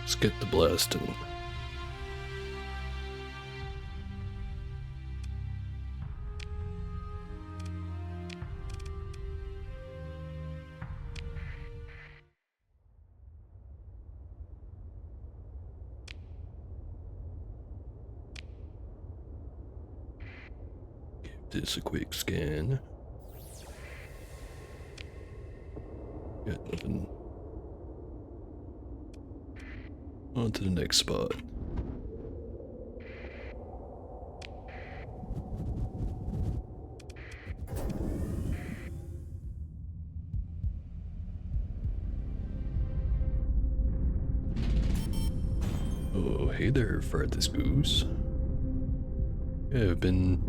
Let's get the blasting. Give this a quick scan. Got nothing. On to the next spot. Oh, hey there, farthest goose. Yeah, I've been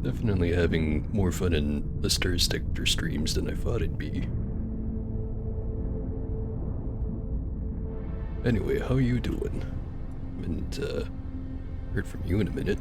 definitely having more fun in the Starsector streams than I thought it'd be. Anyway, how you doing? Haven't heard from you in a minute.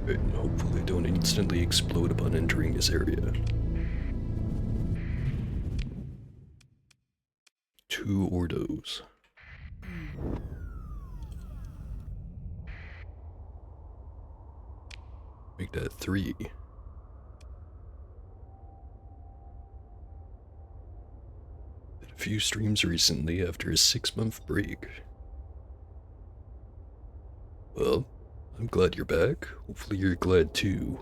And hopefully don't instantly explode upon entering this area. 2 Ordos. Make that 3. Did a few streams recently after a 6-month break. Well, I'm glad you're back. Hopefully you're glad too.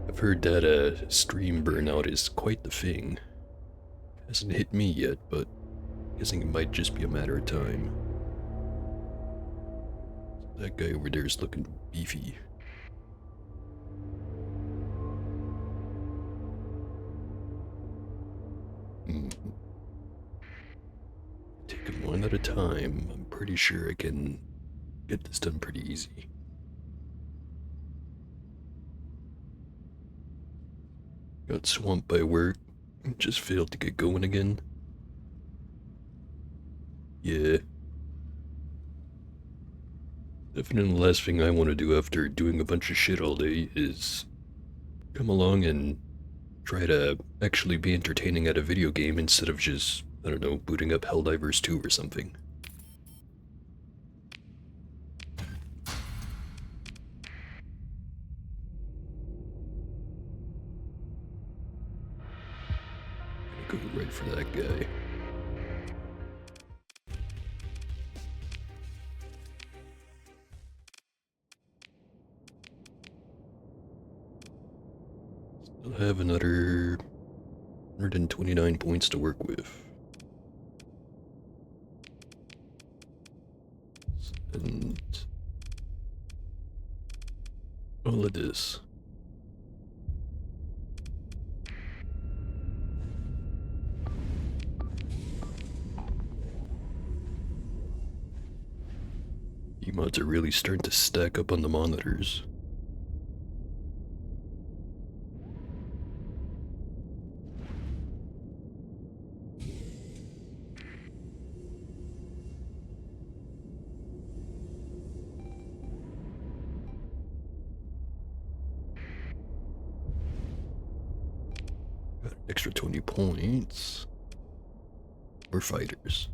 I've heard that stream burnout is quite the thing. Hasn't hit me yet, but guessing it might just be a matter of time. That guy over there is looking beefy. Take them one at a time. I'm pretty sure I can get this done pretty easy. Got swamped by work. Just failed to get going again. Yeah. Definitely the last thing I want to do after doing a bunch of shit all day is come along and try to actually be entertaining at a video game instead of just, I don't know, booting up Helldivers 2 or something. Gonna go right for that guy. Still have another 129 points to work with. And all of this. Emotes are really starting to stack up on the monitors. Got an extra 20 points. We're fighters.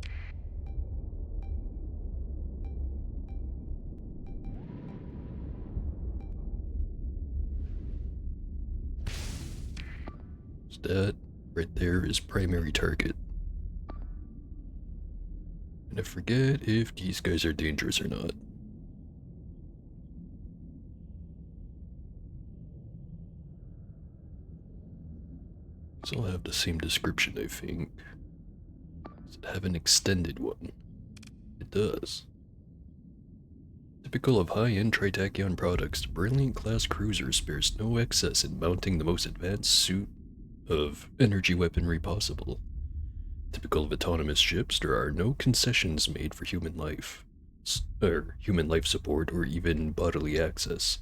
That right there is primary target. And I forget if these guys are dangerous or not. These all have the same description, I think. Does it have an extended one? It does. Typical of high-end Tritachyon products, the Brilliant-class cruiser spares no excess in mounting the most advanced suit of energy weaponry possible. Typical of autonomous ships, there are no concessions made for human life, or human life support, or even bodily access.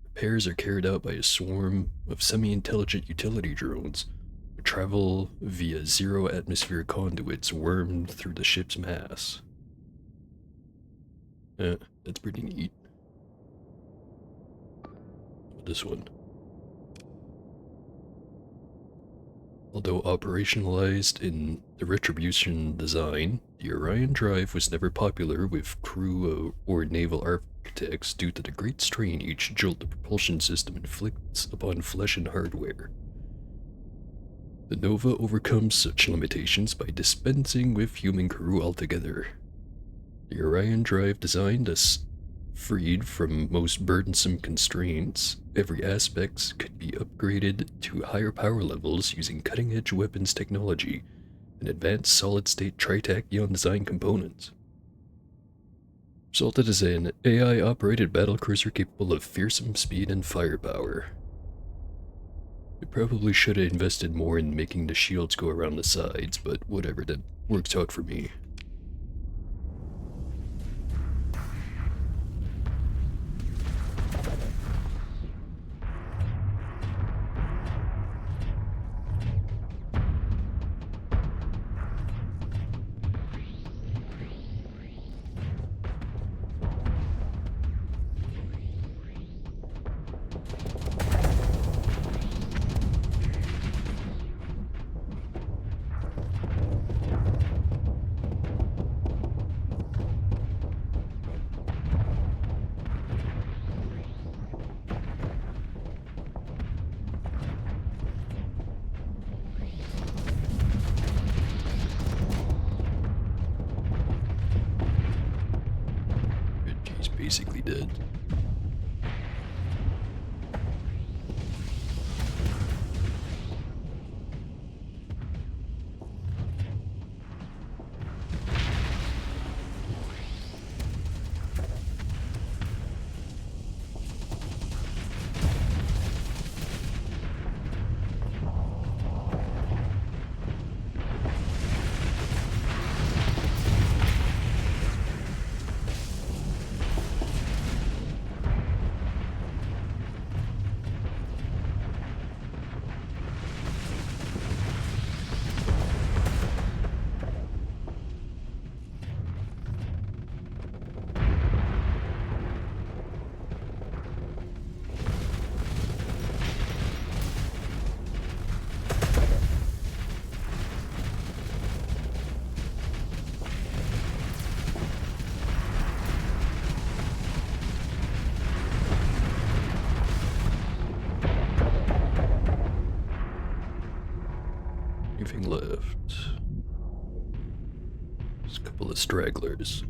Repairs are carried out by a swarm of semi-intelligent utility drones, Travel via zero-atmosphere conduits wormed through the ship's mass. That's pretty neat. This one. Although operationalized in the Retribution design, the Orion drive was never popular with crew or naval architects due to the great strain each jolt the propulsion system inflicts upon flesh and hardware. The Nova overcomes such limitations by dispensing with human crew altogether. The Orion drive designed us freed from most burdensome constraints. Every aspect could be upgraded to higher power levels using cutting-edge weapons technology and advanced solid-state tritachyon design components. Resulted as an AI-operated battlecruiser capable of fearsome speed and firepower. They probably should have invested more in making the shields go around the sides, but whatever, that works out for me. He's basically dead. Anything left? Just a couple of stragglers.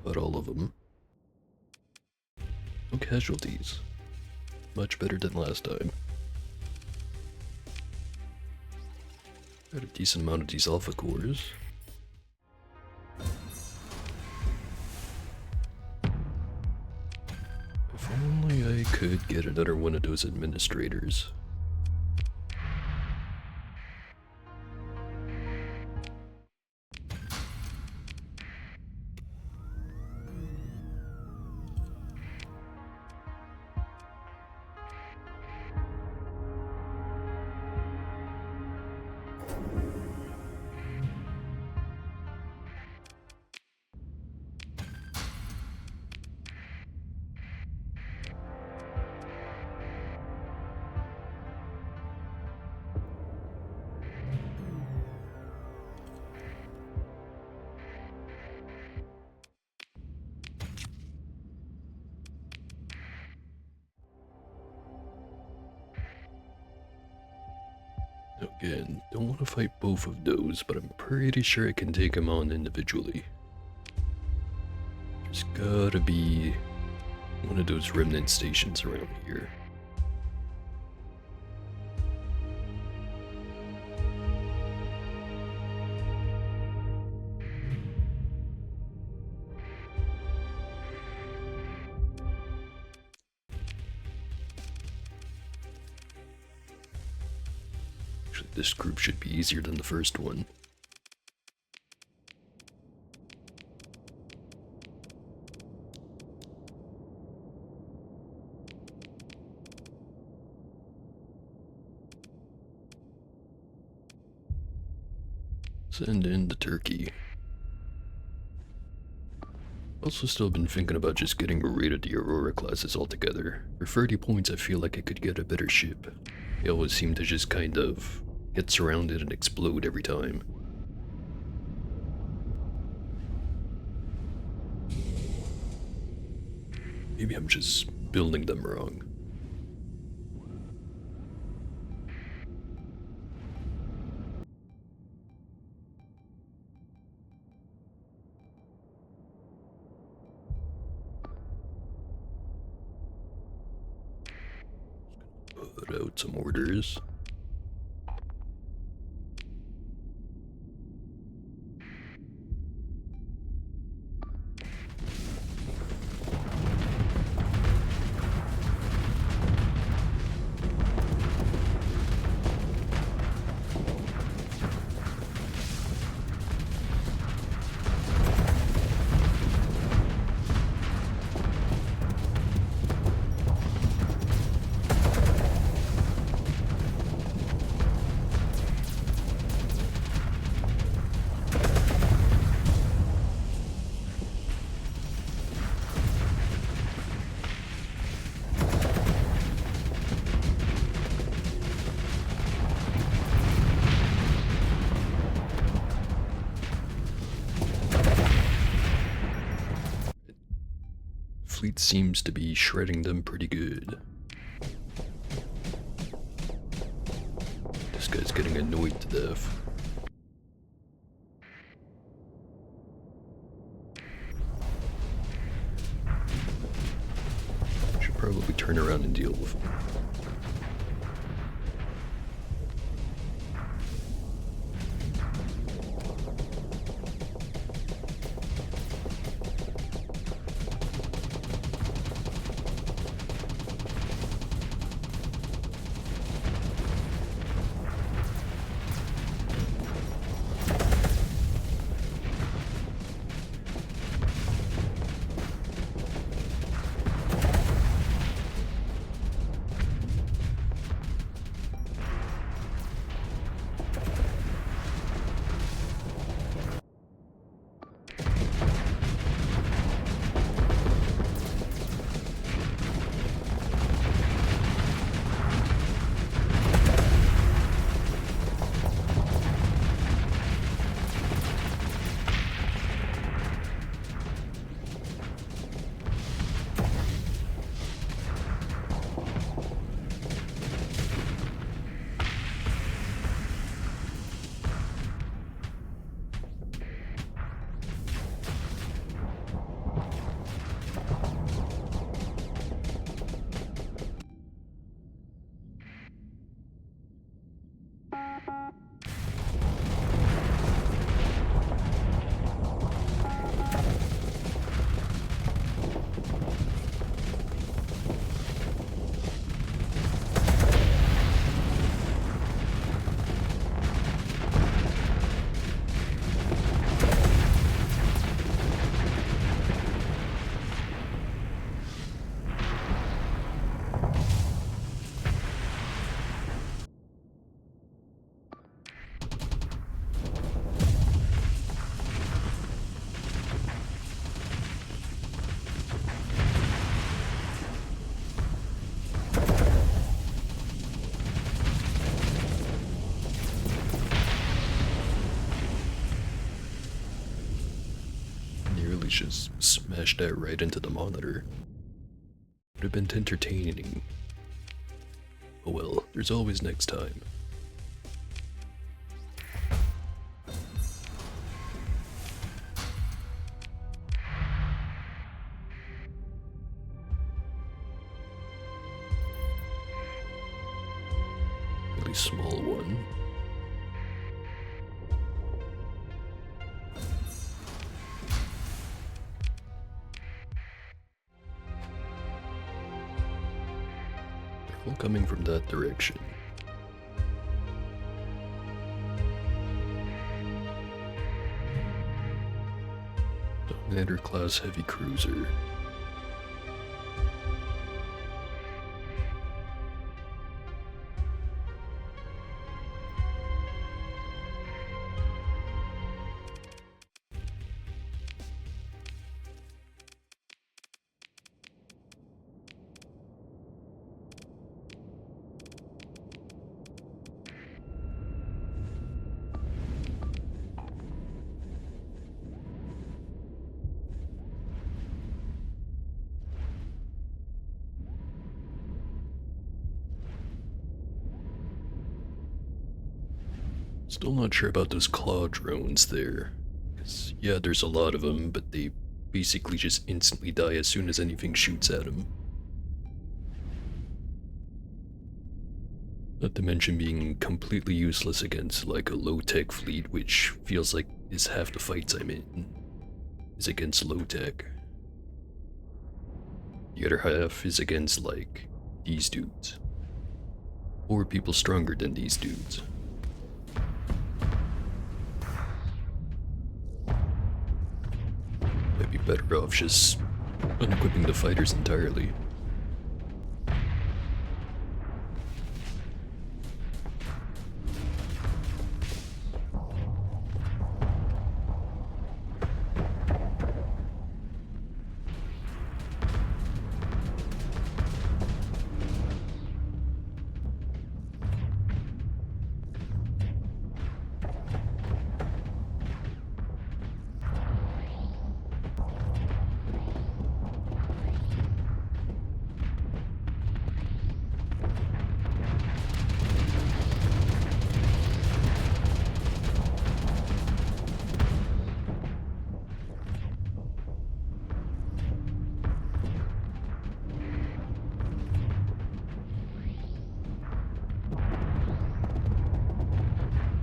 About all of them. No casualties. Much better than last time. Got a decent amount of these alpha cores. If only I could get another one of those administrators. Again, don't want to fight both of those, but I'm pretty sure I can take them on individually. There's gotta be one of those remnant stations around here. Actually, this group should be easier than the first one. Send in the turkey. Also still been thinking about just getting rid of the Aurora classes altogether. For 30 points I feel like I could get a better ship. They always seem to just kind of get surrounded and explode every time. Maybe I'm just building them wrong. Put out some orders. Fleet seems to be shredding them pretty good. This guy's getting annoyed to death. Should probably turn around and deal with him. Just smashed that right into the monitor. Would have been entertaining. Oh well, there's always next time. relatively small one. They're all coming from that direction. Dominator class heavy cruiser. Still not sure about those claw drones there. 'Cause, yeah, there's a lot of them, but they basically just instantly die as soon as anything shoots at them. Not to mention being completely useless against like a low-tech fleet, which feels like is half the fights I'm in, is against low-tech. The other half is against like these dudes. Or people stronger than these dudes. I'd be better off just unequipping the fighters entirely.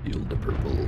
Feel the purple.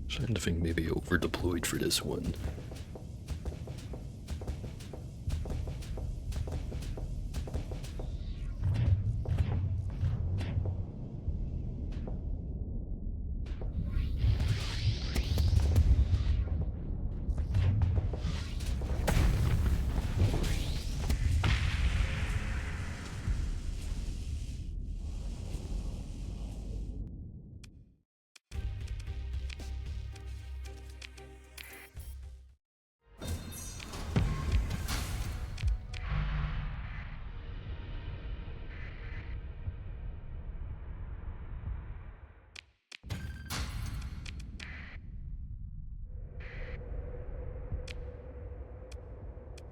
Starting to think maybe over deployed for this one.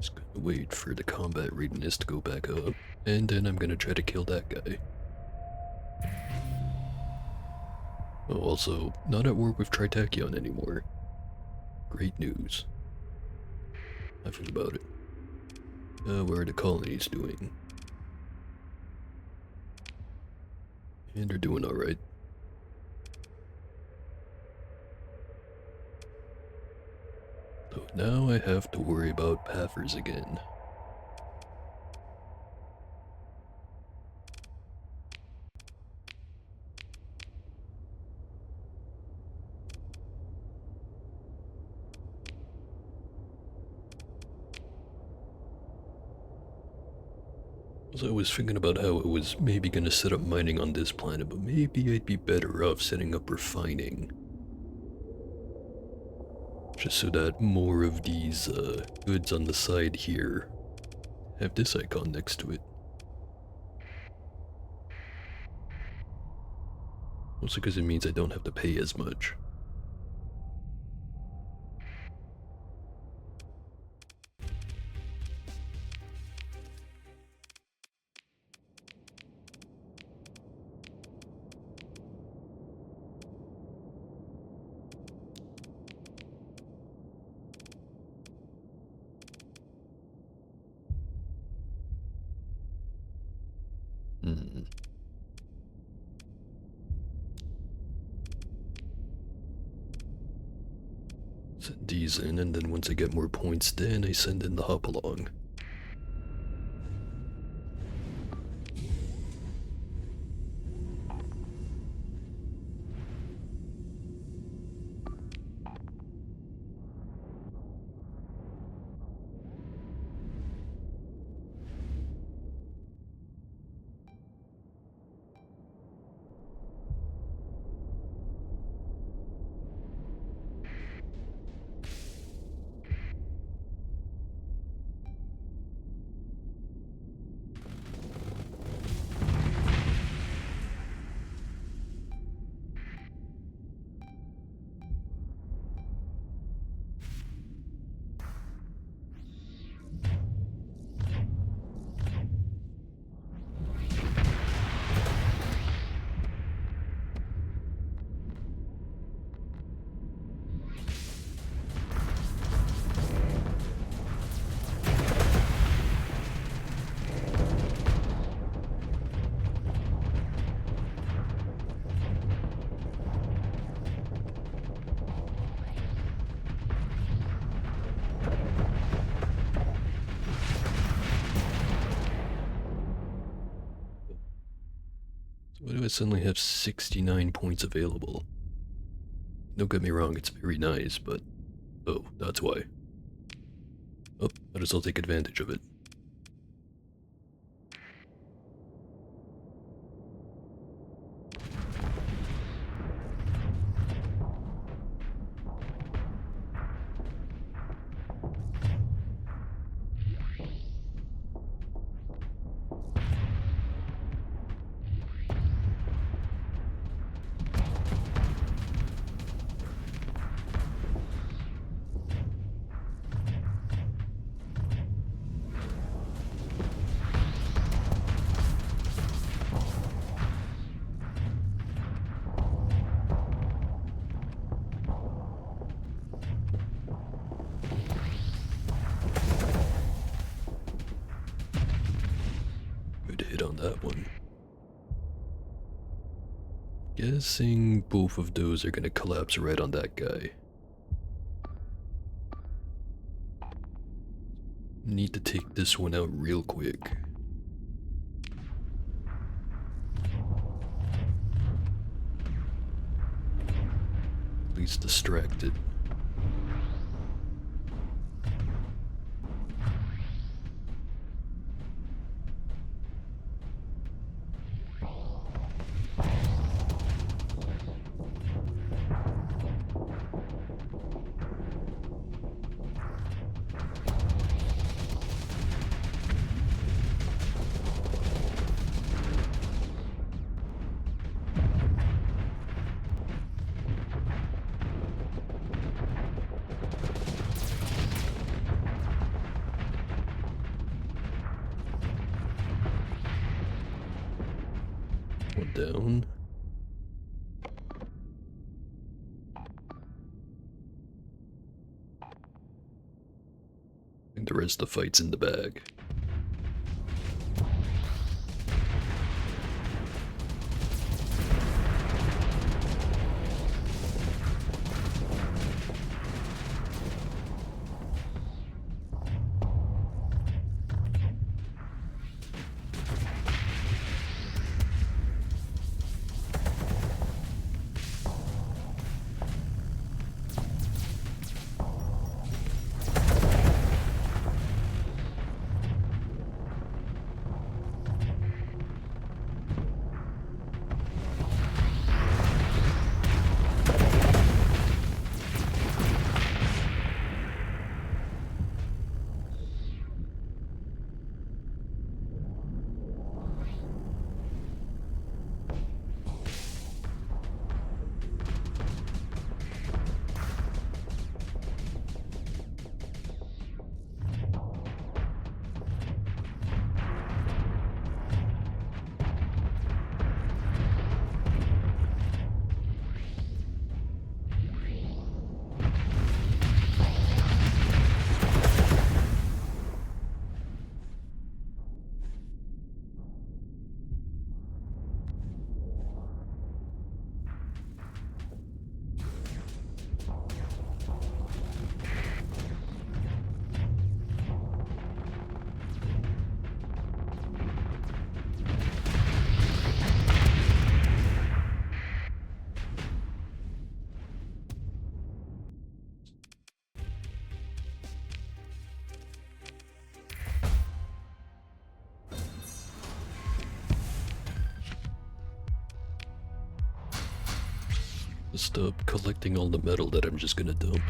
Just gonna wait for the combat readiness to go back up, and then I'm gonna try to kill that guy. Oh, also, not at war with Tritachyon anymore. Great news. Nothing about it. What are the colonies doing? And they're doing alright. So now I have to worry about Pathers again. So I was thinking about how I was maybe gonna set up mining on this planet, but maybe I'd be better off setting up refining. Just so that more of these goods on the side here have this icon next to it. Mostly because it means I don't have to pay as much. Send these in, and then once I get more points, then I send in the hop along. Why do I suddenly have 69 points available? Don't get me wrong, it's very nice, but... Oh, that's why. Oh, might as well take advantage of it. Good hit on that one. Guessing both of those are gonna collapse right on that guy. Need to take this one out real quick. At least distracted. One down. And the rest of the fight's in the bag. Stop collecting all the metal that I'm just gonna dump.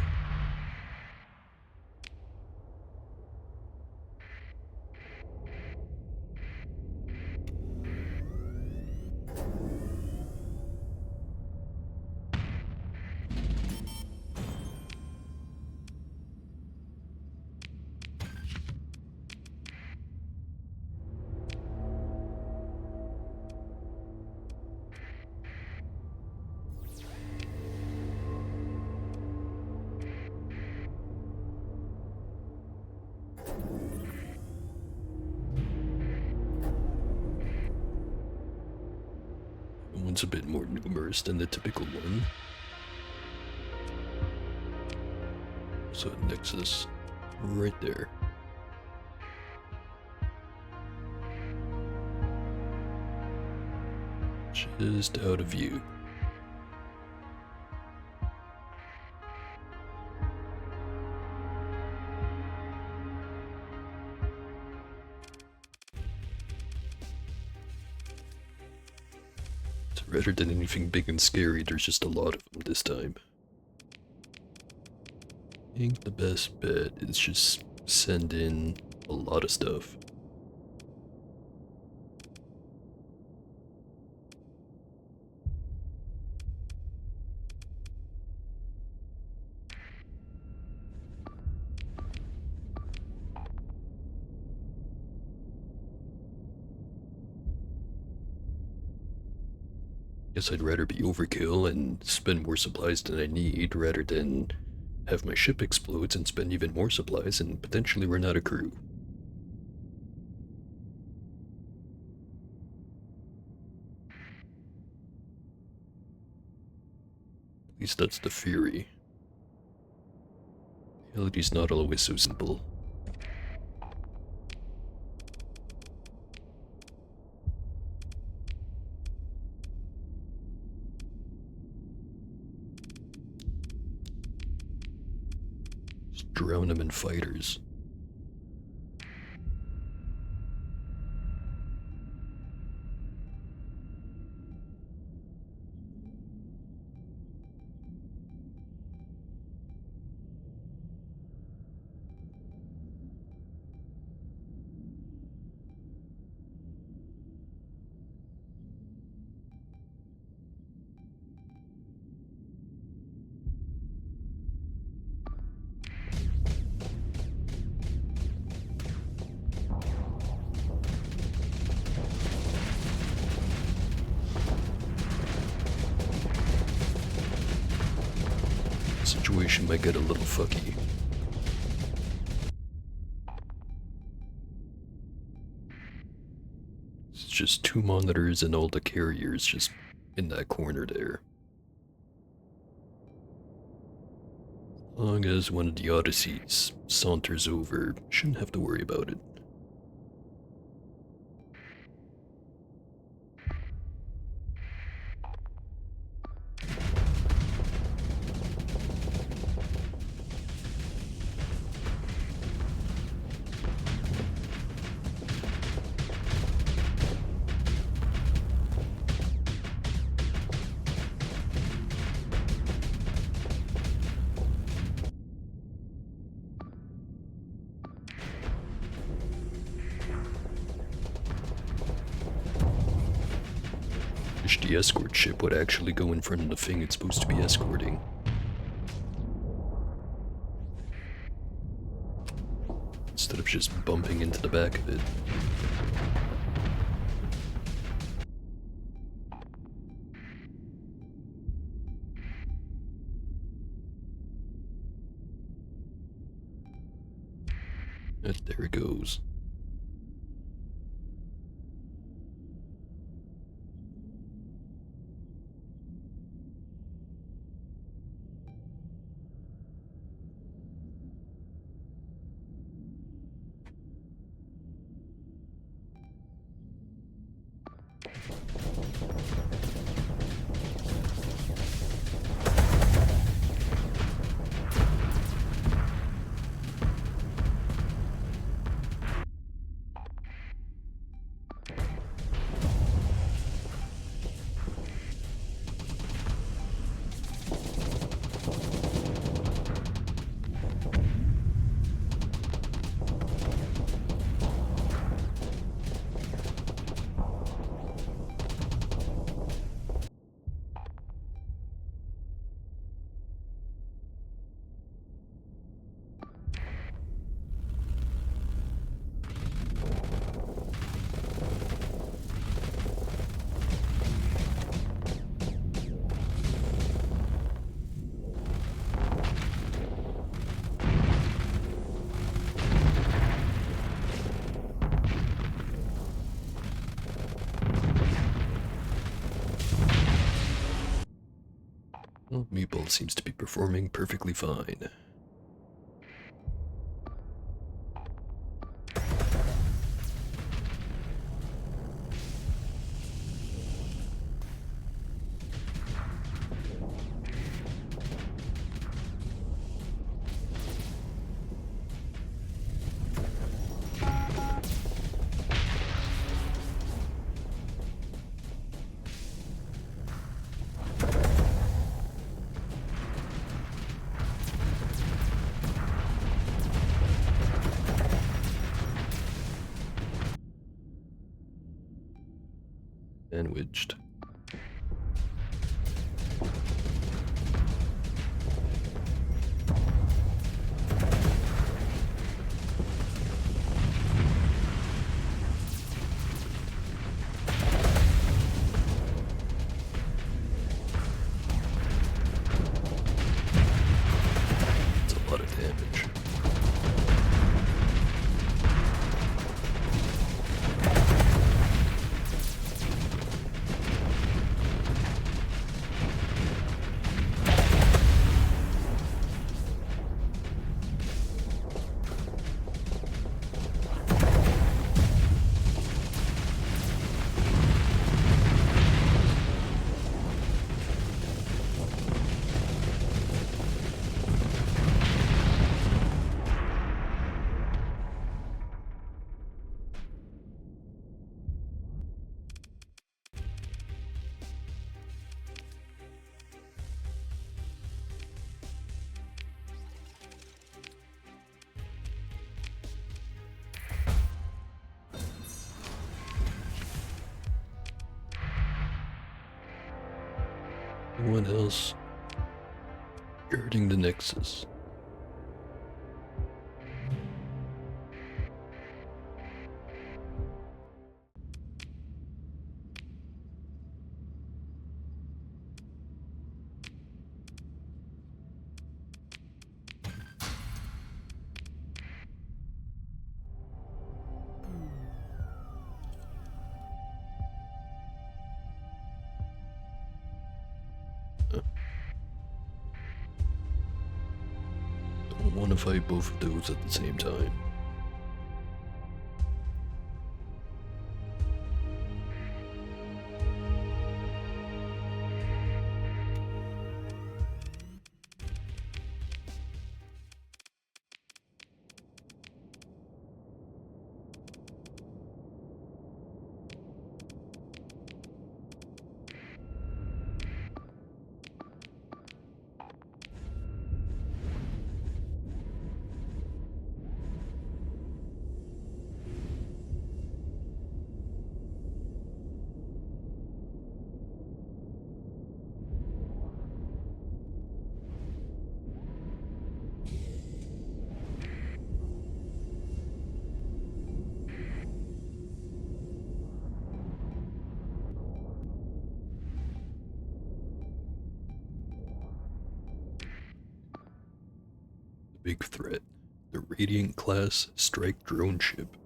One's a bit more numerous than the typical one. So Nexus right there. Just out of view. Rather than anything big and scary, there's just a lot of them this time. I think the best bet is just send in a lot of stuff. Guess I'd rather be overkill and spend more supplies than I need rather than have my ship explodes and spend even more supplies and potentially run out of crew. At least that's the theory. Reality's not always so simple. Just drown them in fighters. situation might get a little fucky. It's just 2 monitors and all the carriers just in that corner there. As long as one of the Odysseys saunters over, shouldn't have to worry about it. Wish the escort ship would actually go in front of the thing it's supposed to be escorting. Instead of just bumping into the back of it. And there it goes. Well, Meatball seems to be performing perfectly fine. Sandwiched. That's a lot of damage. Anyone else guarding the Nexus? fight both of those at the same time. Big threat. The Radiant-class strike drone ship.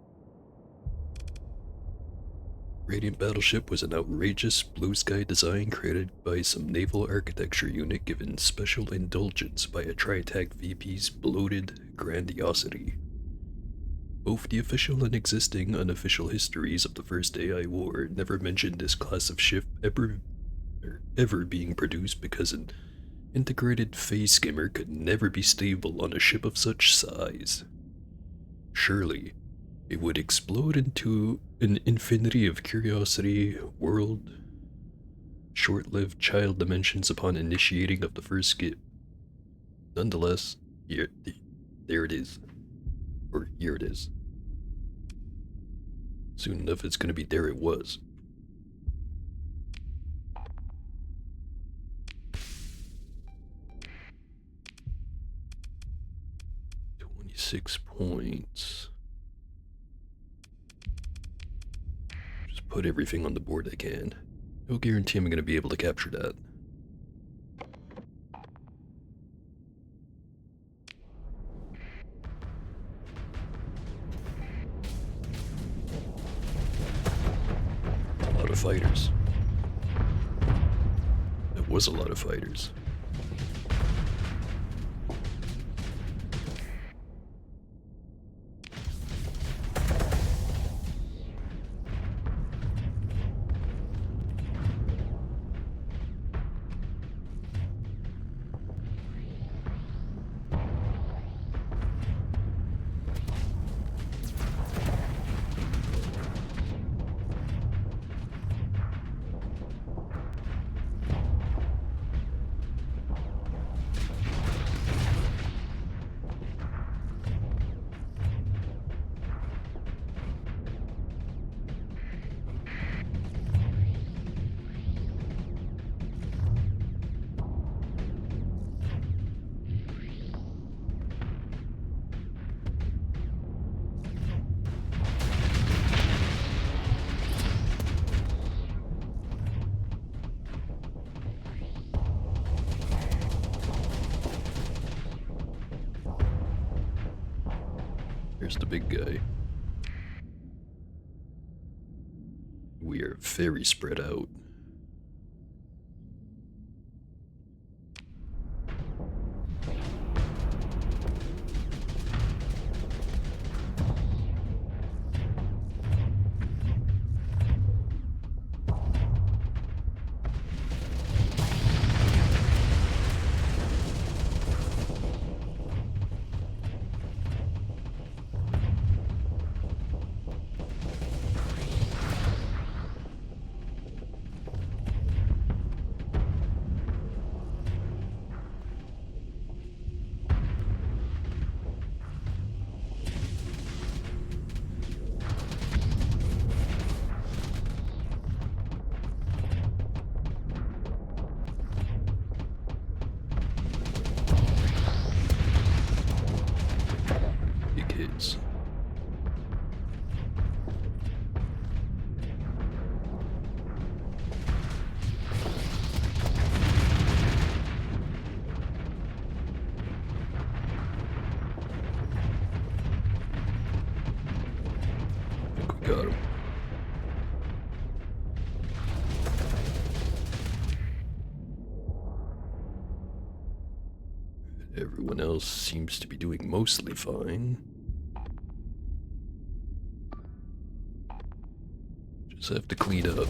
Radiant battleship was an outrageous blue sky design created by some naval architecture unit given special indulgence by a Tri-Attack VP's bloated grandiosity. Both the official and existing unofficial histories of the First AI War never mentioned this class of ship ever being produced because an integrated phase skimmer could never be stable on a ship of such size. Surely, it would explode into an infinity of curiosity, world, short-lived child dimensions upon initiating of the first skip. Nonetheless, there it is. Or here it is. Soon enough, it's gonna be there it was. 6 points. Just put everything on the board I can. No guarantee I'm going to be able to capture that. A lot of fighters. That was a lot of fighters. Here's the big guy. We are very spread out. Hits. I think we got him. Everyone Everyone else seems to be doing mostly fine. Just have to clean up.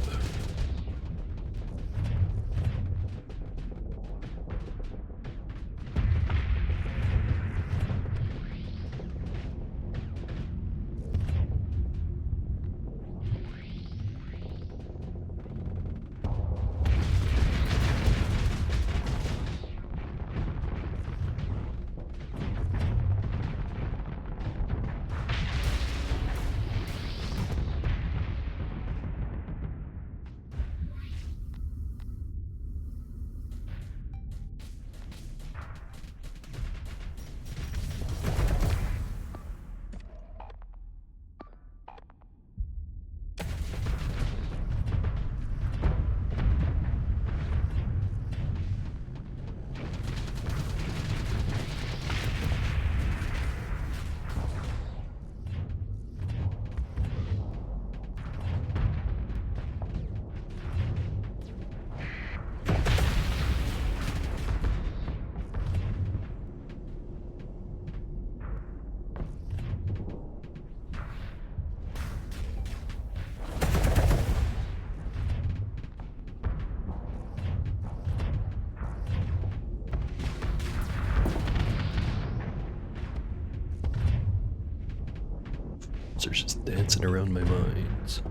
They're just dancing around my mind.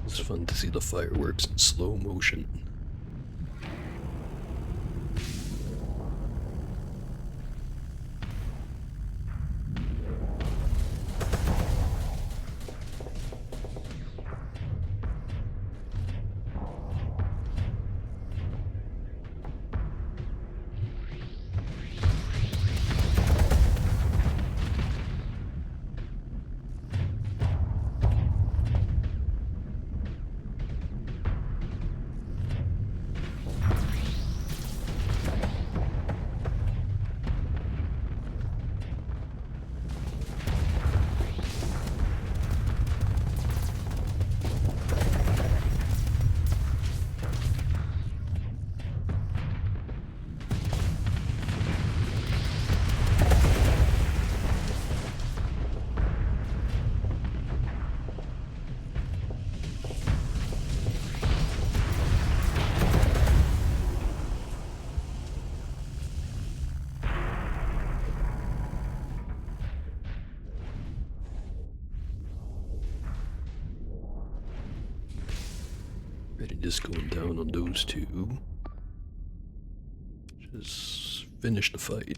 It's fun to see the fireworks in slow motion. Ready, just going down on those two. Just finish the fight.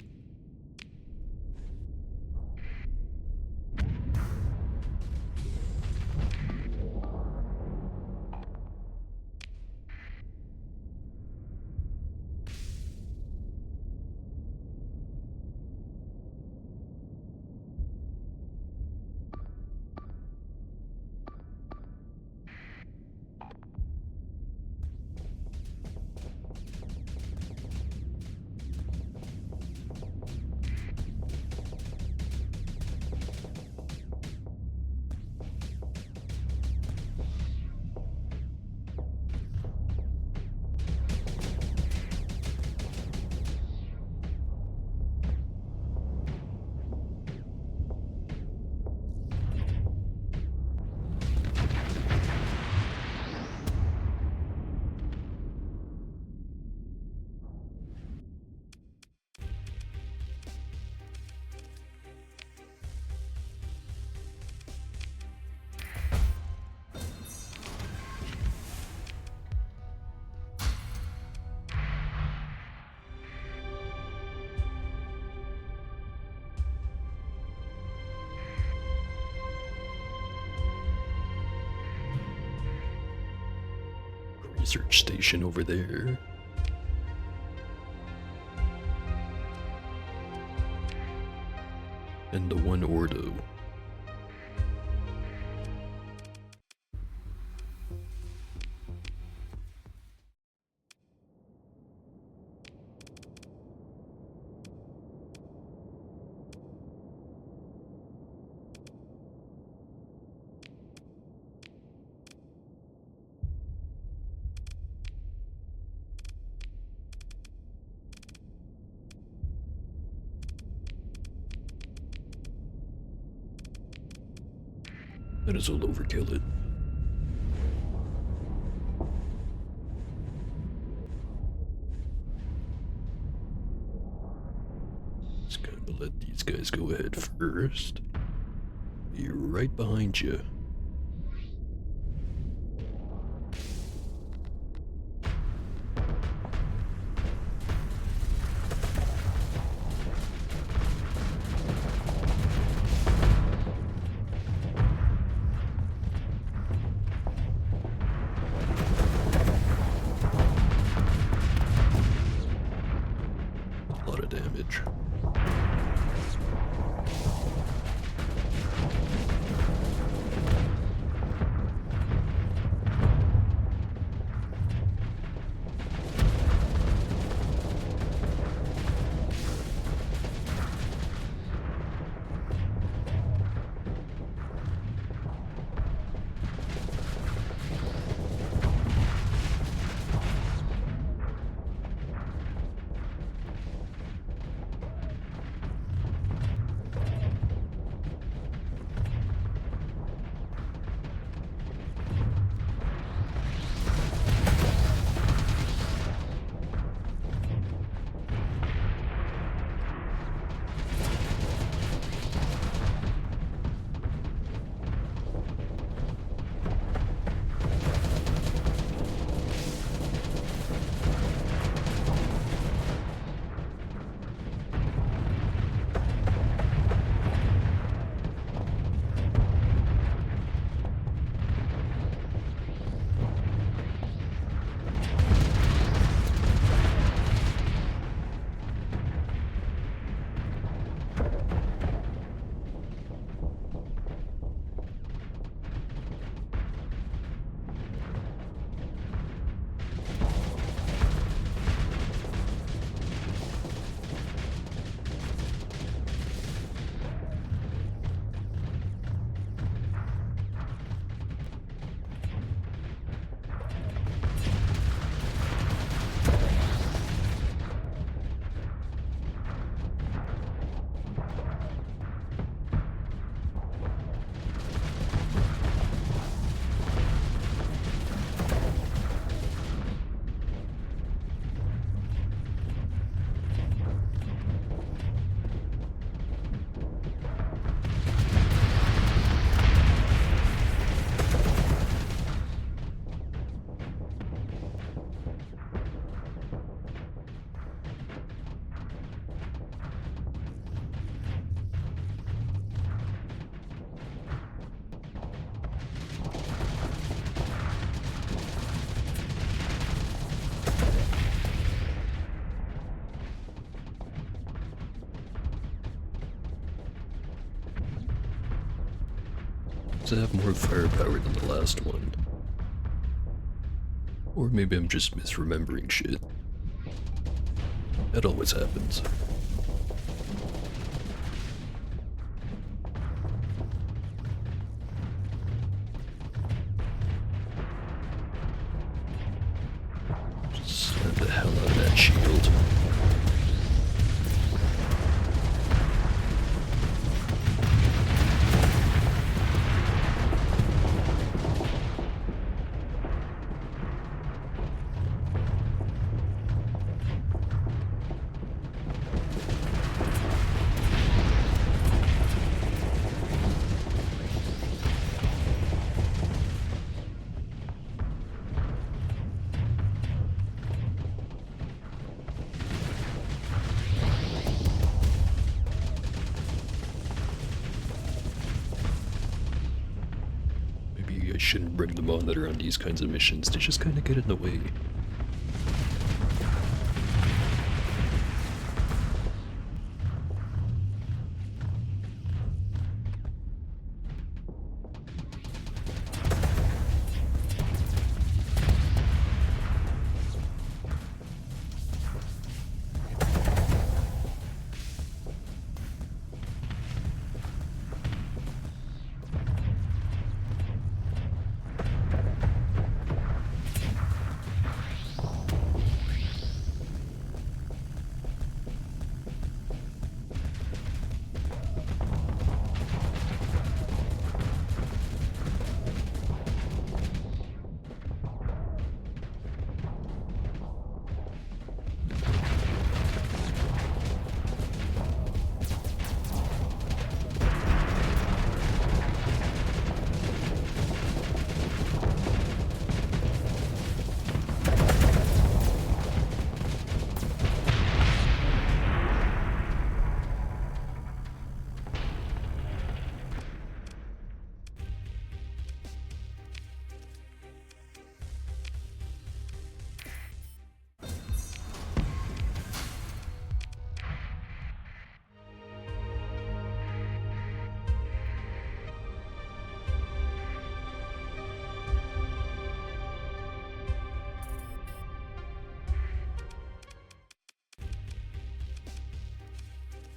research station over there. And the one Ordo. That is all overkill it. Just gonna let these guys go ahead first. Be right behind you. A lot of damage. To have more firepower than the last one. Or maybe I'm just misremembering shit. That always happens. Just slam the hell out of that shield. I shouldn't bring the monitor on these kinds of missions. They just kind of get in the way.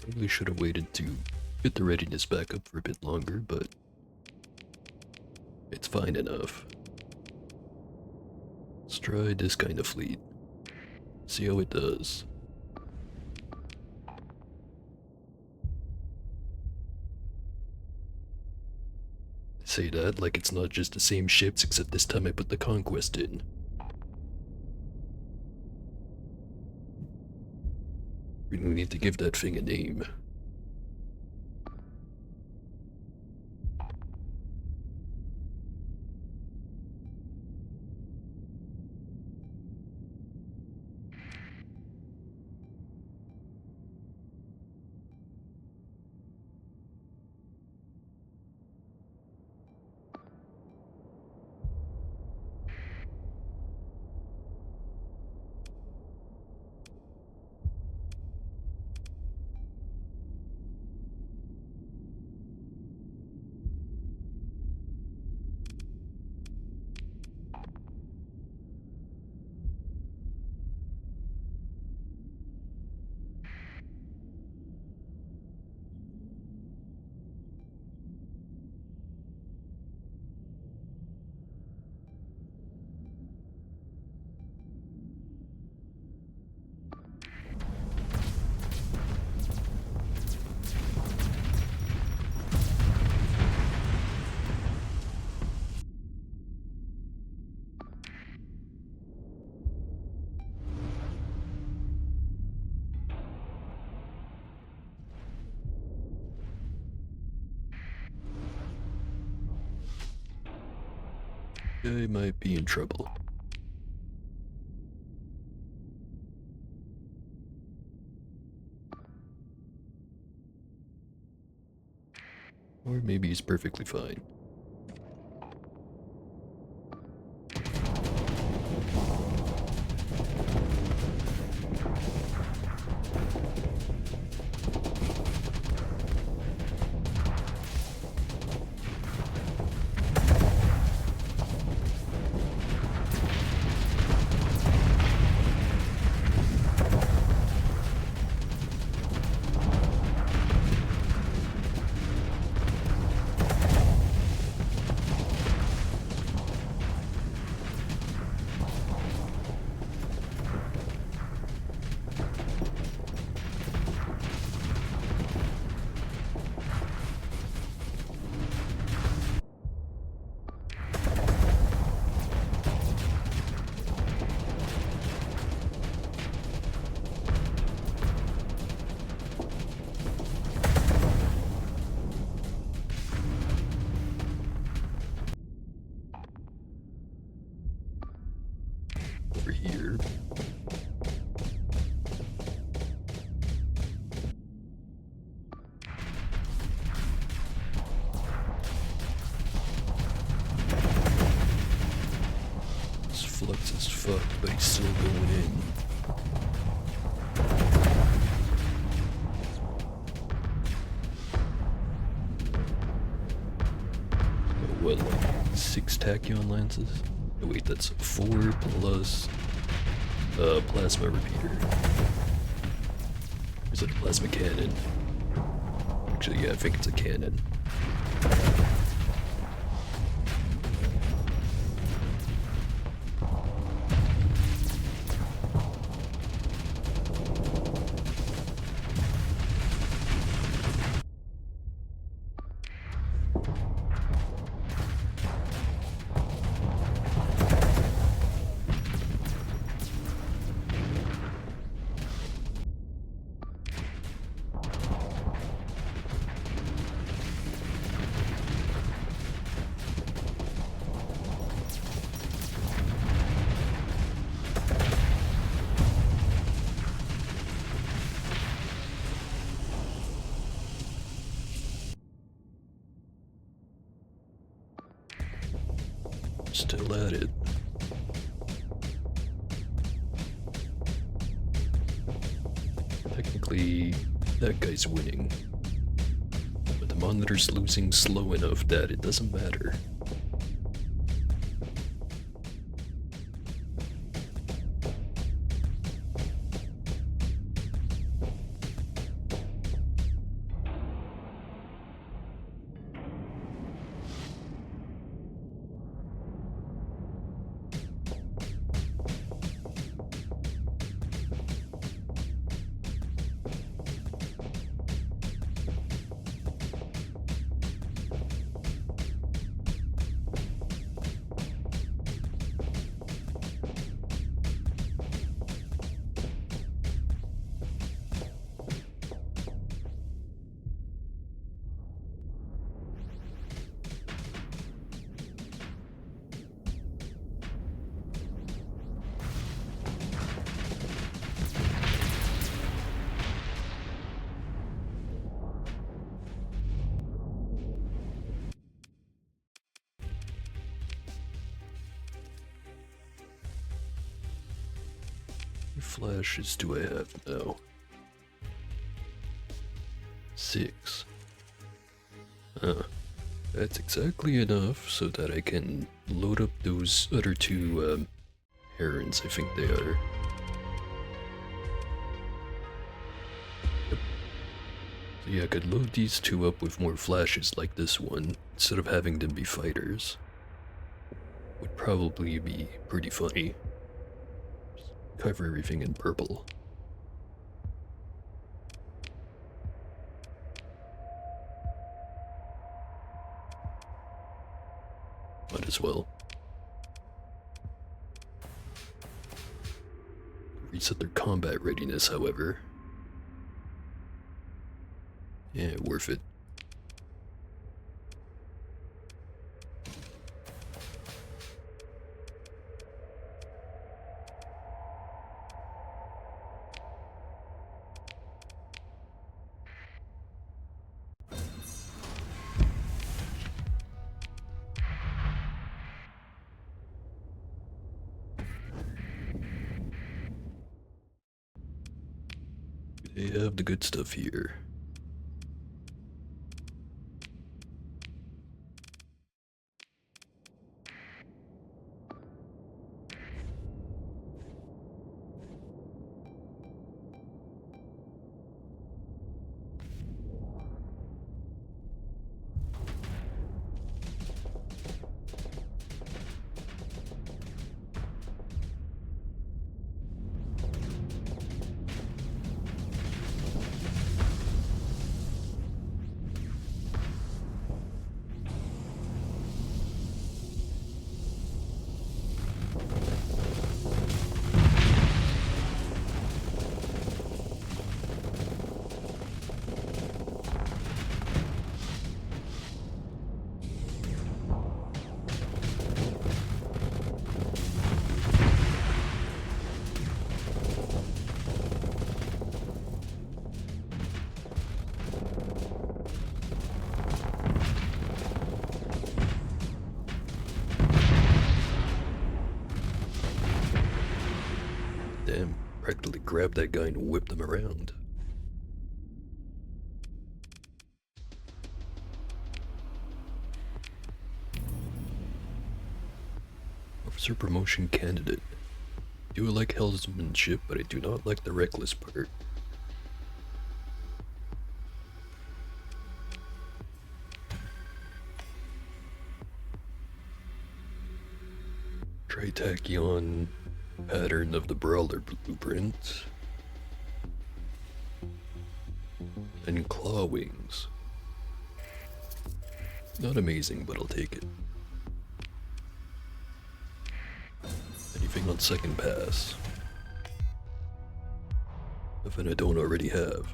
Probably should have waited to get the readiness back up for a bit longer, but it's fine enough. Let's try this kind of fleet. See how it does. I say that like it's not just the same ships, except this time I put the Conquest in. We don't need to give that thing a name. I might be in trouble. Or maybe he's perfectly fine. Over here. Max is fucked, but he's still going in. Oh, what, like 6 tachyon lances? Oh wait, that's 4 plus plasma repeater. Or is it a plasma cannon? Actually, yeah, I think it's a cannon. Still at it. Technically, that guy's winning. But the monitor's losing slow enough that it doesn't matter. How many flashes do I have now? 6. That's exactly enough so that I can load up those other 2 herons, I think they are. Yep. So yeah, I could load these 2 up with more flashes like this one, instead of having them be fighters. Would probably be pretty funny. Just cover everything in purple. Might as well. Reset their combat readiness, however. Yeah, worth it. They have the good stuff here. grab that guy and whip them around. Officer promotion candidate. Do like helmsmanship, but I do not like the reckless part. Tritachyon pattern of the Brawler blueprint. And claw wings. Not amazing, but I'll take it. Anything on second pass? Nothing I don't already have.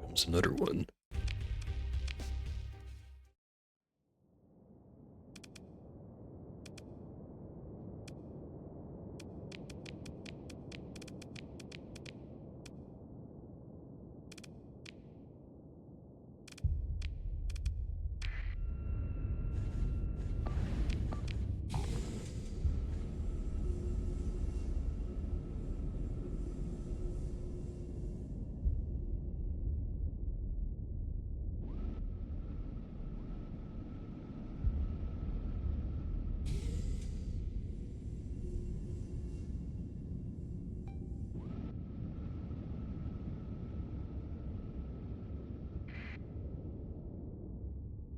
Comes another one.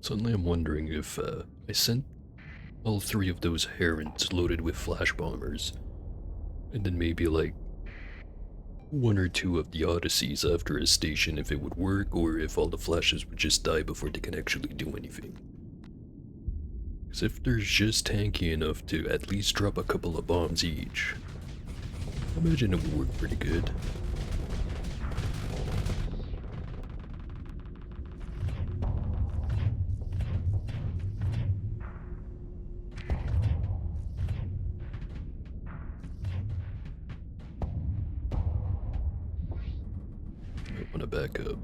Suddenly I'm wondering if I sent all 3 of those herons loaded with flash bombers, and then maybe like 1 or 2 of the Odysseys after a station, if it would work, or if all the flashes would just die before they can actually do anything. Because if they're just tanky enough to at least drop a couple of bombs each, I imagine it would work pretty good. I want to back up.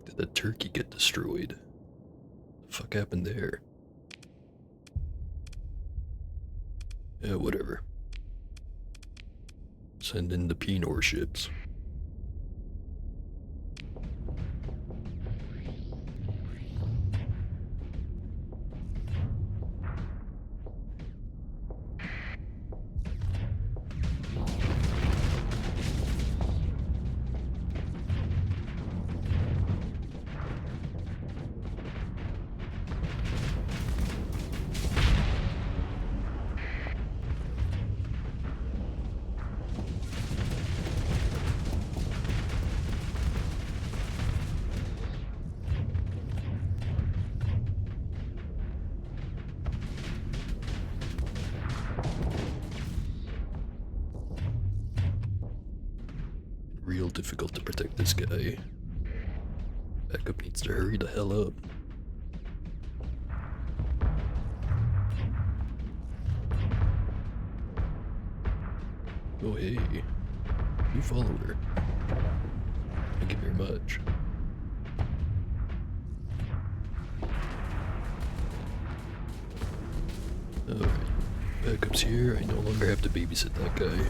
Did the turkey get destroyed? The fuck happened there? Yeah, whatever. Send in the Pinor ships. Real difficult to protect this guy. Backup needs to hurry the hell up. Oh hey, new follower. Thank you very much. Alright, backup's here. I no longer have to babysit that guy.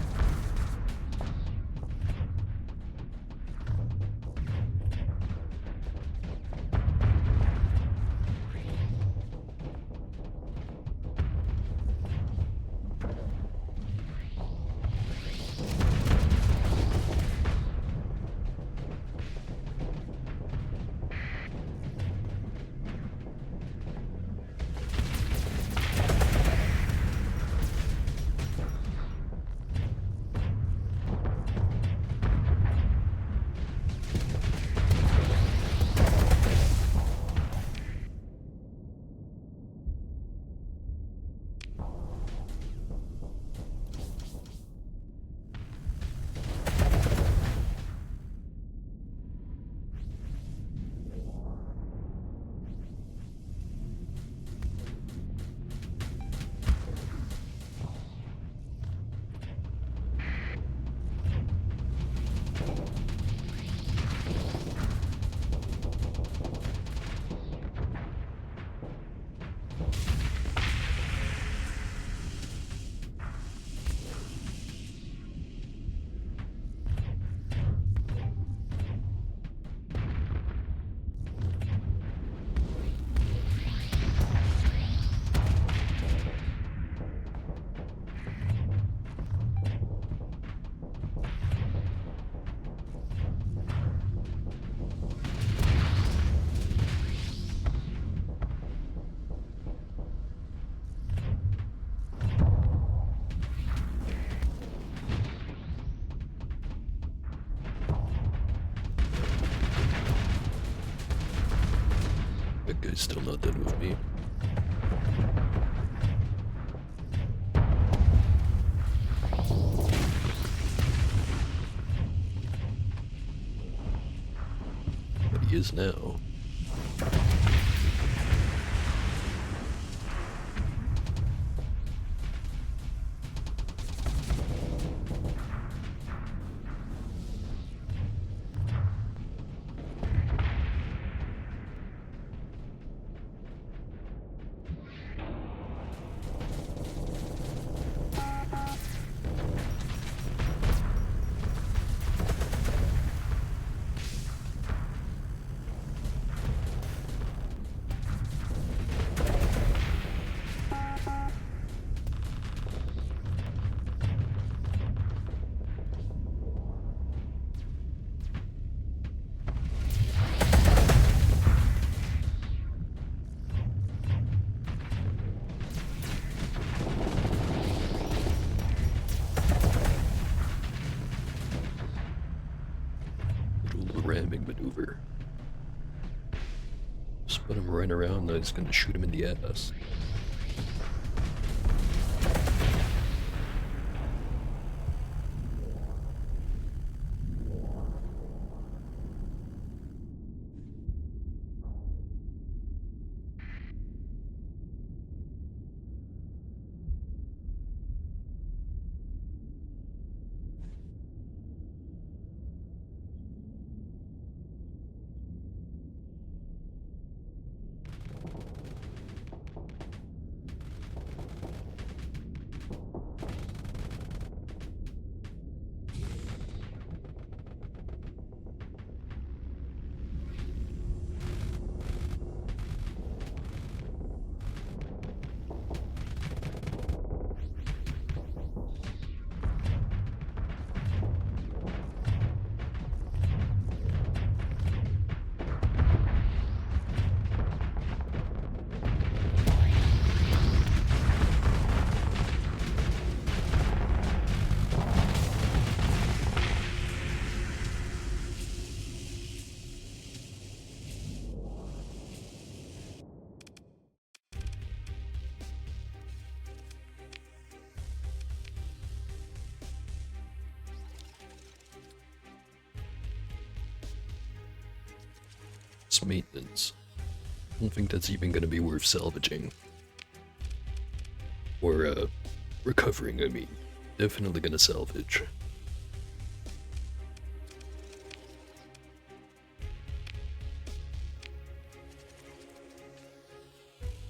guy's still not done with me. But he is now. Little ramming maneuver. Spun him right around, now he's gonna shoot him in the ass. It's maintenance. I don't think that's even gonna be worth salvaging. Or, recovering, I mean. Definitely gonna salvage.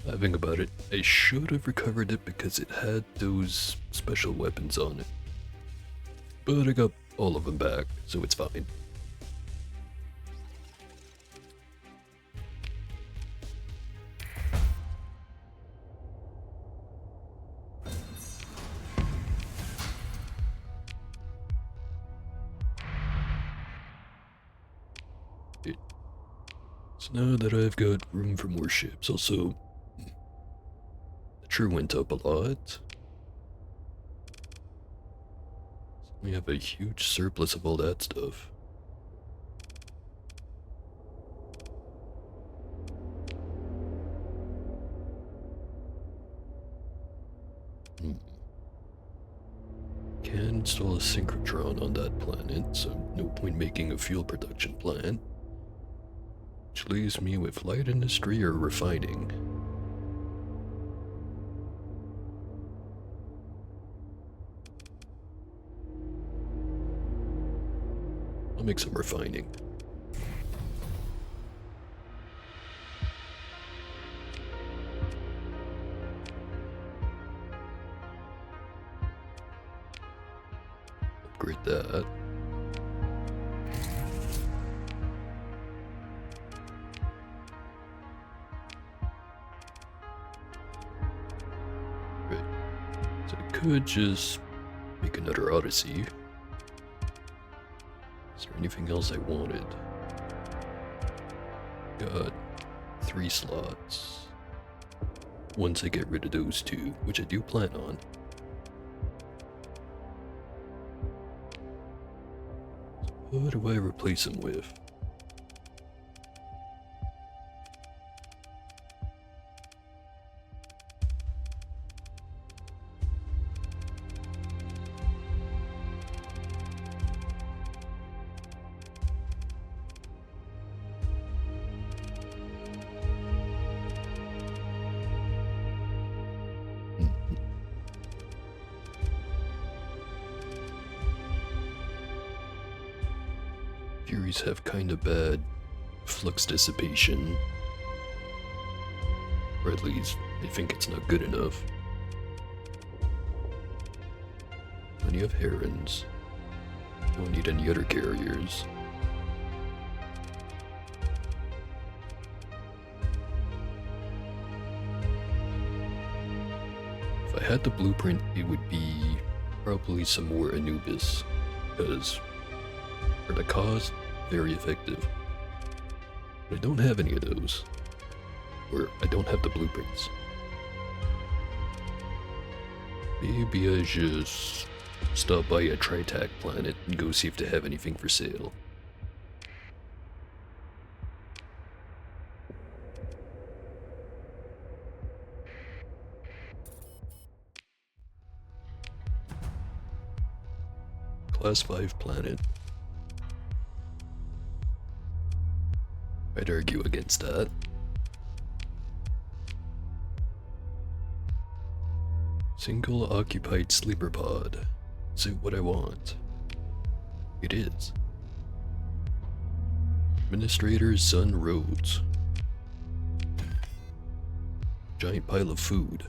I think about it, I should have recovered it because it had those special weapons on it. But I got all of them back, so it's fine. So now that I've got room for more ships, also, the true went up a lot. So we have a huge surplus of all that stuff. Can install a synchrotron on that planet, so no point making a fuel production plant. Which leaves me with light industry or refining. I'll make some refining. Upgrade that. Right. So I could just make another Odyssey. Is there anything else I wanted? Got 3 slots. Once I get rid of those 2, which I do plan on. So what do I replace them with? Hmm. Furies have kinda bad flux dissipation. Or at least, I think it's not good enough. Plenty of herons. Don't need any other carriers. If I had the blueprint, it would be probably some more Anubis, because for the cost, very effective. But I don't have any of those. Or I don't have the blueprints. Maybe I just stop by a Tritac planet and go see if they have anything for sale. Class 5 planet. I'd argue against that. Single occupied sleeper pod. Is it what I want? It is. Administrator Sun Rhodes. Giant pile of food.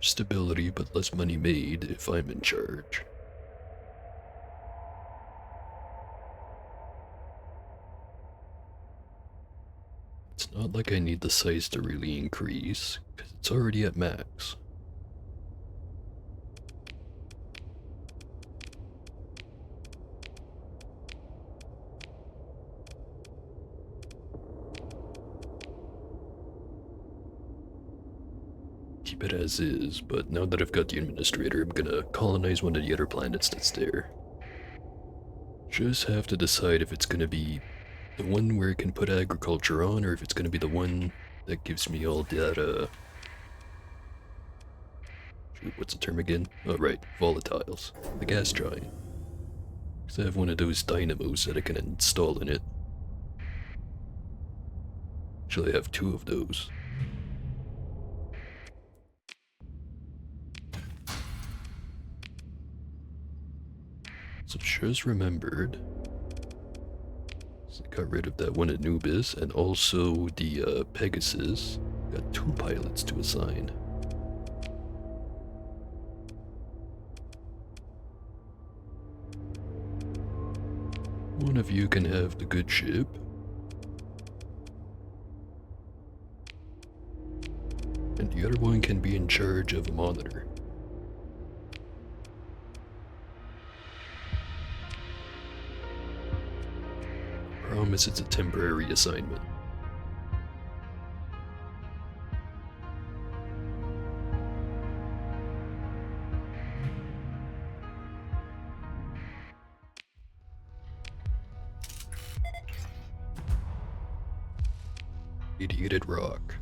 Stability, but less money made if I'm in charge. It's not like I need the size to really increase, because it's already at max. Keep it as is, but now that I've got the administrator, I'm gonna colonize one of the other planets that's there. Just have to decide if it's gonna be the one where I can put agriculture on, or if it's gonna be the one that gives me all that, shoot, what's the term again? Oh, right, volatiles. The gas giant. Because I have one of those dynamos that I can install in it. Actually, I have two of those. So just remembered. So I got rid of that one Anubis, and also the Pegasus. Got two pilots to assign. One of you can have the good ship. And the other one can be in charge of a monitor. Promise it's a temporary assignment. Radiated rock.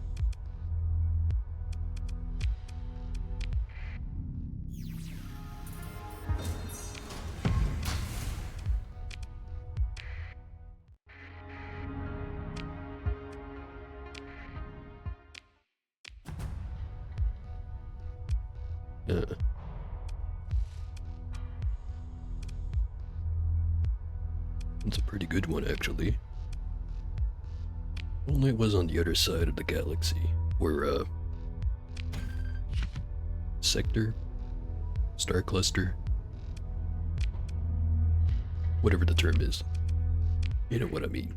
Yeah. It's a pretty good one, actually. Only it was on the other side of the galaxy, where, sector? Star cluster? Whatever the term is. You know what I mean.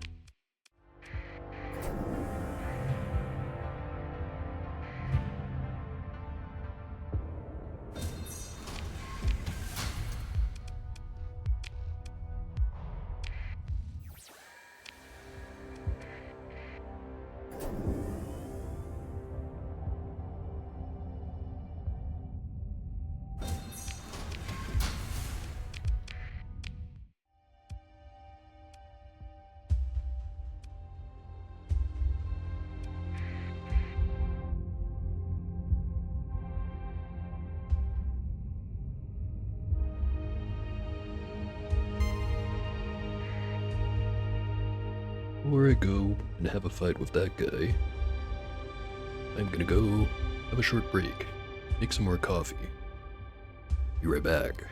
before I go and have a fight with that guy, I'm gonna go have a short break, make some more coffee. Be right back.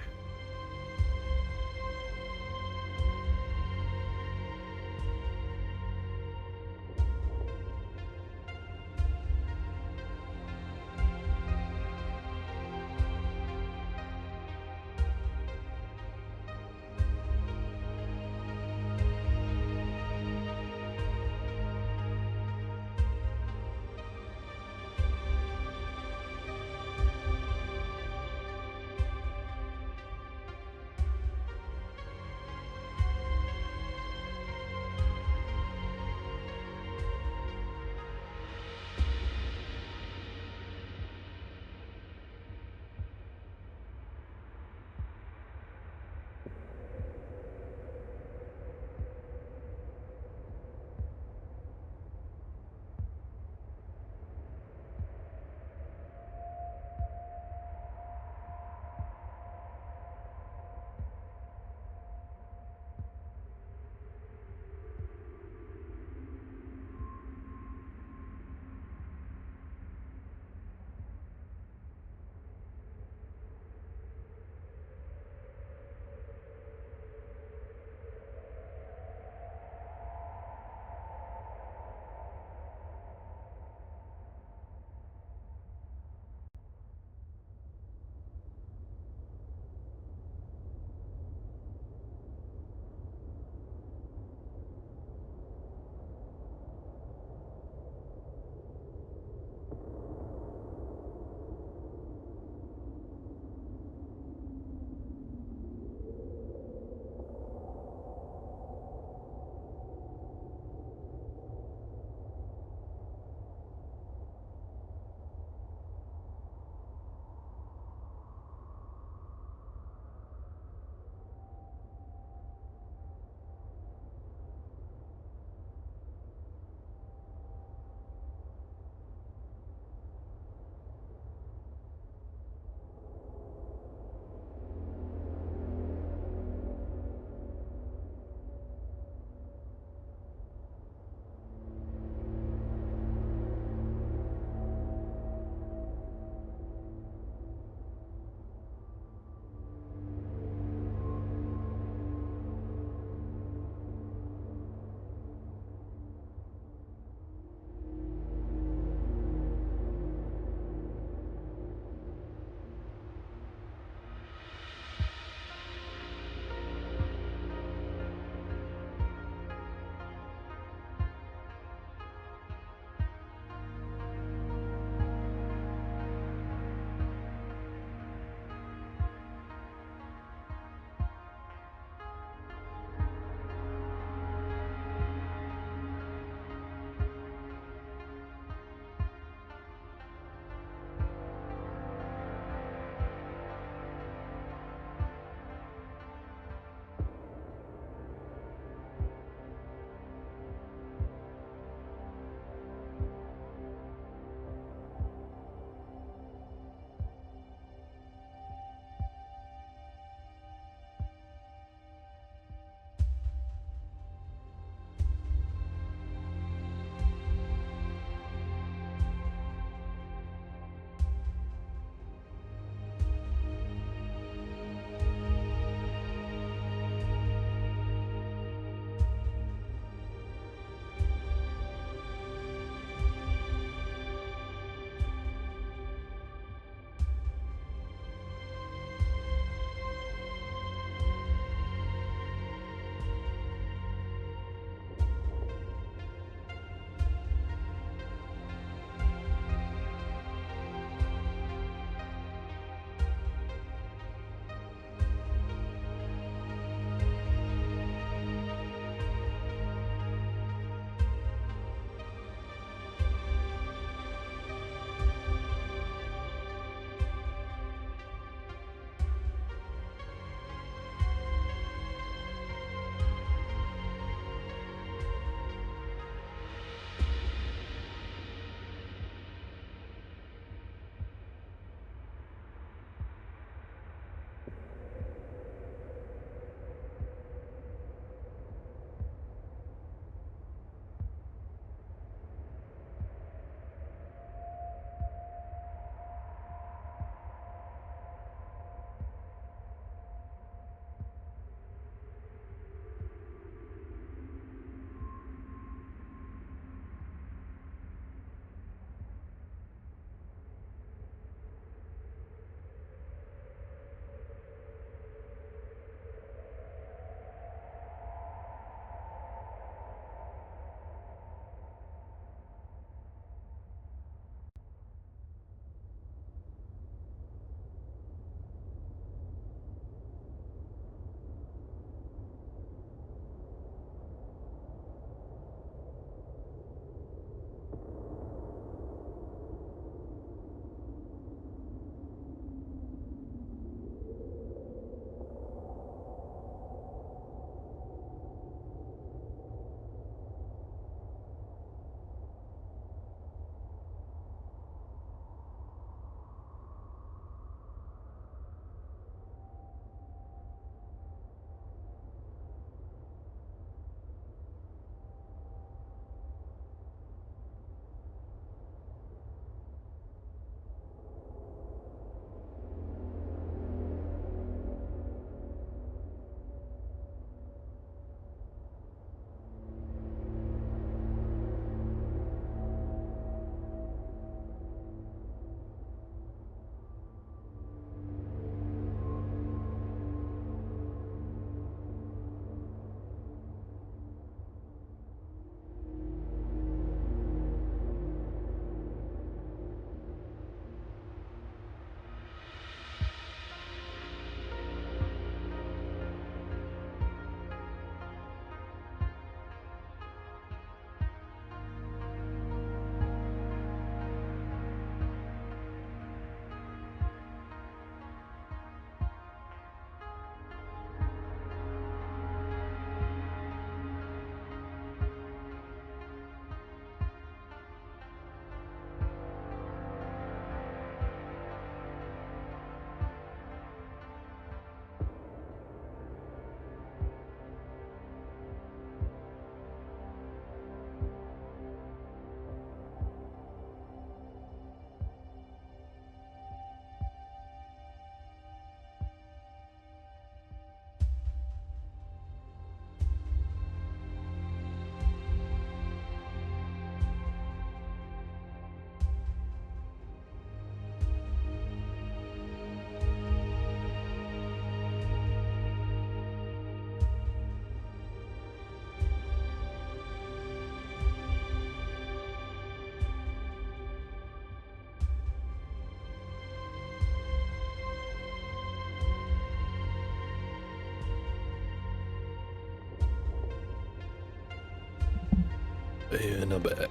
And I'm back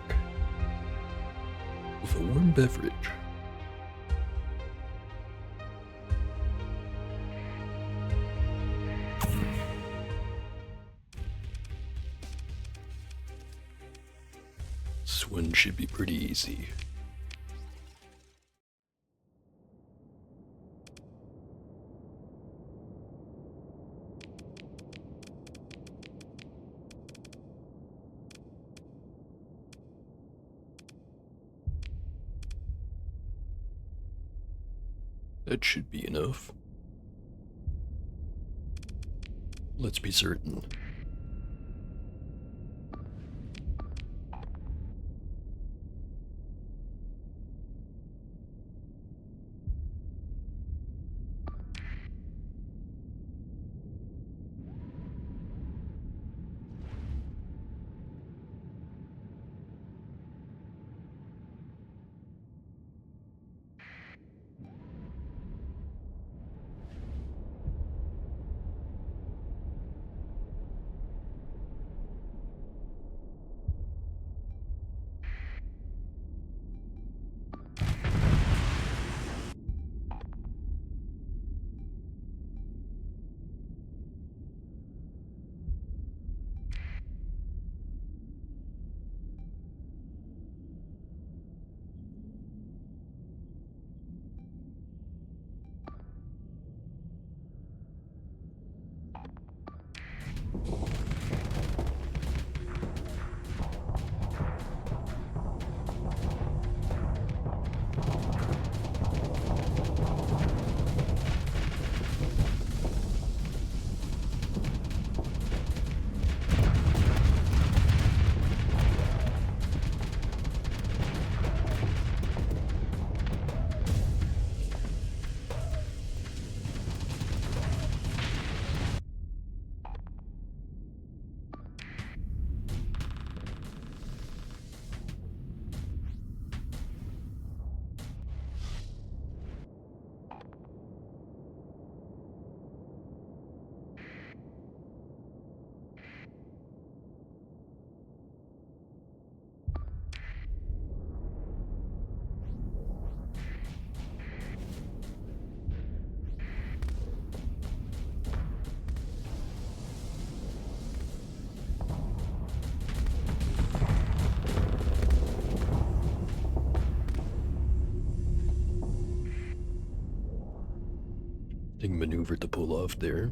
with a warm beverage. This one should be pretty easy. That should be enough. Let's be certain. Maneuver to pull off there.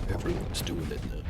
Everyone's doing it now.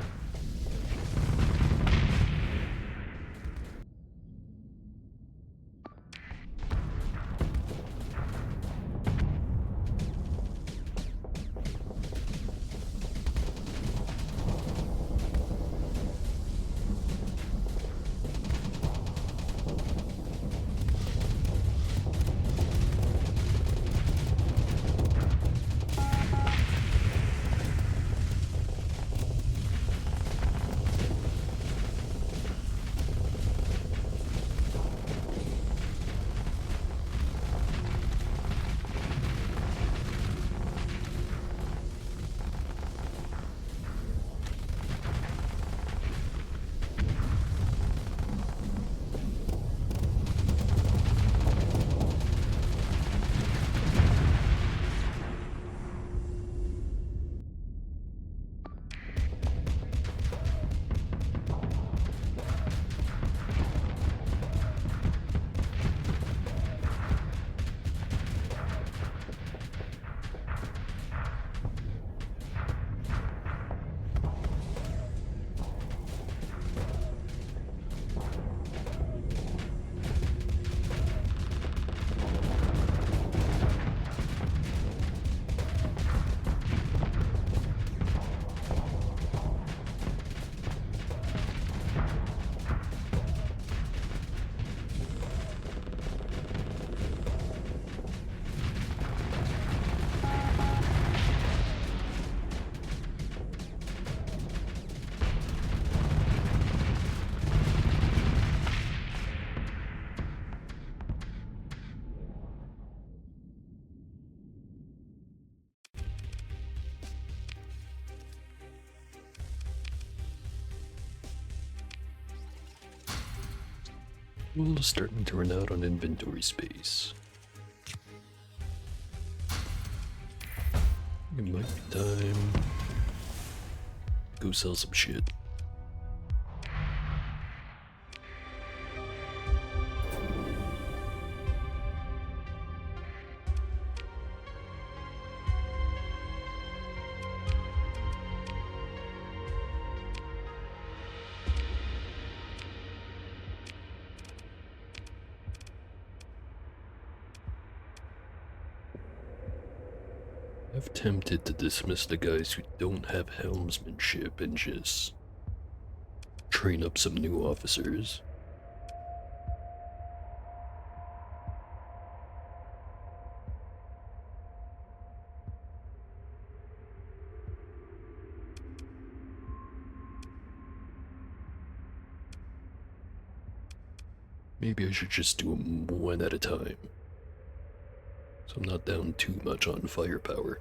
Well, starting to run out on inventory space. It might be time. Go sell some shit. I'm tempted to dismiss the guys who don't have helmsmanship and just train up some new officers. Maybe I should just do them one at a time, so I'm not down too much on firepower.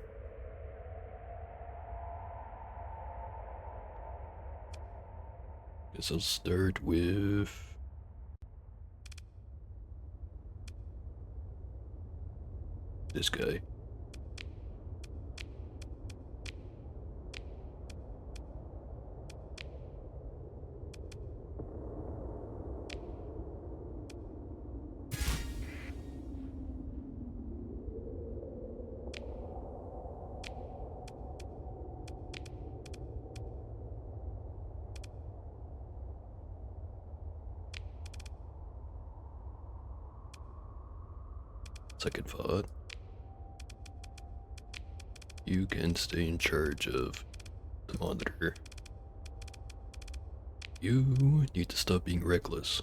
Guess I'll start with this guy. Second thought. You can stay in charge of the monitor. You need to stop being reckless.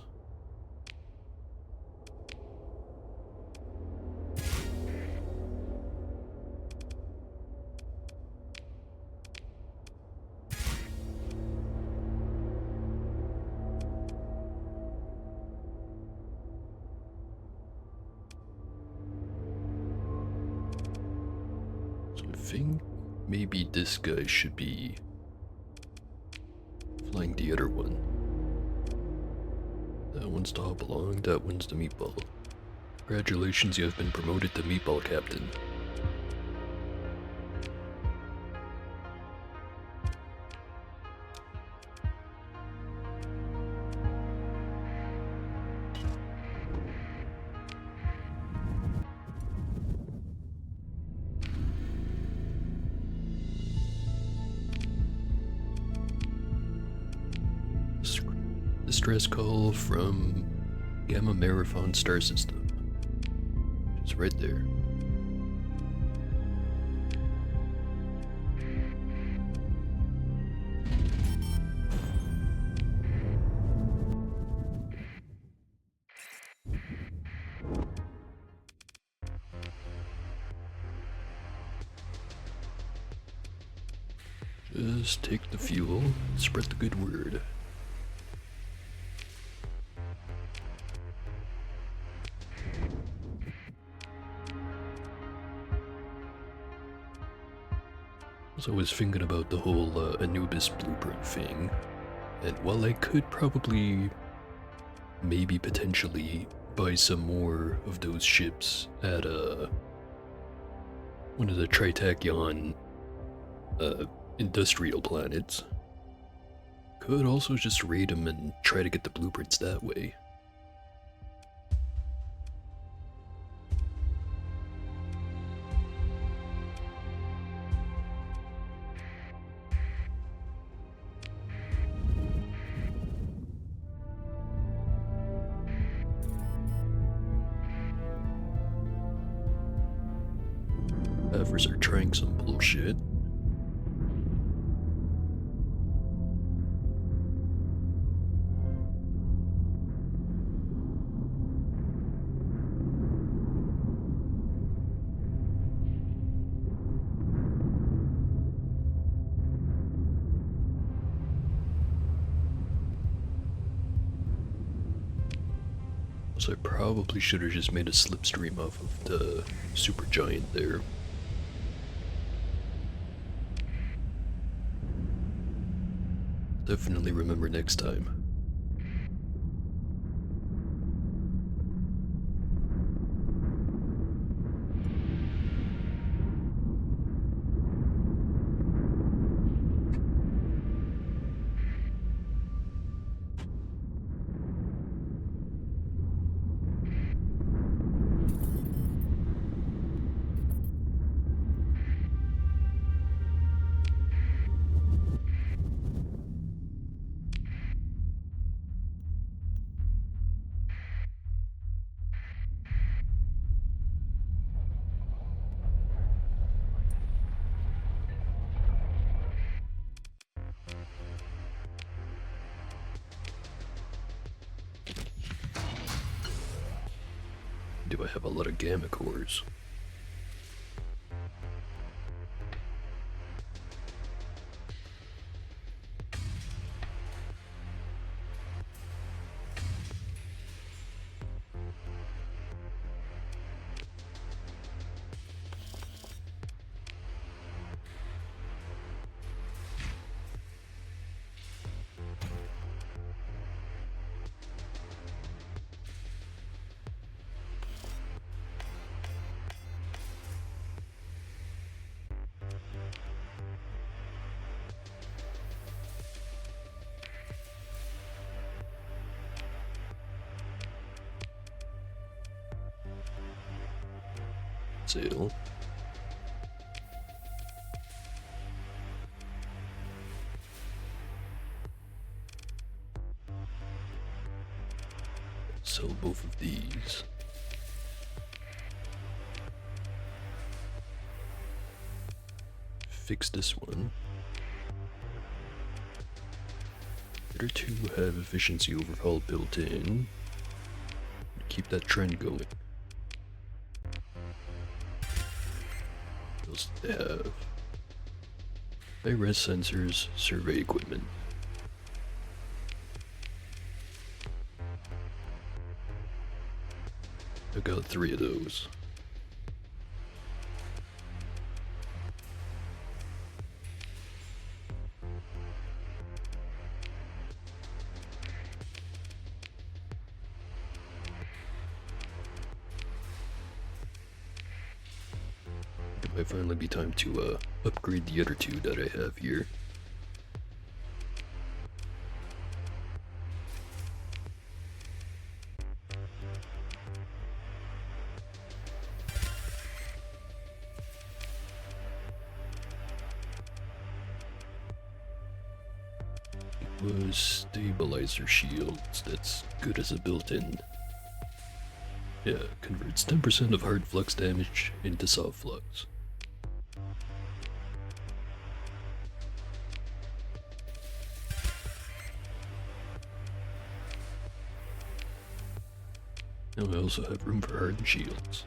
So I think maybe this guy should be flying the other one. That one's to hop along, that one's the meatball. Congratulations, you have been promoted to meatball captain. Distress call from Gamma Marathon Star System. It's right there. Just take the fuel, spread the good word. I was thinking about the whole Anubis blueprint thing, and while I could probably, maybe potentially, buy some more of those ships at one of the Tritachyon industrial planets, could also just raid them and try to get the blueprints that way. Others are trying some bullshit. So I probably should have just made a slipstream off of the supergiant there. Definitely remember next time. Do I have a lot of gamma cores? Sale. Sell both of these. Fix this one. Better to have efficiency overhaul built in. Keep that trend going. What else do they have? High-res sensors, survey equipment. I got 3 of those. It might finally be time to upgrade the other 2 that I have here. Was stabilizer shields. That's good as a built-in. Yeah, converts 10% of hard flux damage into soft flux. Now I also have room for hardened shields.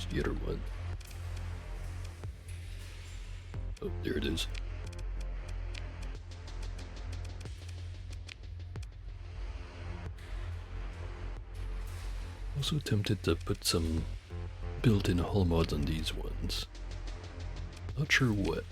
The other one. Oh, there it is. Also tempted to put some built-in hull mods on these ones. Not sure what.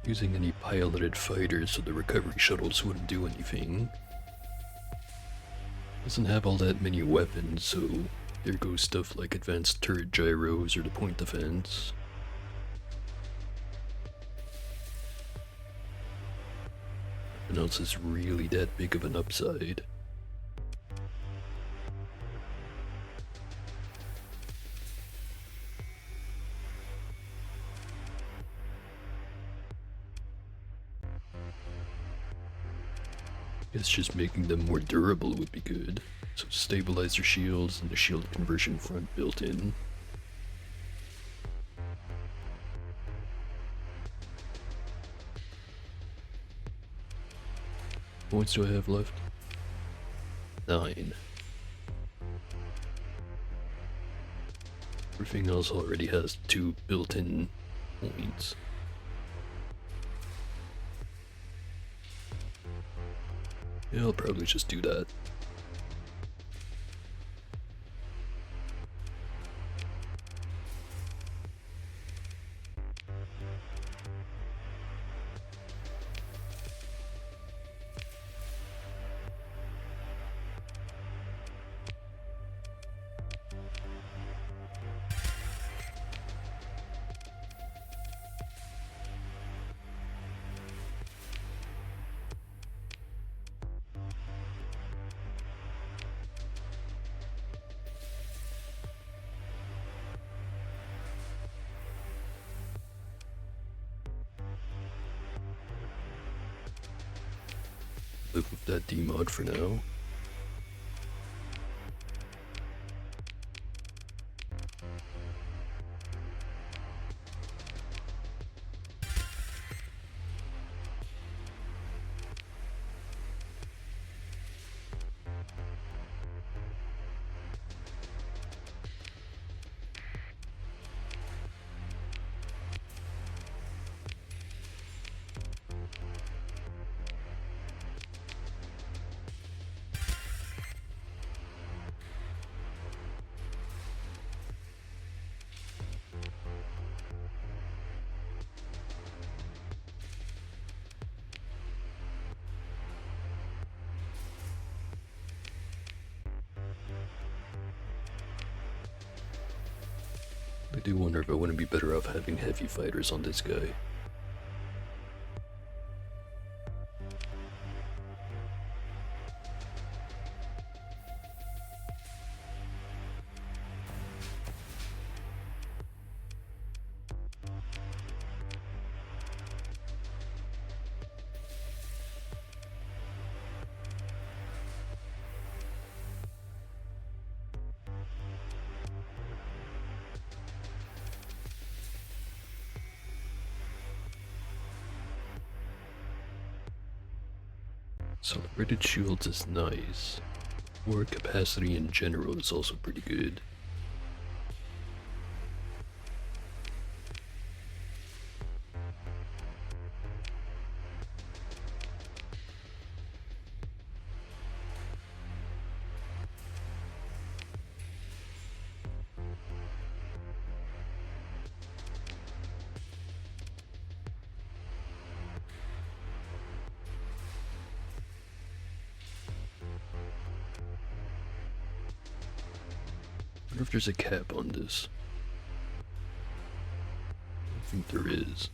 Using any piloted fighters so the recovery shuttles wouldn't do anything. Doesn't have all that many weapons, so there goes stuff like advanced turret gyros or the point defense. Nothing else is really that big of an upside. Guess just making them more durable would be good. So stabilizer shields and the shield conversion front built in. How points do I have left? 9. Everything else already has 2 built-in points. Yeah, I'll probably just do that. live with that demod for now. I do wonder if I wouldn't be better off having heavy fighters on this guy. Celebrated shields is nice. War capacity in general is also pretty good. I wonder if there's a cap on this. I think there is.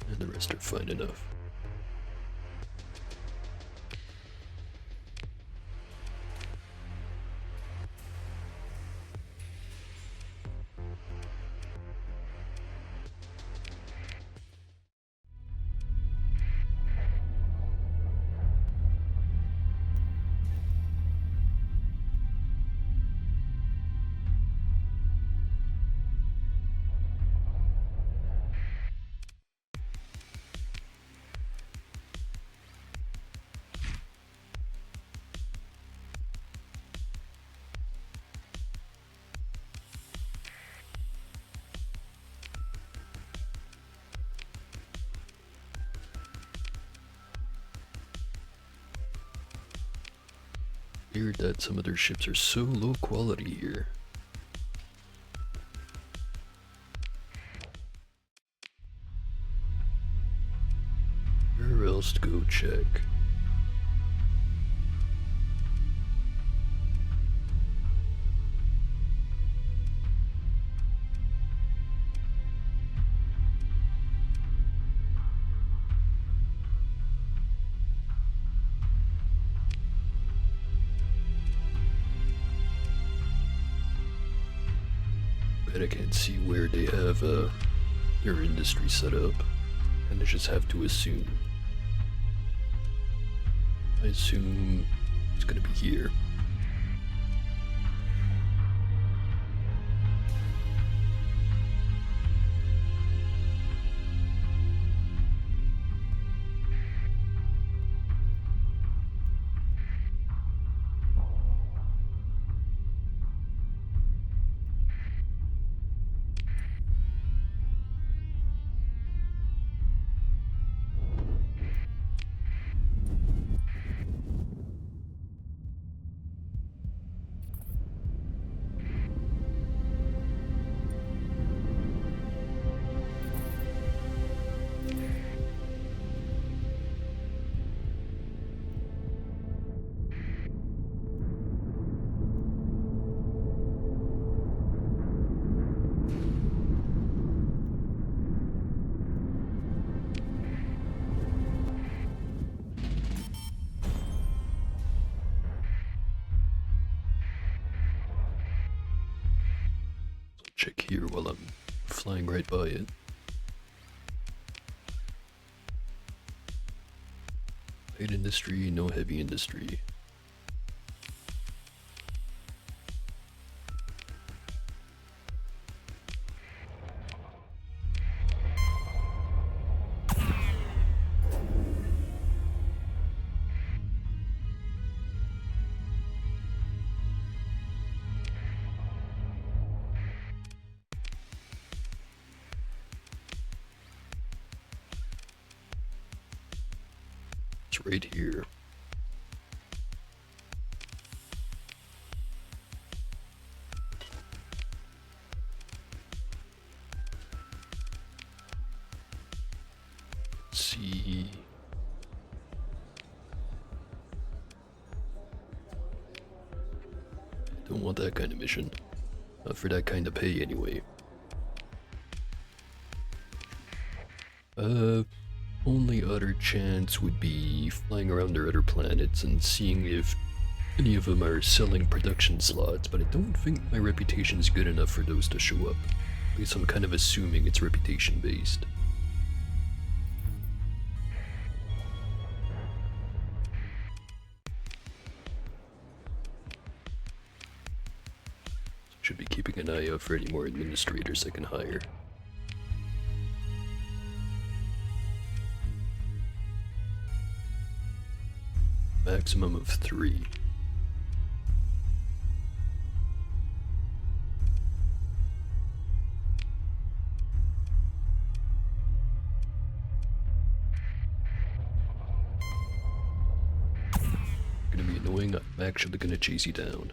And the rest are fine enough. Weird that some of their ships are so low quality here. Where else to go check? Bet I can't see where they have their industry set up, and I just have to assume. I assume it's gonna be here. check here while I'm flying right by it. Light industry, no heavy industry. It's right here. Let's see. Don't want that kind of mission. Not for that kind of pay anyway. Only other chance would be flying around their other planets and seeing if any of them are selling production slots, but I don't think my reputation is good enough for those to show up. At least I'm kind of assuming it's reputation based. Should be keeping an eye out for any more administrators I can hire. Maximum of 3. Gonna be annoying, I'm actually gonna chase you down.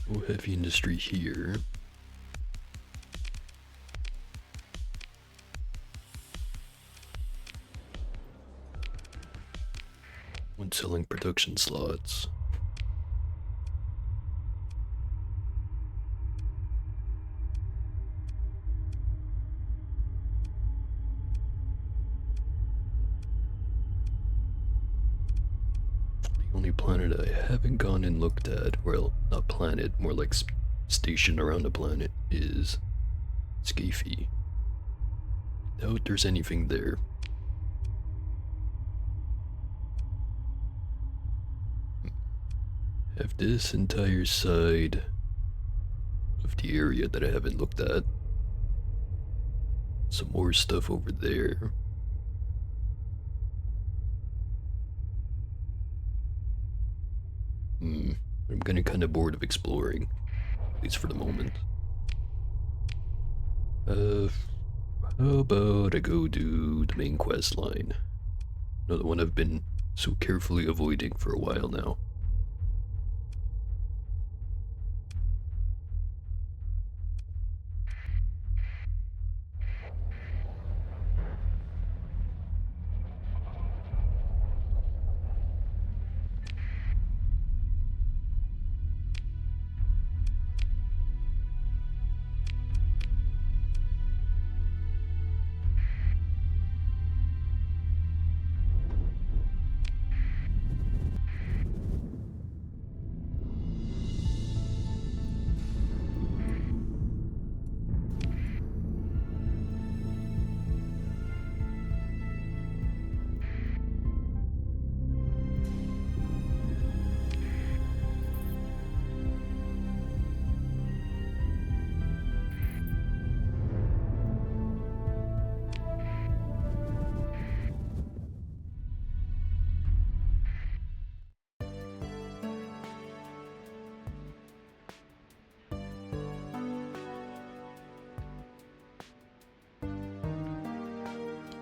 No heavy industry here. When selling production slots. The only planet I haven't gone and looked at, well, not planet, more like station around a planet, is Scafie. Doubt there's anything there. Have this entire side of the area that I haven't looked at. Some more stuff over there. I'm getting kind of bored of exploring, at least for the moment. How about I go do the main quest line? Another one I've been so carefully avoiding for a while now.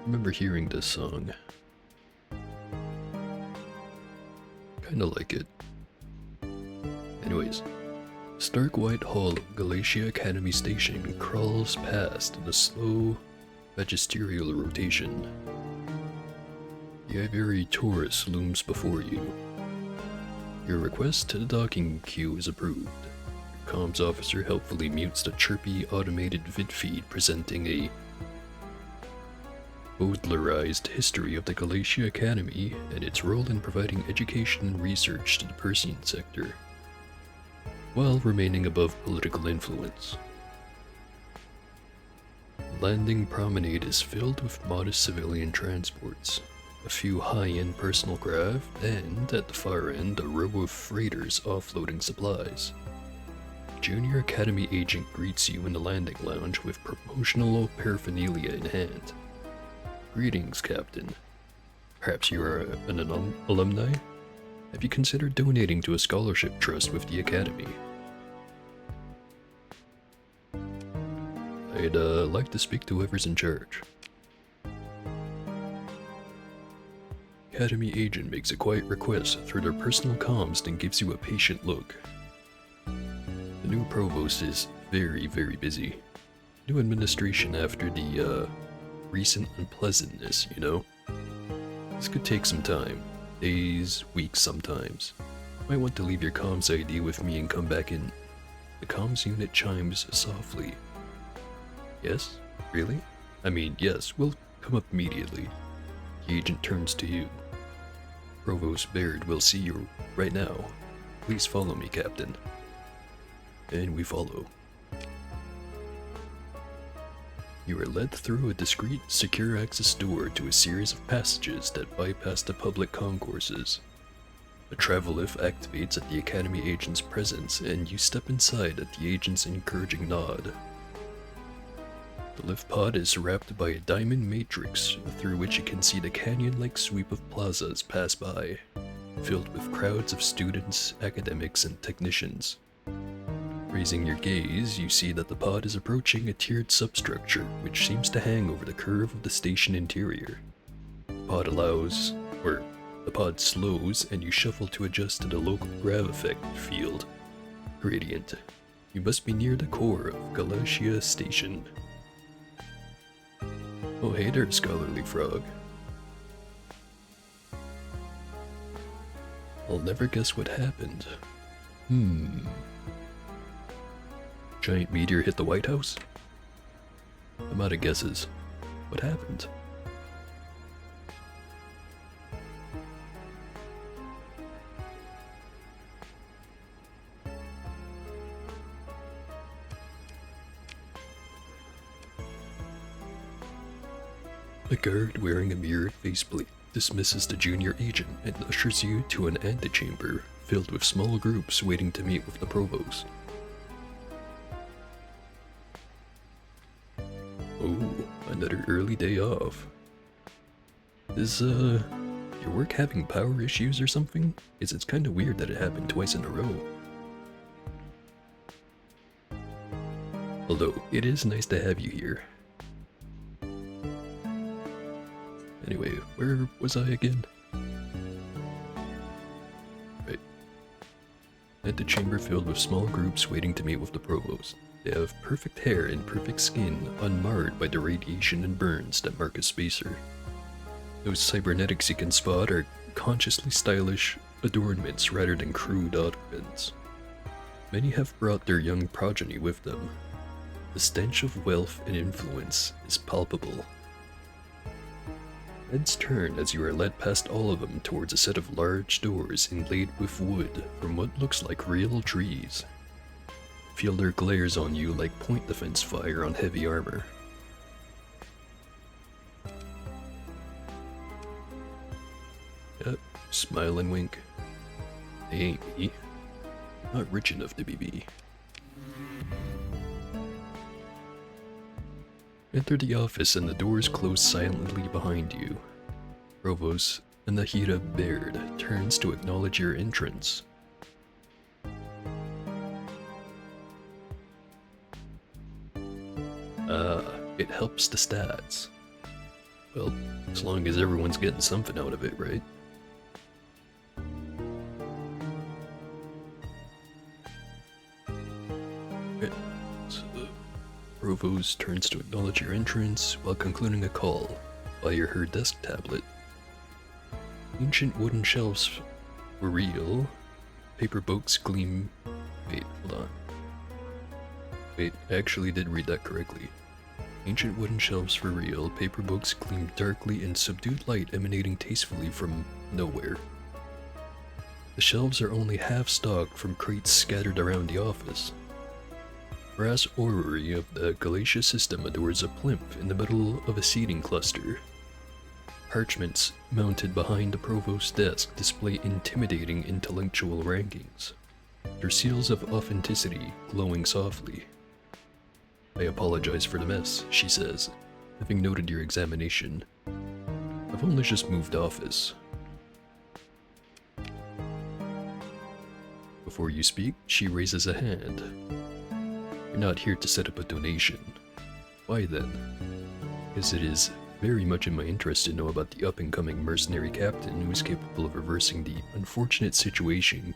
remember hearing this song. Kinda like it. Anyways, stark white hull of Galatia Academy Station crawls past in a slow, magisterial rotation. The Ivory Taurus looms before you. Your request to the docking queue is approved. Your comms officer helpfully mutes the chirpy automated vid feed presenting a Bowdlerized history of the Galatia Academy and its role in providing education and research to the Persian sector, while remaining above political influence. The landing promenade is filled with modest civilian transports, a few high-end personal craft, and, at the far end, a row of freighters offloading supplies. A junior Academy agent greets you in the landing lounge with promotional paraphernalia in hand. Greetings, Captain. Perhaps you are an alumni? Have you considered donating to a scholarship trust with the Academy? I'd like to speak to whoever's in charge. Academy agent makes a quiet request through their personal comms and gives you a patient look. The new provost is very, very busy. New administration after the, recent unpleasantness, you know? This could take some time. Days, weeks sometimes. Might want to leave your comms ID with me and come back in. The comms unit chimes softly. Yes? Really? I mean, yes, we'll come up immediately. The agent turns to you. Provost Baird will see you right now. Please follow me, Captain. And we follow. You are led through a discreet, secure access door to a series of passages that bypass the public concourses. A travel lift activates at the Academy agent's presence, and you step inside at the agent's encouraging nod. The lift pod is wrapped by a diamond matrix through which you can see the canyon-like sweep of plazas pass by, filled with crowds of students, academics, and technicians. Raising your gaze, you see that the pod is approaching a tiered substructure which seems to hang over the curve of the station interior. The pod slows and you shuffle to adjust to the local grav effect field. Gradient. You must be near the core of Galatia Station. Oh hey there, Scholarly Frog. I'll never guess what happened. Giant meteor hit the White House? I'm out of guesses. What happened? A guard wearing a mirrored faceplate dismisses the junior agent and ushers you to an antechamber filled with small groups waiting to meet with the provost. Oh, another early day off. Is, your work having power issues or something? It's kinda weird that it happened twice in a row. Although, it is nice to have you here. Anyway, where was I again? Right. At the chamber filled with small groups waiting to meet with the provost. They have perfect hair and perfect skin, unmarred by the radiation and burns that mark a spacer. Those cybernetics you can spot are consciously stylish adornments rather than crude occupants. Many have brought their young progeny with them. The stench of wealth and influence is palpable. Heads turn as you are led past all of them towards a set of large doors inlaid with wood from what looks like real trees. Fielder glares on you like point defense fire on heavy armor. Yep, smile and wink. They ain't me. Not rich enough to be me. Enter the office and the doors close silently behind you. Provost Anahita Baird turns to acknowledge your entrance. It helps the stats. Well, as long as everyone's getting something out of it, right? Okay, so the Provost turns to acknowledge your entrance while concluding a call via her desk tablet. Ancient wooden shelves were real. Paper books gleam. Wait, hold on. Wait, I actually did read that correctly. Ancient wooden shelves for real, paper books gleam darkly in subdued light emanating tastefully from nowhere. The shelves are only half stocked from crates scattered around the office. Brass orrery of the Galatia system adorns a plinth in the middle of a seating cluster. Parchments mounted behind the provost's desk display intimidating intellectual rankings, their seals of authenticity glowing softly. I apologize for the mess, she says, having noted your examination. I've only just moved office. Before you speak, she raises a hand. You're not here to set up a donation. Why then? Because it is very much in my interest to know about the up-and-coming mercenary captain who is capable of reversing the unfortunate situation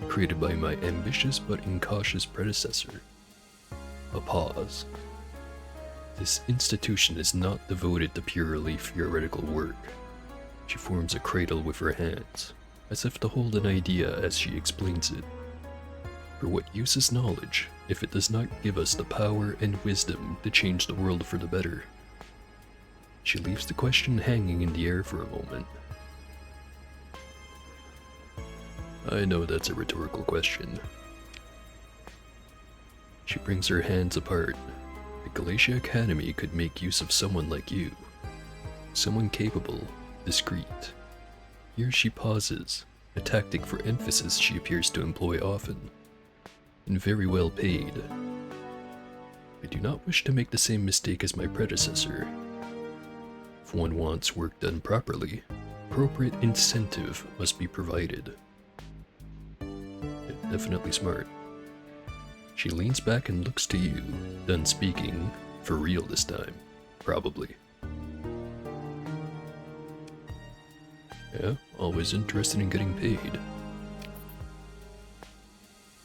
created by my ambitious but incautious predecessor. A pause. This institution is not devoted to purely theoretical work. She forms a cradle with her hands, as if to hold an idea as she explains it. For what use is knowledge if it does not give us the power and wisdom to change the world for the better? She leaves the question hanging in the air for a moment. I know that's a rhetorical question. She brings her hands apart. The Galatia Academy could make use of someone like you. Someone capable, discreet. Here she pauses, a tactic for emphasis she appears to employ often. And very well paid. I do not wish to make the same mistake as my predecessor. If one wants work done properly, appropriate incentive must be provided. Definitely smart. She leans back and looks to you, done speaking, for real this time, probably. Yeah, always interested in getting paid.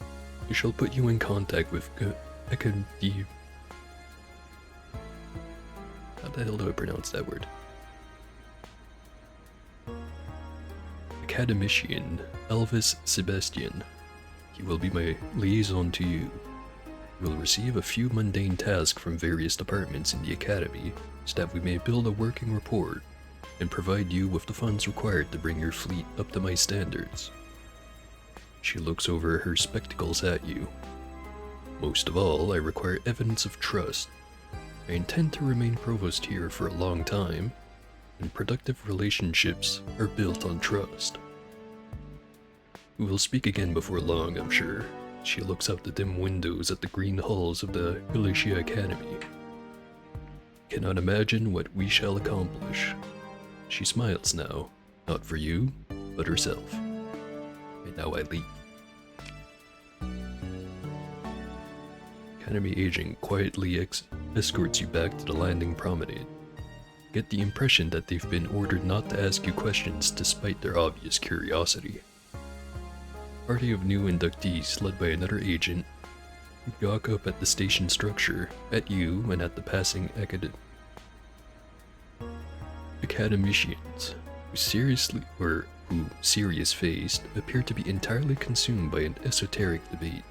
I shall put you in contact with Academy. How the hell do I pronounce that word? Academician Elvis Sebastian. He will be my liaison to you. You will receive a few mundane tasks from various departments in the Academy so that we may build a working rapport and provide you with the funds required to bring your fleet up to my standards. She looks over her spectacles at you. Most of all, I require evidence of trust. I intend to remain provost here for a long time, and productive relationships are built on trust. We will speak again before long, I'm sure. She looks out the dim windows at the green halls of the Galatia Academy. Cannot imagine what we shall accomplish. She smiles now, not for you, but herself. And now I leave. Academy agent quietly escorts you back to the landing promenade. Get the impression that they've been ordered not to ask you questions despite their obvious curiosity. Party of new inductees led by another agent gawk up at the station structure, at you, and at the passing academicians, who serious-faced, appear to be entirely consumed by an esoteric debate.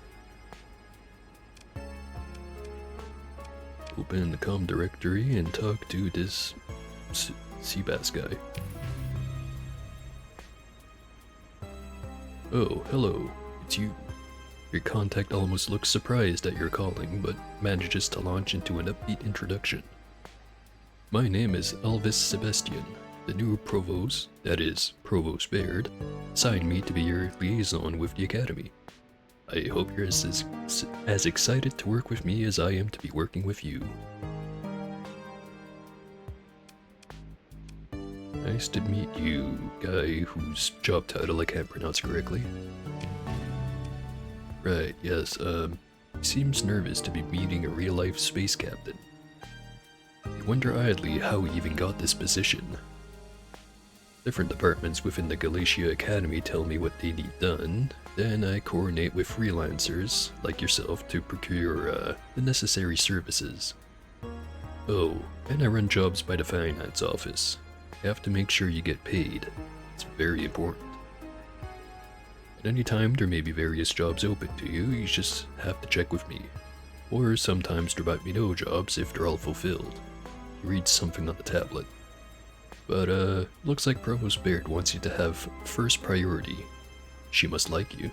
Open the comm directory and talk to this Seabass guy. Oh, hello, it's you. Your contact almost looks surprised at your calling, but manages to launch into an upbeat introduction. My name is Elvis Sebastian. The new provost, that is, Provost Baird, assigned me to be your liaison with the Academy. I hope you're as excited to work with me as I am to be working with you. Nice to meet you, guy whose job title I can't pronounce correctly. Right, yes, he seems nervous to be meeting a real-life space captain. He wonder idly how he even got this position. Different departments within the Galatia Academy tell me what they need done, then I coordinate with freelancers, like yourself, to procure the necessary services. Oh, and I run jobs by the finance office. You have to make sure you get paid. It's very important. At any time, there may be various jobs open to you, you just have to check with me. Or sometimes there might be no jobs if they're all fulfilled. You read something on the tablet. But, looks like Provost Baird wants you to have first priority. She must like you.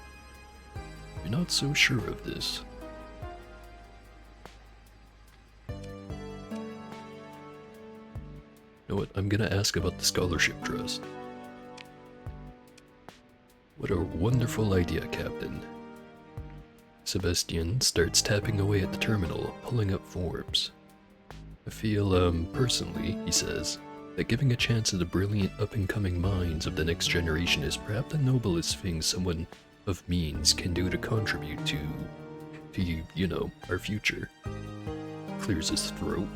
You're not so sure of this. You know what, I'm gonna ask about the scholarship trust. What a wonderful idea, Captain. Sebastian starts tapping away at the terminal, pulling up forms. I feel, personally, he says, that giving a chance to the brilliant up-and-coming minds of the next generation is perhaps the noblest thing someone of means can do to contribute to you know, our future. Clears his throat.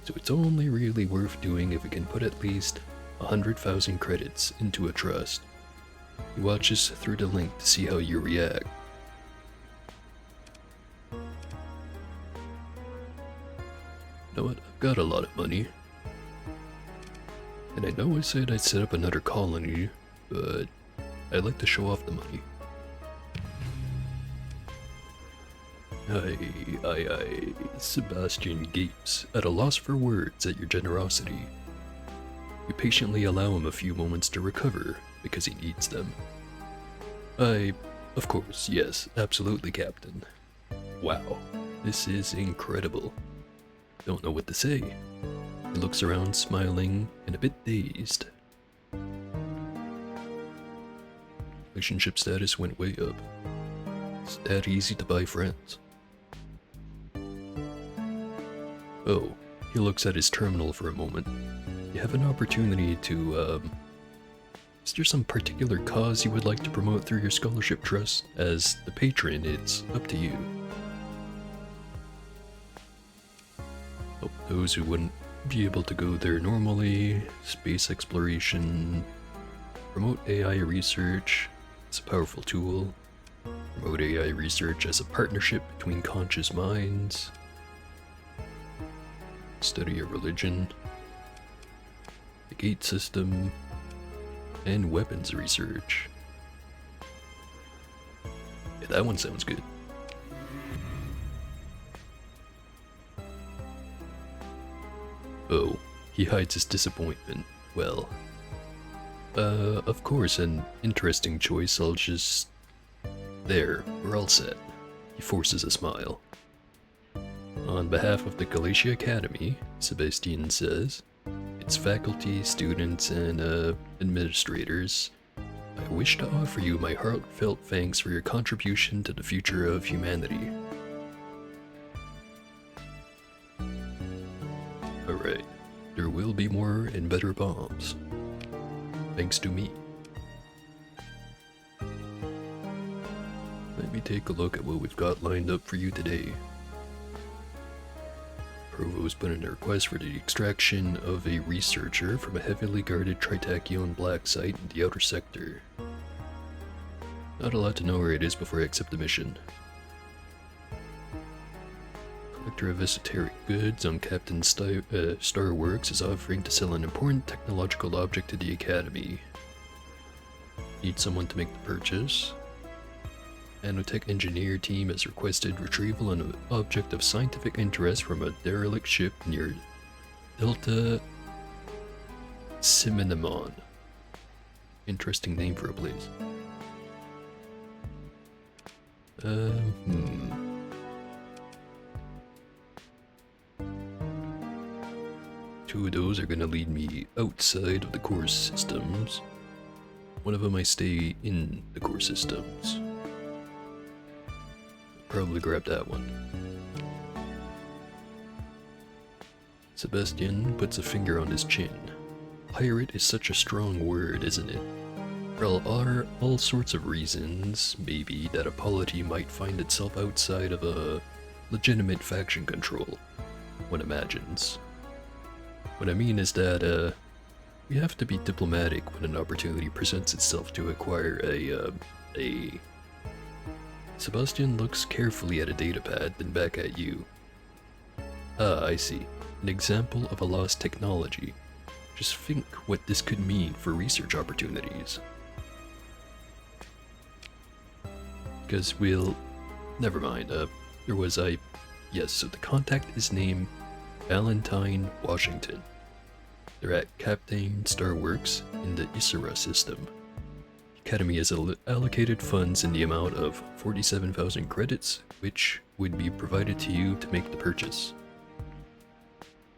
So it's only really worth doing if we can put at least 100,000 credits into a trust. He watches through the link to see how you react. You know what, I've got a lot of money. And I know I said I'd set up another colony, but I'd like to show off the money. Aye, Sebastian gapes, at a loss for words at your generosity. You patiently allow him a few moments to recover, because he needs them. Of course, yes, absolutely, Captain. Wow, this is incredible. Don't know what to say. He looks around, smiling and a bit dazed. Relationship status went way up. It's that easy to buy friends. Oh, he looks at his terminal for a moment. You have an opportunity to, is there some particular cause you would like to promote through your scholarship trust? As the patron, it's up to you. Oh, those who wouldn't be able to go there normally, space exploration, promote AI research, it's a powerful tool, promote AI research as a partnership between conscious minds, study of religion, the gate system, and weapons research. Yeah, that one sounds good. Oh, he hides his disappointment. Well, of course, an interesting choice. I'll just... There, we're all set. He forces a smile. On behalf of the Galatia Academy, Sebastian says, its faculty, students, and administrators, I wish to offer you my heartfelt thanks for your contribution to the future of humanity. Alright, there will be more and better bombs. Thanks to me. Let me take a look at what we've got lined up for you today. Provost put in a request for the extraction of a researcher from a heavily guarded Tritachyon black site in the outer sector. Not allowed to know where it is before I accept the mission. Collector of esoteric goods on Captain Starworks is offering to sell an important technological object to the Academy. Need someone to make the purchase. Nanotech engineer team has requested retrieval of an object of scientific interest from a derelict ship near Delta Simenemon. Interesting name for a place. Two of those are gonna lead me outside of the core systems. One of them I stay in the core systems. Probably grab that one. Sebastian puts a finger on his chin. Pirate is such a strong word, isn't it? There are all sorts of reasons, maybe, that a polity might find itself outside of a legitimate faction control, one imagines. What I mean is that, we have to be diplomatic when an opportunity presents itself to acquire a... Sebastian looks carefully at a datapad, then back at you. Ah, I see. An example of a lost technology. Just think what this could mean for research opportunities. Because we'll... Never mind, there was a... Yes, so the contact is named Valentine Washington. They're at Captain Starworks in the Isera system. The Academy has allocated funds in the amount of 47,000 credits, which would be provided to you to make the purchase.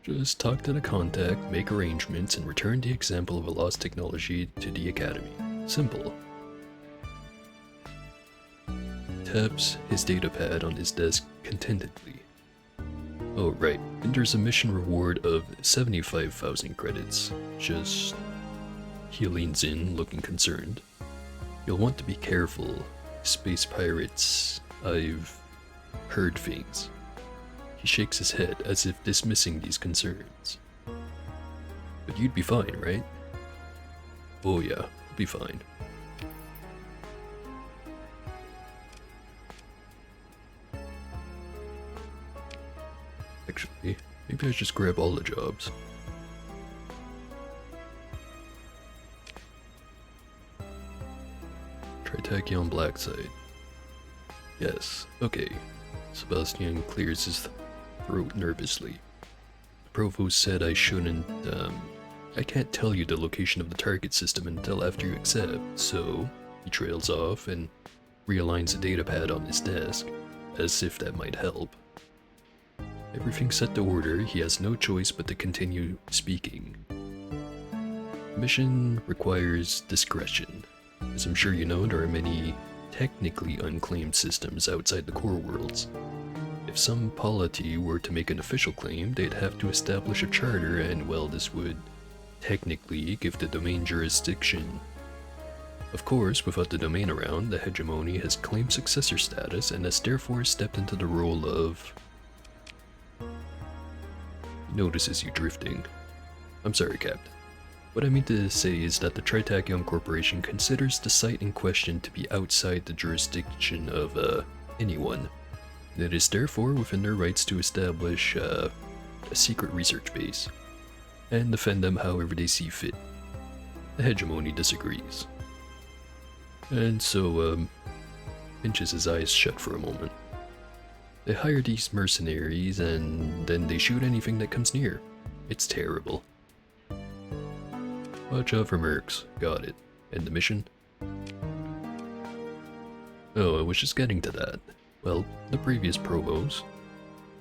Just talk to the contact, make arrangements, and return the example of a lost technology to the Academy. Simple. Taps his datapad on his desk contentedly. Oh right, and there's a mission reward of 75,000 credits. Just... He leans in, looking concerned. You'll want to be careful. Space pirates... I've... heard things. He shakes his head as if dismissing these concerns. But you'd be fine, right? Oh yeah, I'll be fine. Actually, maybe I just grab all the jobs. Tritachyon Blackside. Yes, okay. Sebastian clears his throat nervously. The provost said I shouldn't, I can't tell you the location of the target system until after you accept, so he trails off and realigns the datapad on his desk, as if that might help. Everything set to order, he has no choice but to continue speaking. The mission requires discretion. As I'm sure you know, there are many technically unclaimed systems outside the core worlds. If some polity were to make an official claim, they'd have to establish a charter, and well, this would technically give the domain jurisdiction. Of course, without the domain around, the hegemony has claimed successor status and has therefore stepped into the role of... He notices you drifting. I'm sorry, Captain. What I mean to say is that the Tritachyon Corporation considers the site in question to be outside the jurisdiction of, anyone. And it is therefore within their rights to establish, a secret research base, and defend them however they see fit. The hegemony disagrees. And so, pinches his eyes shut for a moment. They hire these mercenaries, and then they shoot anything that comes near. It's terrible. Watch out for mercs. Got it. And the mission? Oh, I was just getting to that. Well, the previous provost,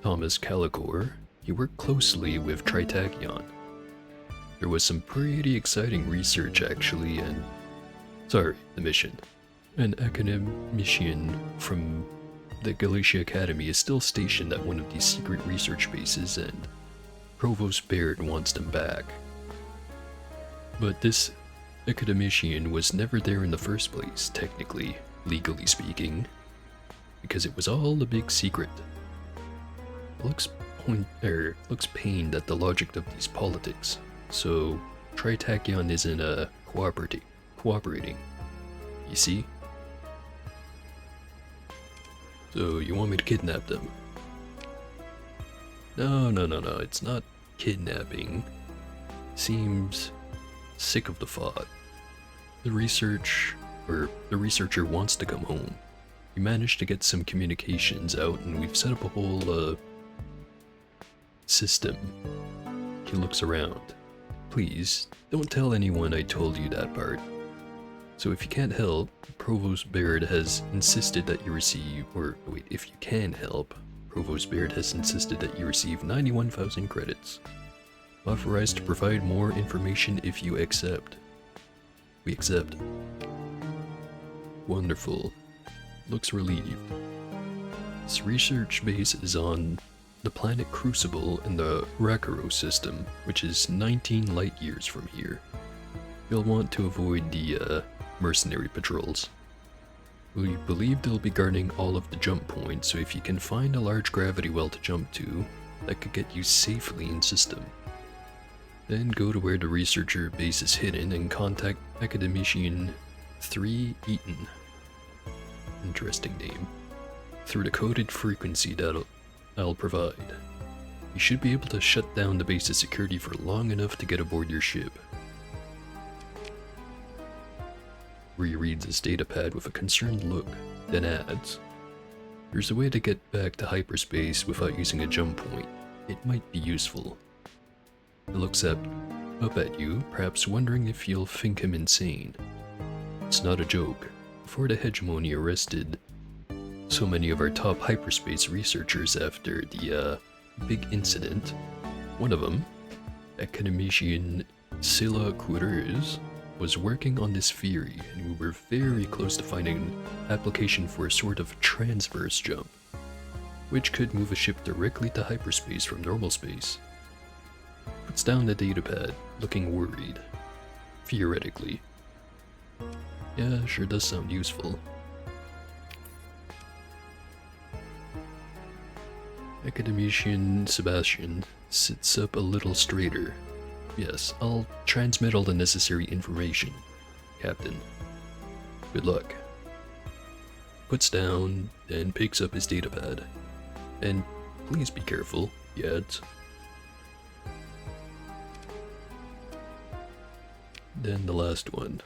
Thomas Calicor, he worked closely with Tritachyon. There was some pretty exciting research actually, and... Sorry, the mission. An academician from the Galatia Academy is still stationed at one of these secret research bases, and Provost Baird wants them back. But this academician was never there in the first place, technically, legally speaking, because it was all a big secret. Looks pained at the logic of these politics, so Tritachyon isn't cooperating. You see? So you want me to kidnap them? No, it's not kidnapping. Seems sick of the thought. The researcher wants to come home. We managed to get some communications out, and we've set up a whole, system. He looks around. Please, don't tell anyone I told you that part. So if you can't help, Provost Baird has insisted that you receive, if you can help, Provost Baird has insisted that you receive 91,000 credits. Authorized to provide more information if you accept. We accept. Wonderful. Looks relieved. This research base is on the planet Crucible in the Rakuro system, which is 19 light years from here. You'll want to avoid the mercenary patrols. We believe they'll be guarding all of the jump points, so if you can find a large gravity well to jump to, that could get you safely in system. Then go to where the researcher base is hidden and contact Academician 3 Eaton. Interesting name. Through the coded frequency that I'll provide. You should be able to shut down the base's security for long enough to get aboard your ship. Rereads his datapad with a concerned look, then adds, "There's a way to get back to hyperspace without using a jump point. It might be useful." He looks up at you, perhaps wondering if you'll think him insane. It's not a joke. Before the hegemony arrested so many of our top hyperspace researchers after the big incident, one of them, academician Scylla Coureurs, was working on this theory, and we were very close to finding an application for a sort of transverse jump, which could move a ship directly to hyperspace from normal space. Puts down the datapad, looking worried. Theoretically. Yeah, sure does sound useful. Academician Sebastian sits up a little straighter. "Yes, I'll transmit all the necessary information, Captain. Good luck." Puts down, then picks up his datapad. "And please be careful," he adds. Then the last one.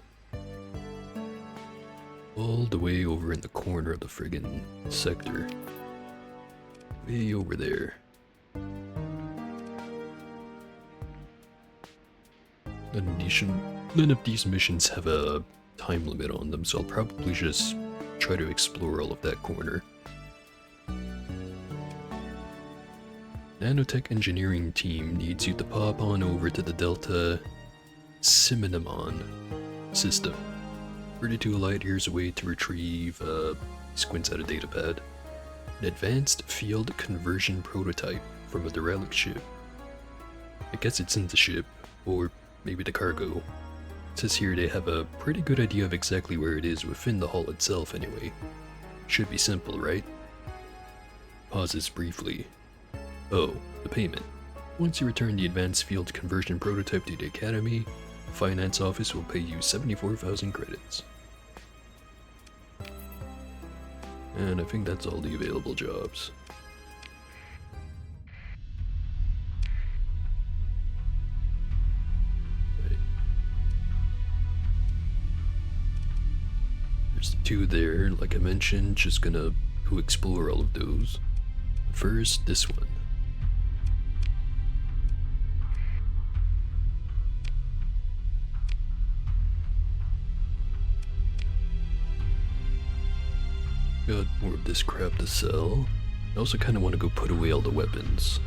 All the way over in the corner of the friggin' sector. Way over there. None of these missions have a time limit on them, so I'll probably just try to explore all of that corner. Nanotech engineering team needs you to pop on over to the Delta Cinnamon system. 32 light years away to retrieve, squints at a datapad, an advanced field conversion prototype from a derelict ship. I guess it's in the ship, or maybe the cargo. It says here they have a pretty good idea of exactly where it is within the hull itself anyway. Should be simple, right? Pauses briefly. Oh, the payment. Once you return the advanced field conversion prototype to the Academy, the finance office will pay you 74,000 credits. And I think that's all the available jobs. Right. There's the two there, like I mentioned, just gonna go explore all of those. First, this one. Got more of this crap to sell. I also kind of want to go put away all the weapons.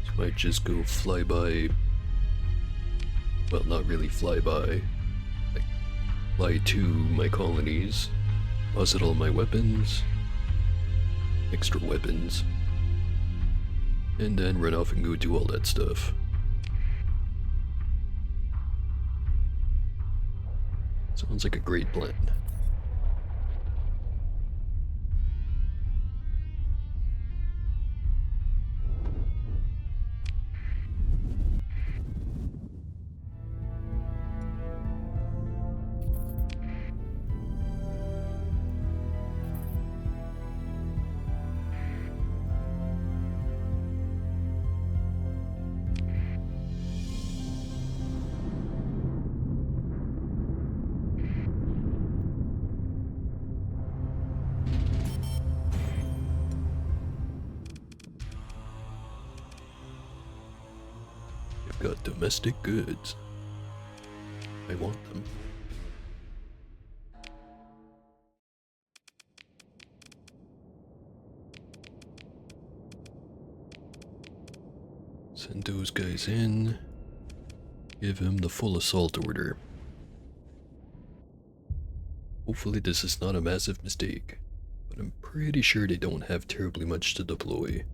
So I might just go fly by. Well, not really fly by. Like, fly to my colonies, deposit all my weapons, extra weapons, and then run off and go do all that stuff. Sounds like a great plan. Got domestic goods. I want them. Send those guys in. Give him the full assault order. Hopefully this is not a massive mistake, but I'm pretty sure they don't have terribly much to deploy.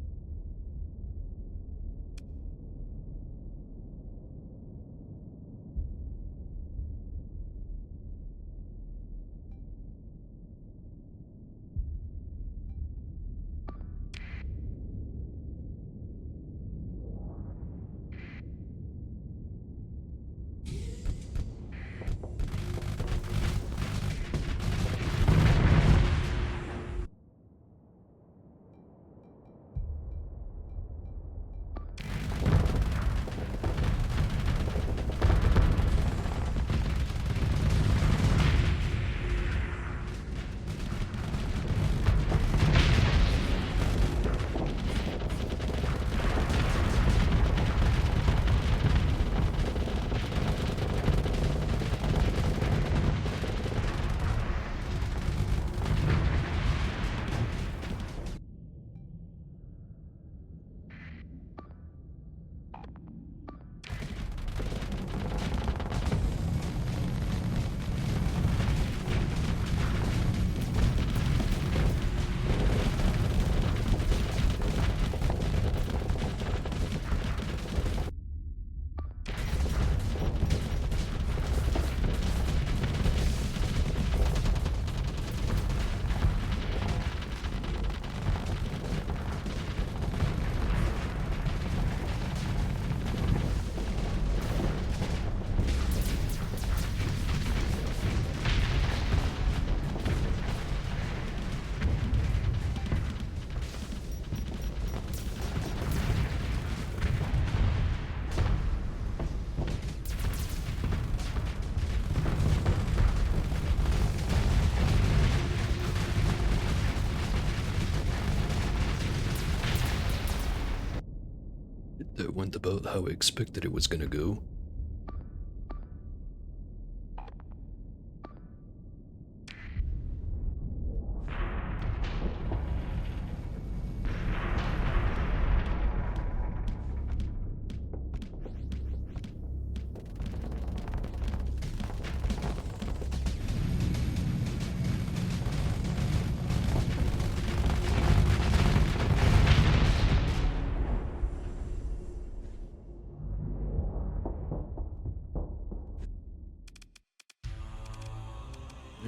That went about how I expected it was gonna go.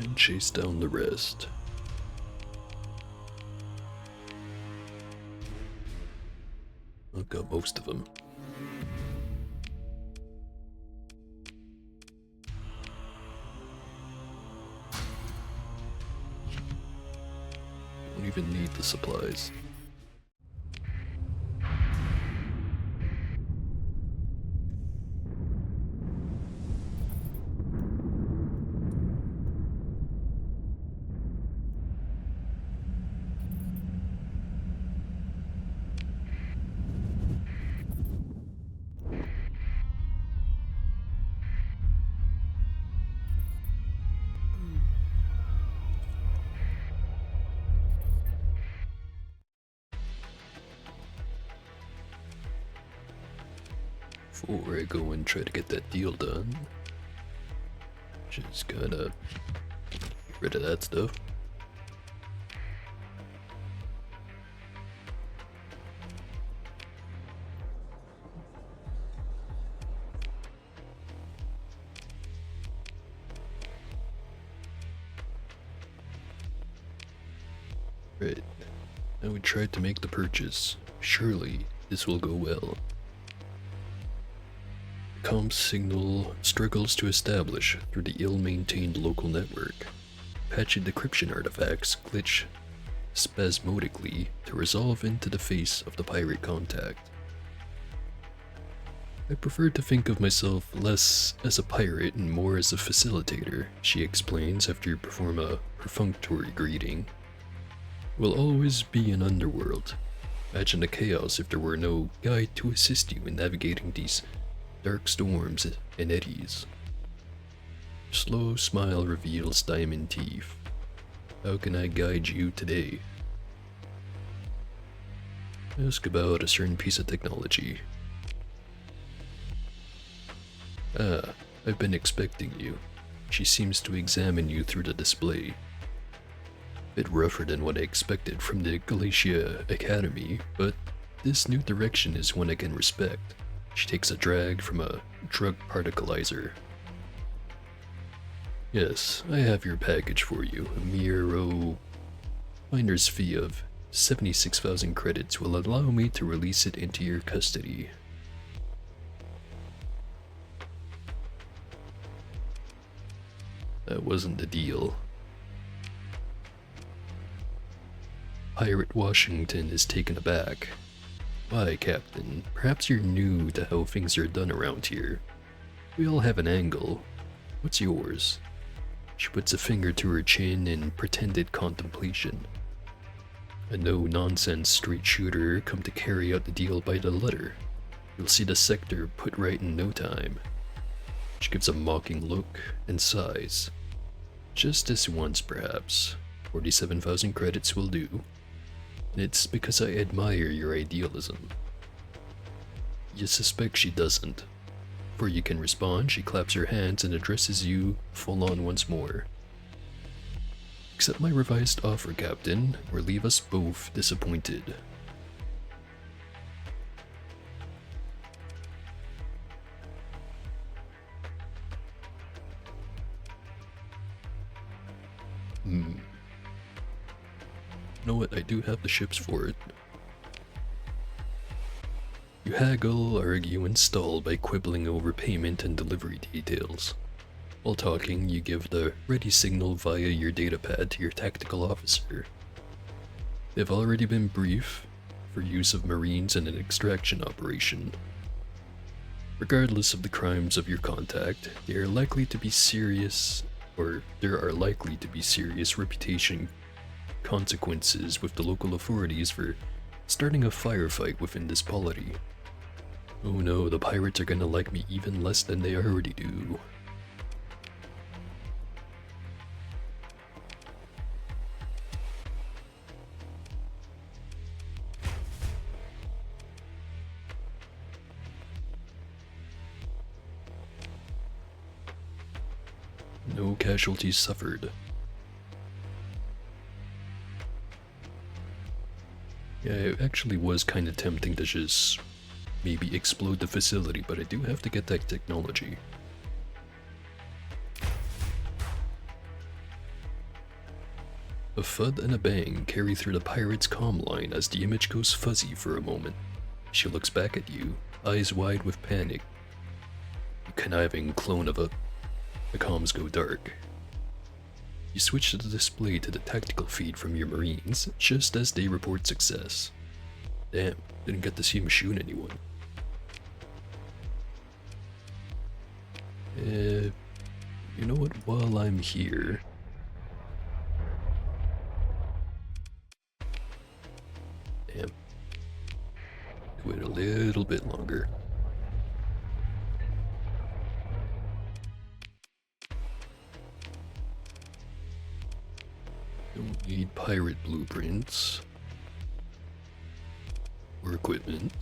And chase down the rest. I've got most of them. Don't even need the supplies. Before I go and try to get that deal done, just gotta get rid of that stuff. Right, now we tried to make the purchase. Surely this will go well. The comm signal struggles to establish through the ill-maintained local network. Patchy decryption artifacts glitch spasmodically to resolve into the face of the pirate contact. I prefer to think of myself less as a pirate and more as a facilitator, she explains after you perform a perfunctory greeting. Will always be an underworld. Imagine the chaos if there were no guide to assist you in navigating these dark storms and eddies. Slow smile reveals diamond teeth. How can I guide you today? Ask about a certain piece of technology. Ah, I've been expecting you. She seems to examine you through the display. Bit rougher than what I expected from the Galatia Academy, but this new direction is one I can respect. She takes a drag from a drug particleizer. Yes, I have your package for you. A mere, finder's fee of 76,000 credits will allow me to release it into your custody. That wasn't the deal. Pirate Washington is taken aback. Why, Captain? Perhaps you're new to how things are done around here. We all have an angle. What's yours? She puts a finger to her chin in pretended contemplation. A no-nonsense straight shooter come to carry out the deal by the letter. You'll see the sector put right in no time. She gives a mocking look and sighs. Just this once, perhaps. 47,000 credits will do. And it's because I admire your idealism. You suspect she doesn't. Before you can respond, she claps her hands and addresses you full on once more. Accept my revised offer, Captain, or leave us both disappointed. You know what, I do have the ships for it. You haggle, argue, and stall by quibbling over payment and delivery details. While talking, you give the ready signal via your datapad to your tactical officer. They've already been briefed for use of Marines in an extraction operation. Regardless of the crimes of your contact, there are likely to be serious reputation consequences with the local authorities for starting a firefight within this polity. Oh no, the pirates are gonna like me even less than they already do. No casualties suffered. Yeah, it actually was kind of tempting to just maybe explode the facility, but I do have to get that technology. A thud and a bang carry through the pirate's comm line as the image goes fuzzy for a moment. She looks back at you, eyes wide with panic. You conniving clone of a... The comms go dark. You switch the display to the tactical feed from your marines just as they report success. Damn, didn't get to see him shoot anyone. You know what, while I'm here... Damn. Wait a little bit longer. Don't need pirate blueprints or equipment,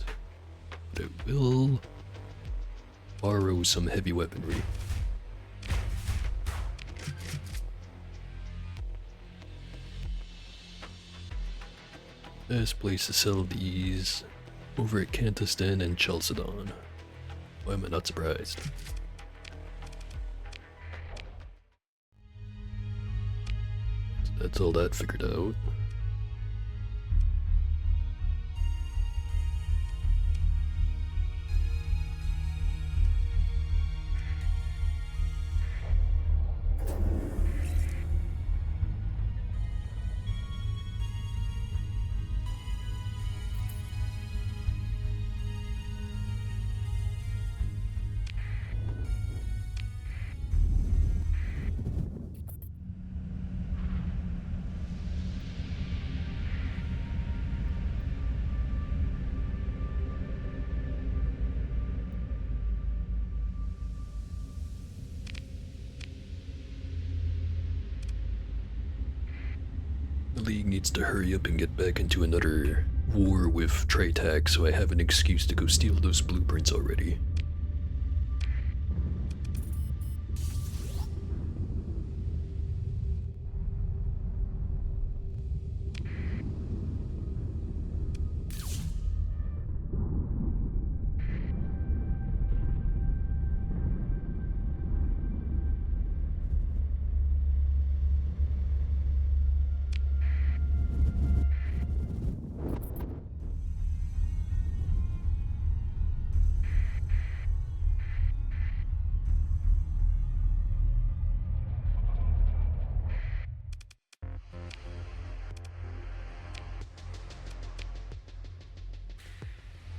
but I will borrow some heavy weaponry. Best place to sell these over at Kantistan and Chalcedon. Why am I not surprised? That's all that figured out. The League needs to hurry up and get back into another war with Tritac, so I have an excuse to go steal those blueprints already.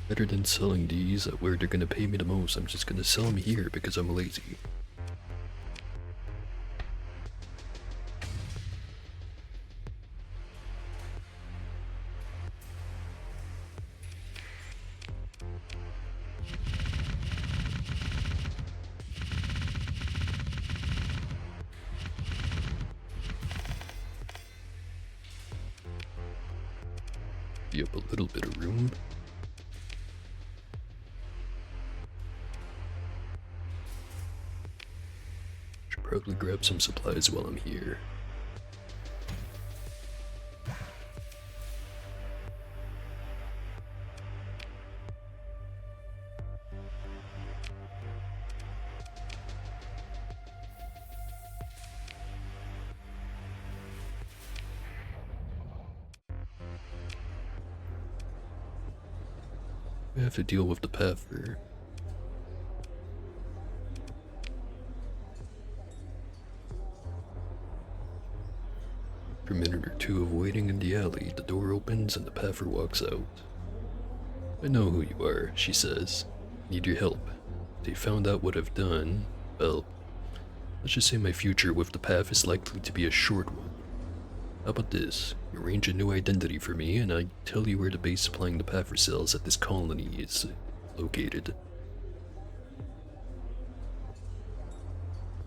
Better than selling these at where they're gonna pay me the most, I'm just gonna sell them here because I'm lazy. Be up a little bit of room. Should probably grab some supplies while I'm here. We have to deal with the Paffer. After a minute or two of waiting in the alley, the door opens and the Paffer walks out. I know who you are, she says. Need your help. They found out what I've done. Well, let's just say my future with the Path is likely to be a short one. How about this? You arrange a new identity for me, and I tell you where the base supplying the Paffer cells at this colony is located.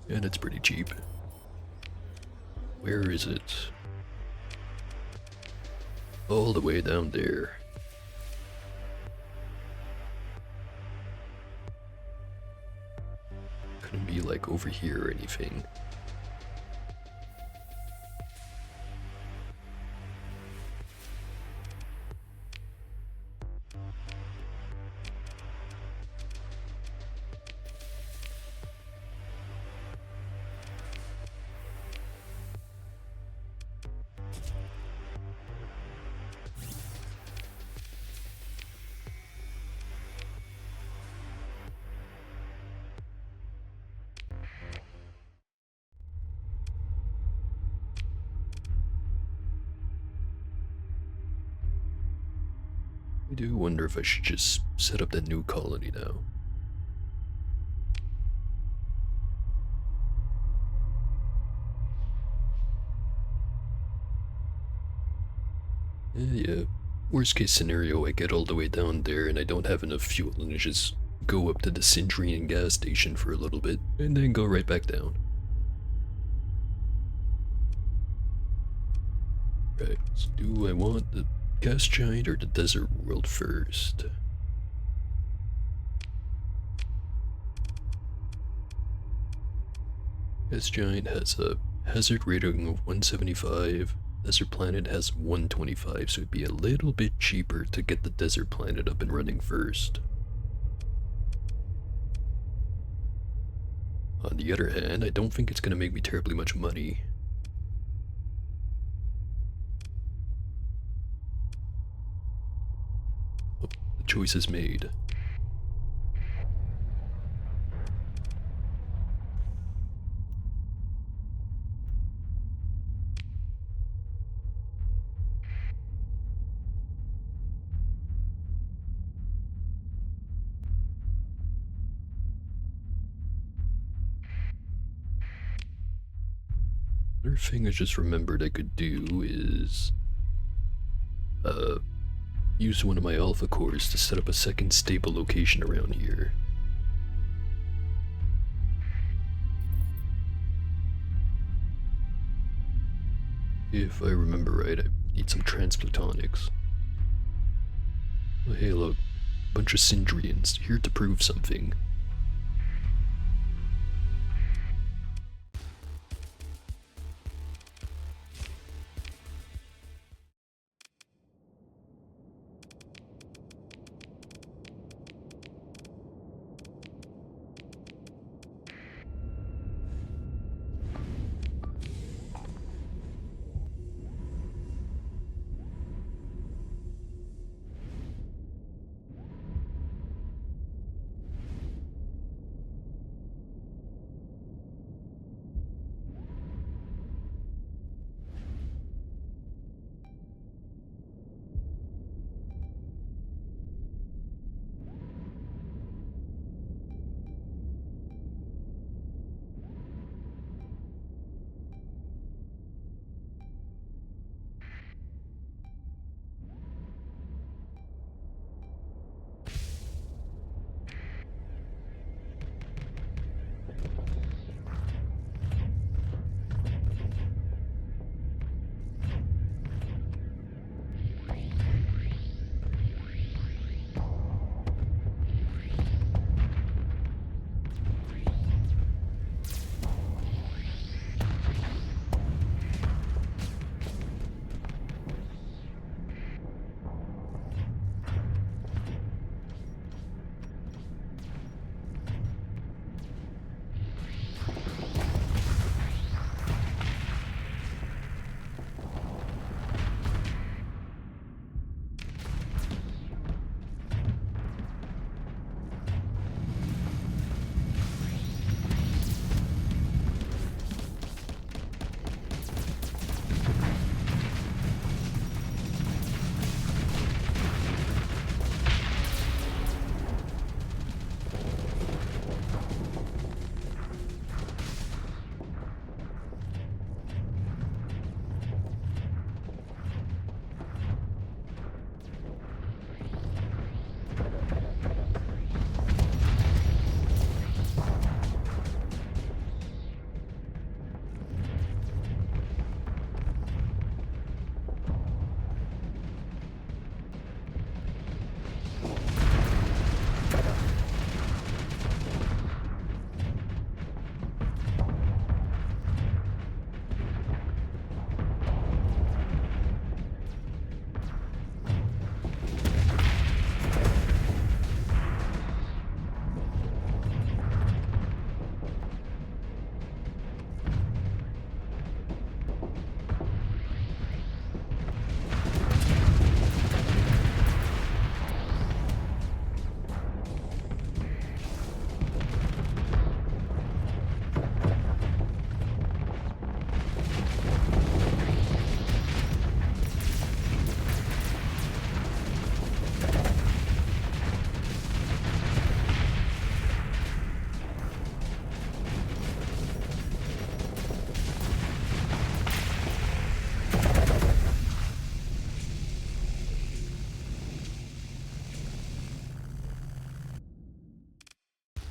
And it's pretty cheap. Where is it? All the way down there. Couldn't be like over here or anything. I do wonder if I should just set up that new colony now. Yeah, worst case scenario, I get all the way down there and I don't have enough fuel and I just go up to the Cindrian gas station for a little bit and then go right back down. Right, so do I want the gas giant or the desert world first? Gas giant has a hazard rating of 175. Desert planet has 125, so it'd be a little bit cheaper to get the desert planet up and running first. On the other hand, I don't think it's going to make me terribly much money. Oh, the choice is made. Another thing I just remembered I could do is use one of my alpha cores to set up a second stable location around here. If I remember right, I need some transplutonics. Oh, hey look, a bunch of Cindrians here to prove something.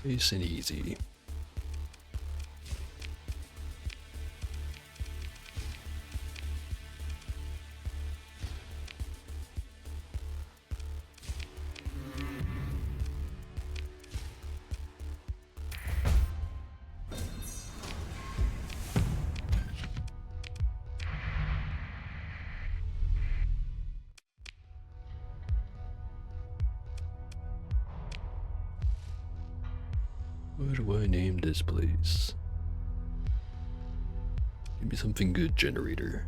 Nice and easy. What do I name this place? Give me something good, generator.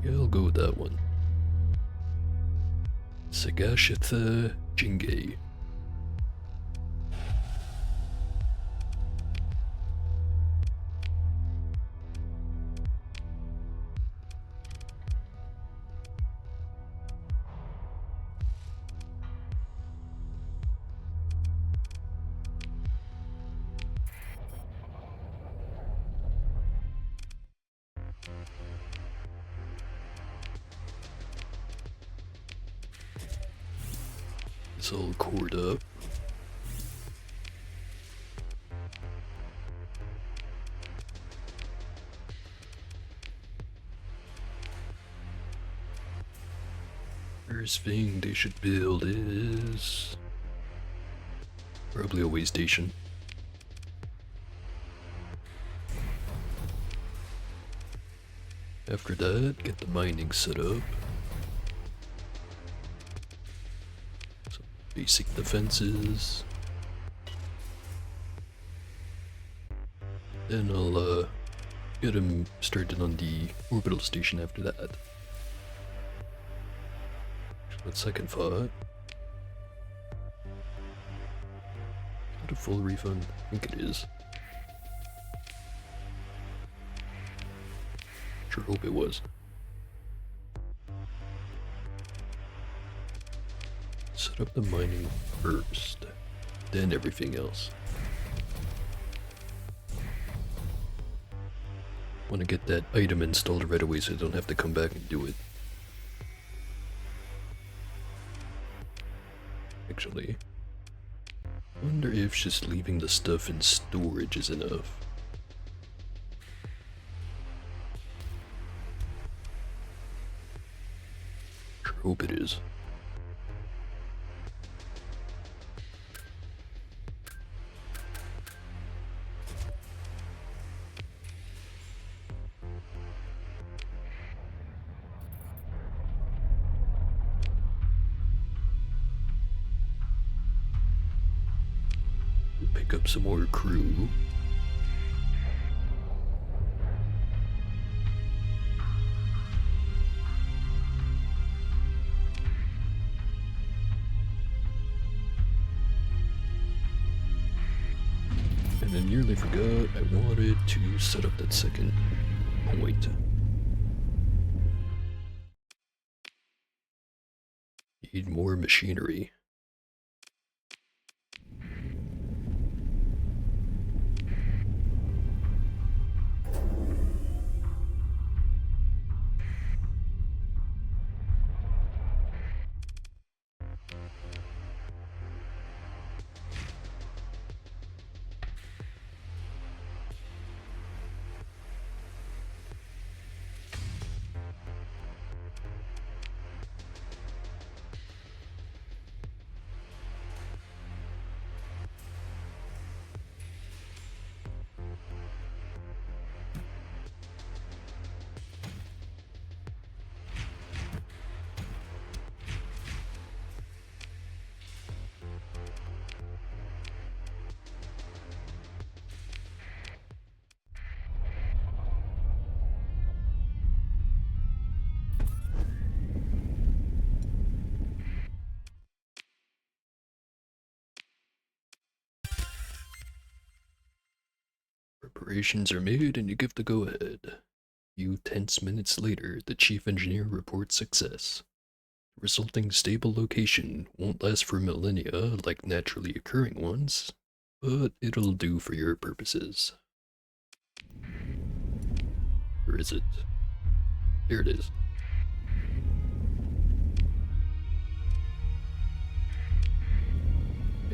Yeah, I'll go with that one. Sagashitha Jingay. It's all cored up. First thing they should build is probably a way station. After that, get the mining set up. Some basic defenses. Then I'll get him started on the orbital station after that. But second thought. Is that a full refund? I think it is. Sure hope it was. Set up the mining first, then everything else. Want to get that item installed right away so I don't have to come back and do it. Actually, wonder if just leaving the stuff in storage is enough. Sure hope it is. Pick up some more crew. And I nearly forgot I wanted to set up that second point. Need more machinery. Preparations are made and you give the go-ahead. Few tense minutes later, the chief engineer reports success. The resulting stable location won't last for millennia like naturally occurring ones, but it'll do for your purposes. Or is it? There it is.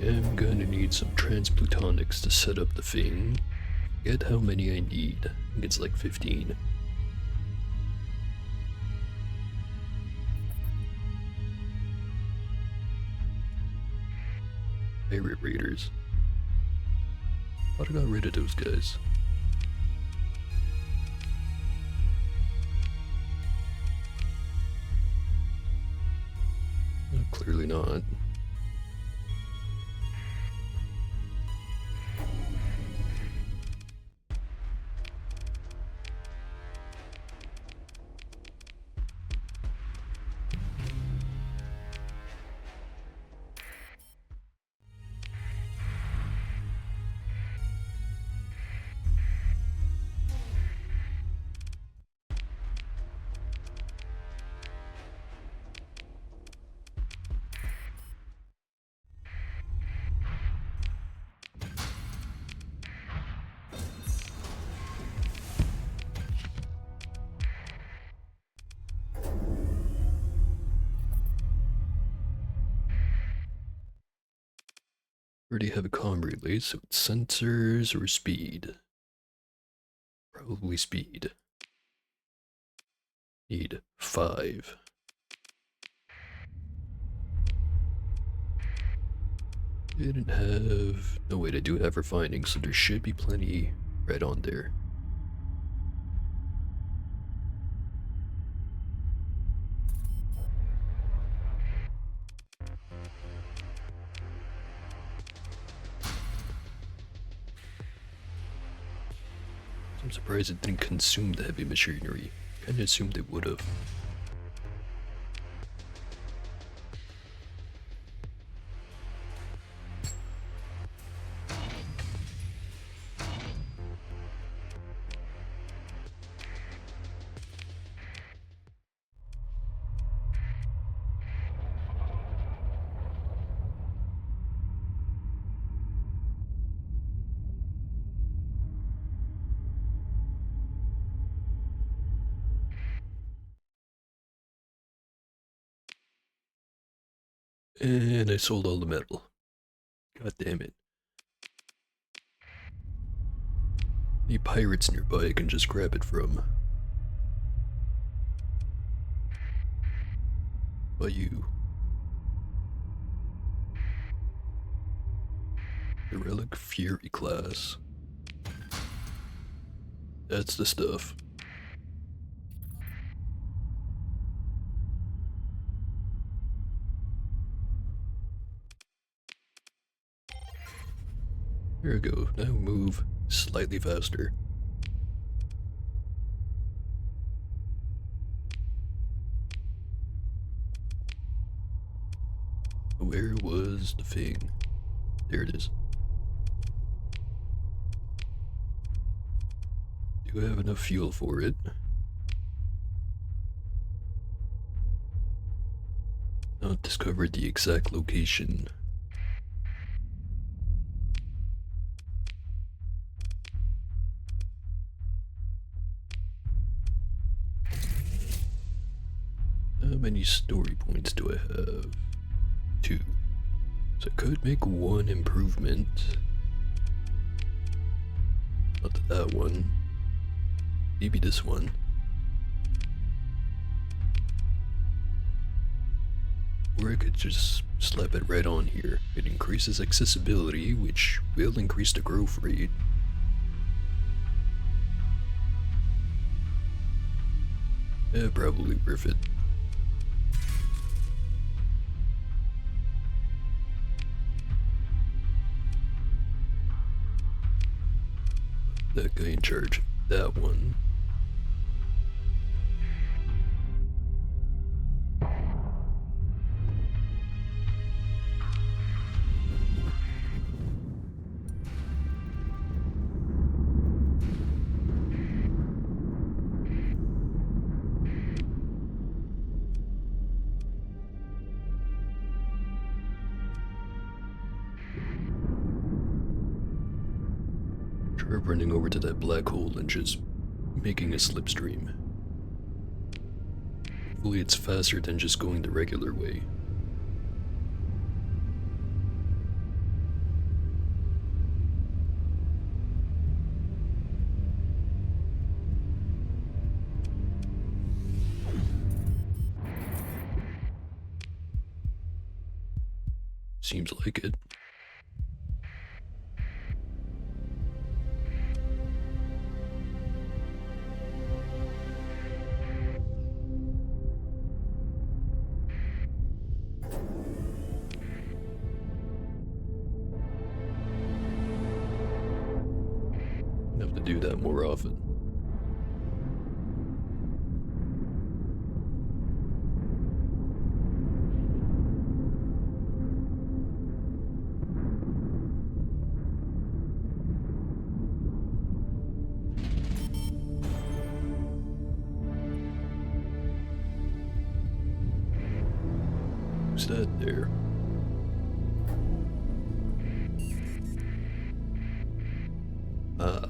I'm gonna need some transplutonics to set up the thing. Forget how many I need. I think it's like 15. Pirate raiders. Thought I got rid of those guys. Clearly not. Already have a comm relay, so it's sensors or speed. Probably speed. Need 5. Didn't have... No, wait, I do have refining, so there should be plenty right on there. I'm surprised it didn't consume the heavy machinery. Kinda assumed it would've. And I sold all the metal. God damn it. Any pirates nearby I can just grab it from. But you. The Relic Fury class. That's the stuff. There we go. Now move slightly faster. Where was the thing? There it is. Do I have enough fuel for it? Not discovered the exact location. How many story points do I have? 2. So I could make 1 improvement. Not that one. Maybe this one. Or I could just slap it right on here. It increases accessibility, which will increase the growth rate. Yeah, probably worth it. That guy in charge. That one. Try running over to that black hole and just making a slipstream. Hopefully it's faster than just going the regular way. Seems like it. Have to do that more often. Who's that there? Ah.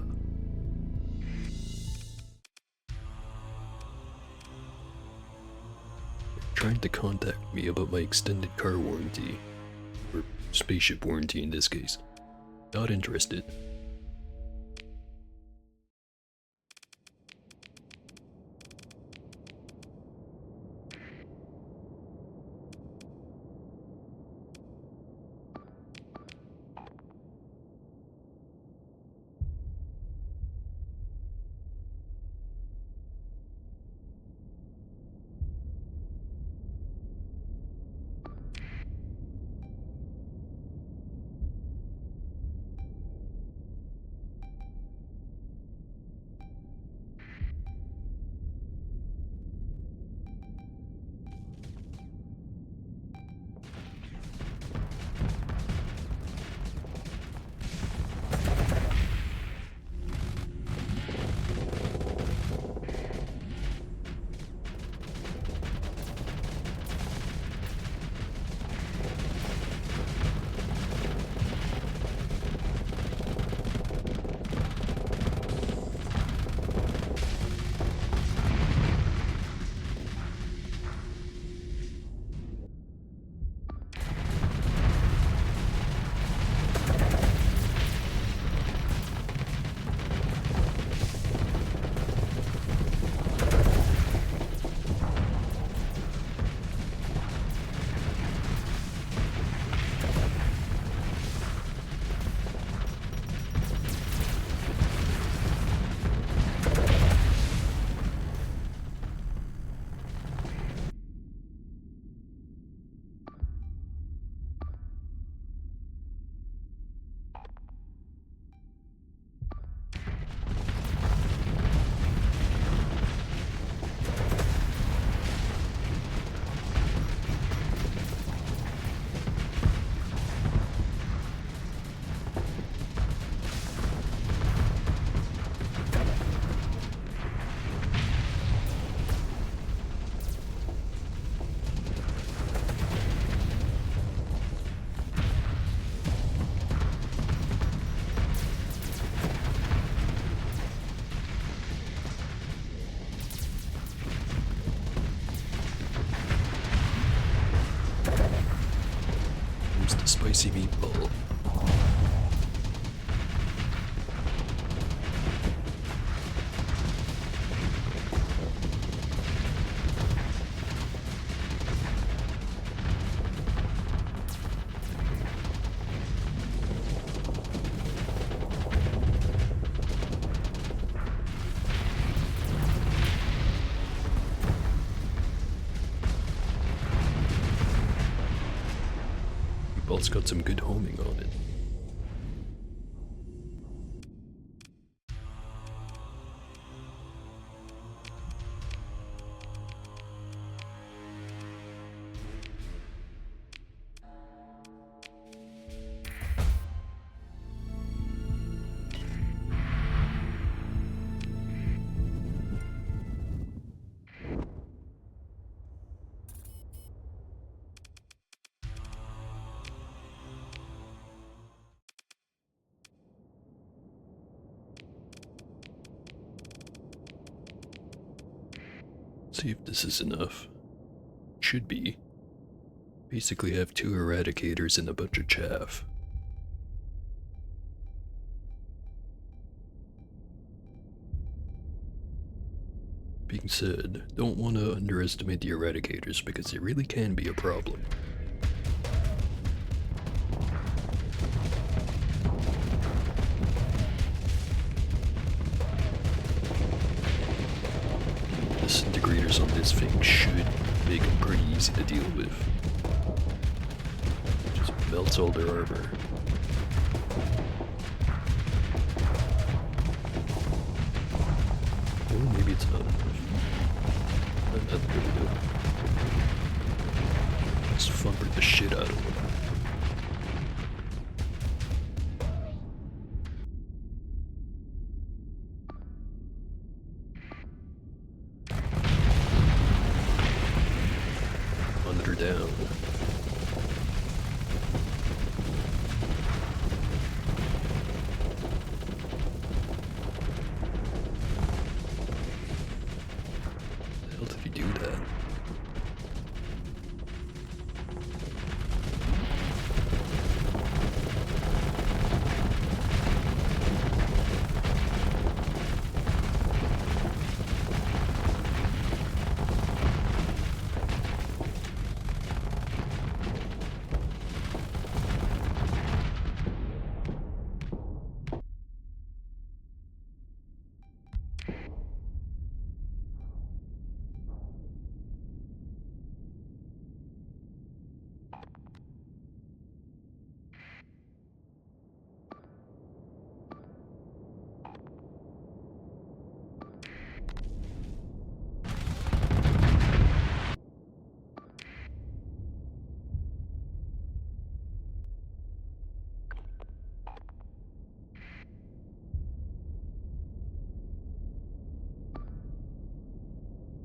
Trying to contact me about my extended car warranty. Or spaceship warranty in this case. Not interested. Where's the spicy meatball? Meatball's got some good homing on it. See if this is enough. should be. Basically have 2 eradicators and a bunch of chaff. Being said, don't want to underestimate the eradicators because they really can be a problem. Disintegrators on this thing should make them pretty easy to deal with. Just melts all their armor. Oh, maybe it's not enough. Not good enough. Just thumpered the shit out of them. Monitor down. How did he do that?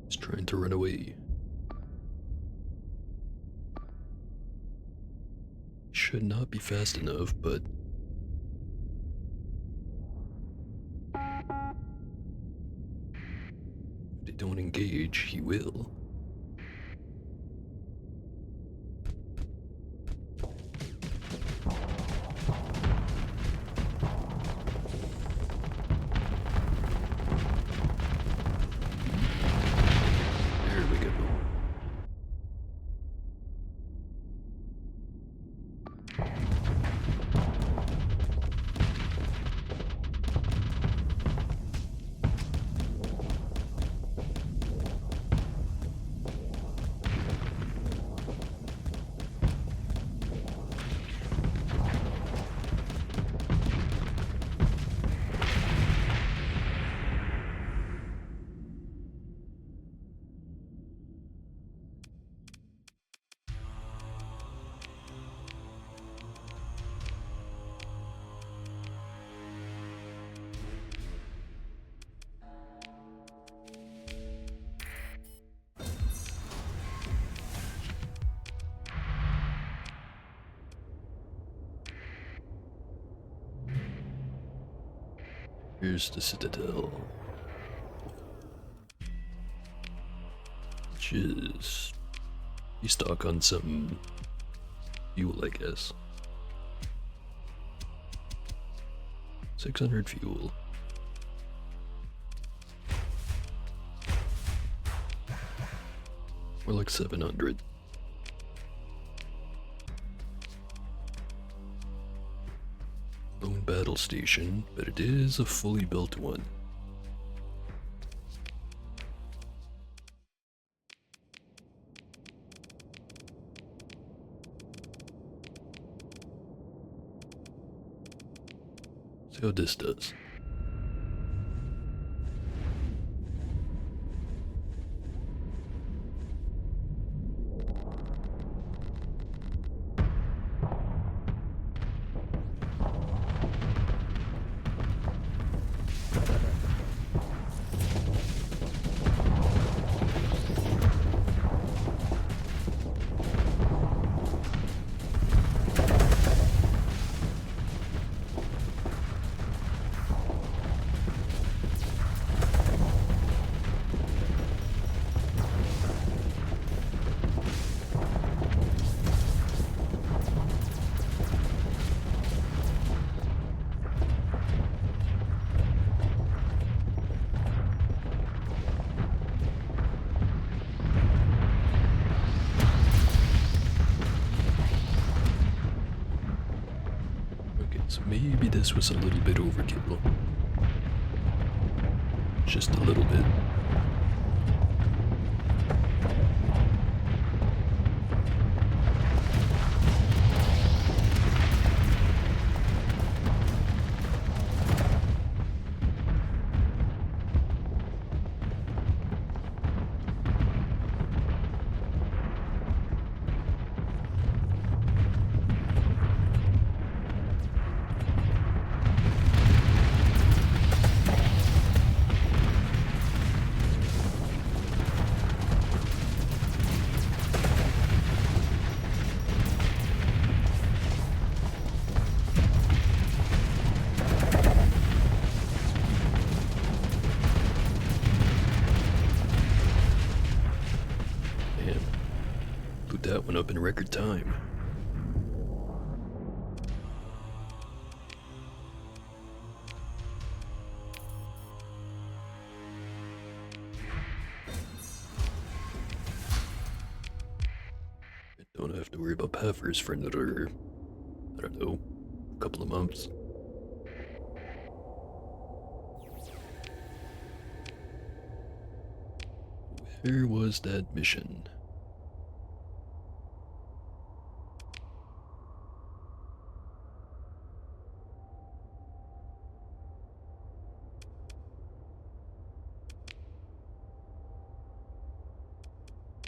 He's trying to run away. Should not be fast enough, but if they don't engage, he will. There we go. Here's the Citadel. Which is... you stock on some fuel, I guess. 600 fuel. Or like 700. Lone battle station, but it is a fully built one. See how this does. maybe this was a little bit overkill. Just a little bit. That one up in record time. I don't have to worry about Paffers for another, I don't know, couple of months. Where was that mission?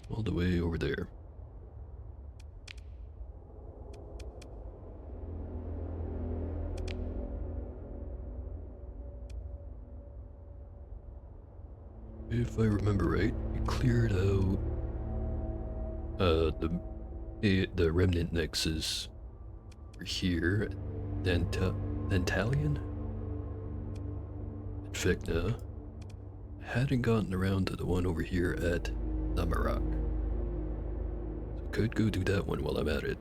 All the way over there. If I remember right, we cleared out the remnant nexus over here at Dantalion? At Vecna. Hadn't gotten around to the one over here at Namarak. So could go do that one while I'm at it.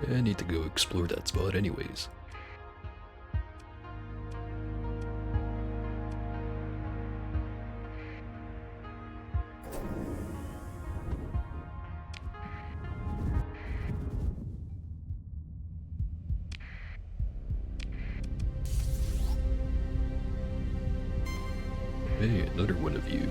I need to go explore that spot anyways. Hey, another one of you.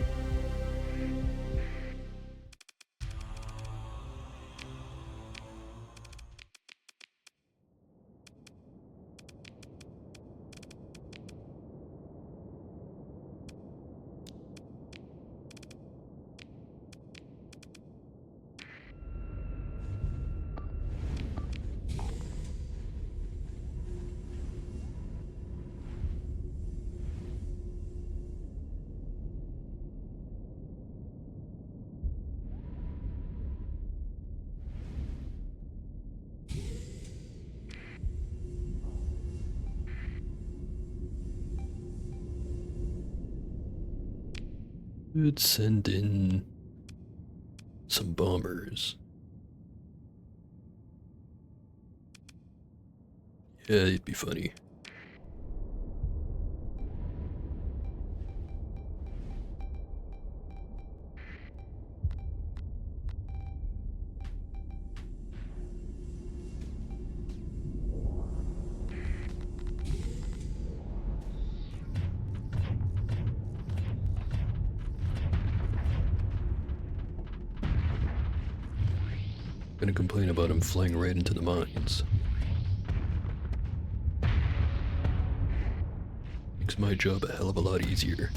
Could send in some bombers. Yeah, it'd be funny. Gonna complain about him flying right into the mines. Makes my job a hell of a lot easier.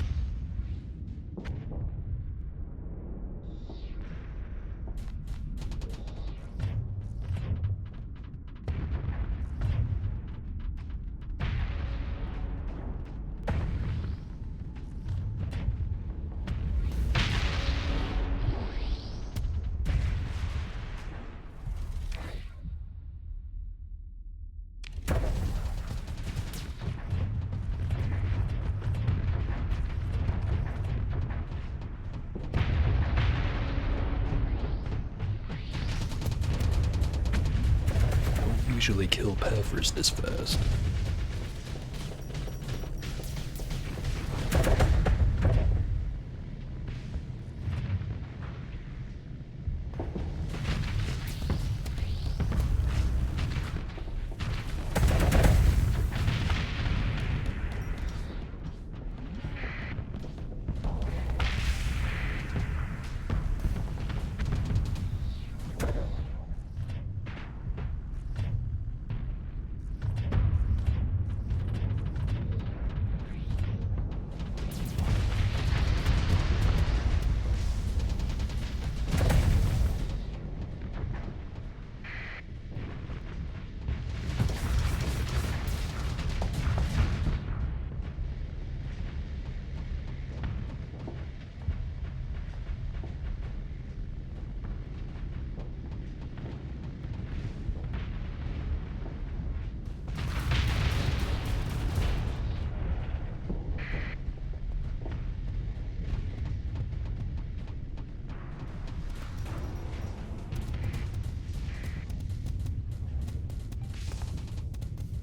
Usually kill Paffers this fast.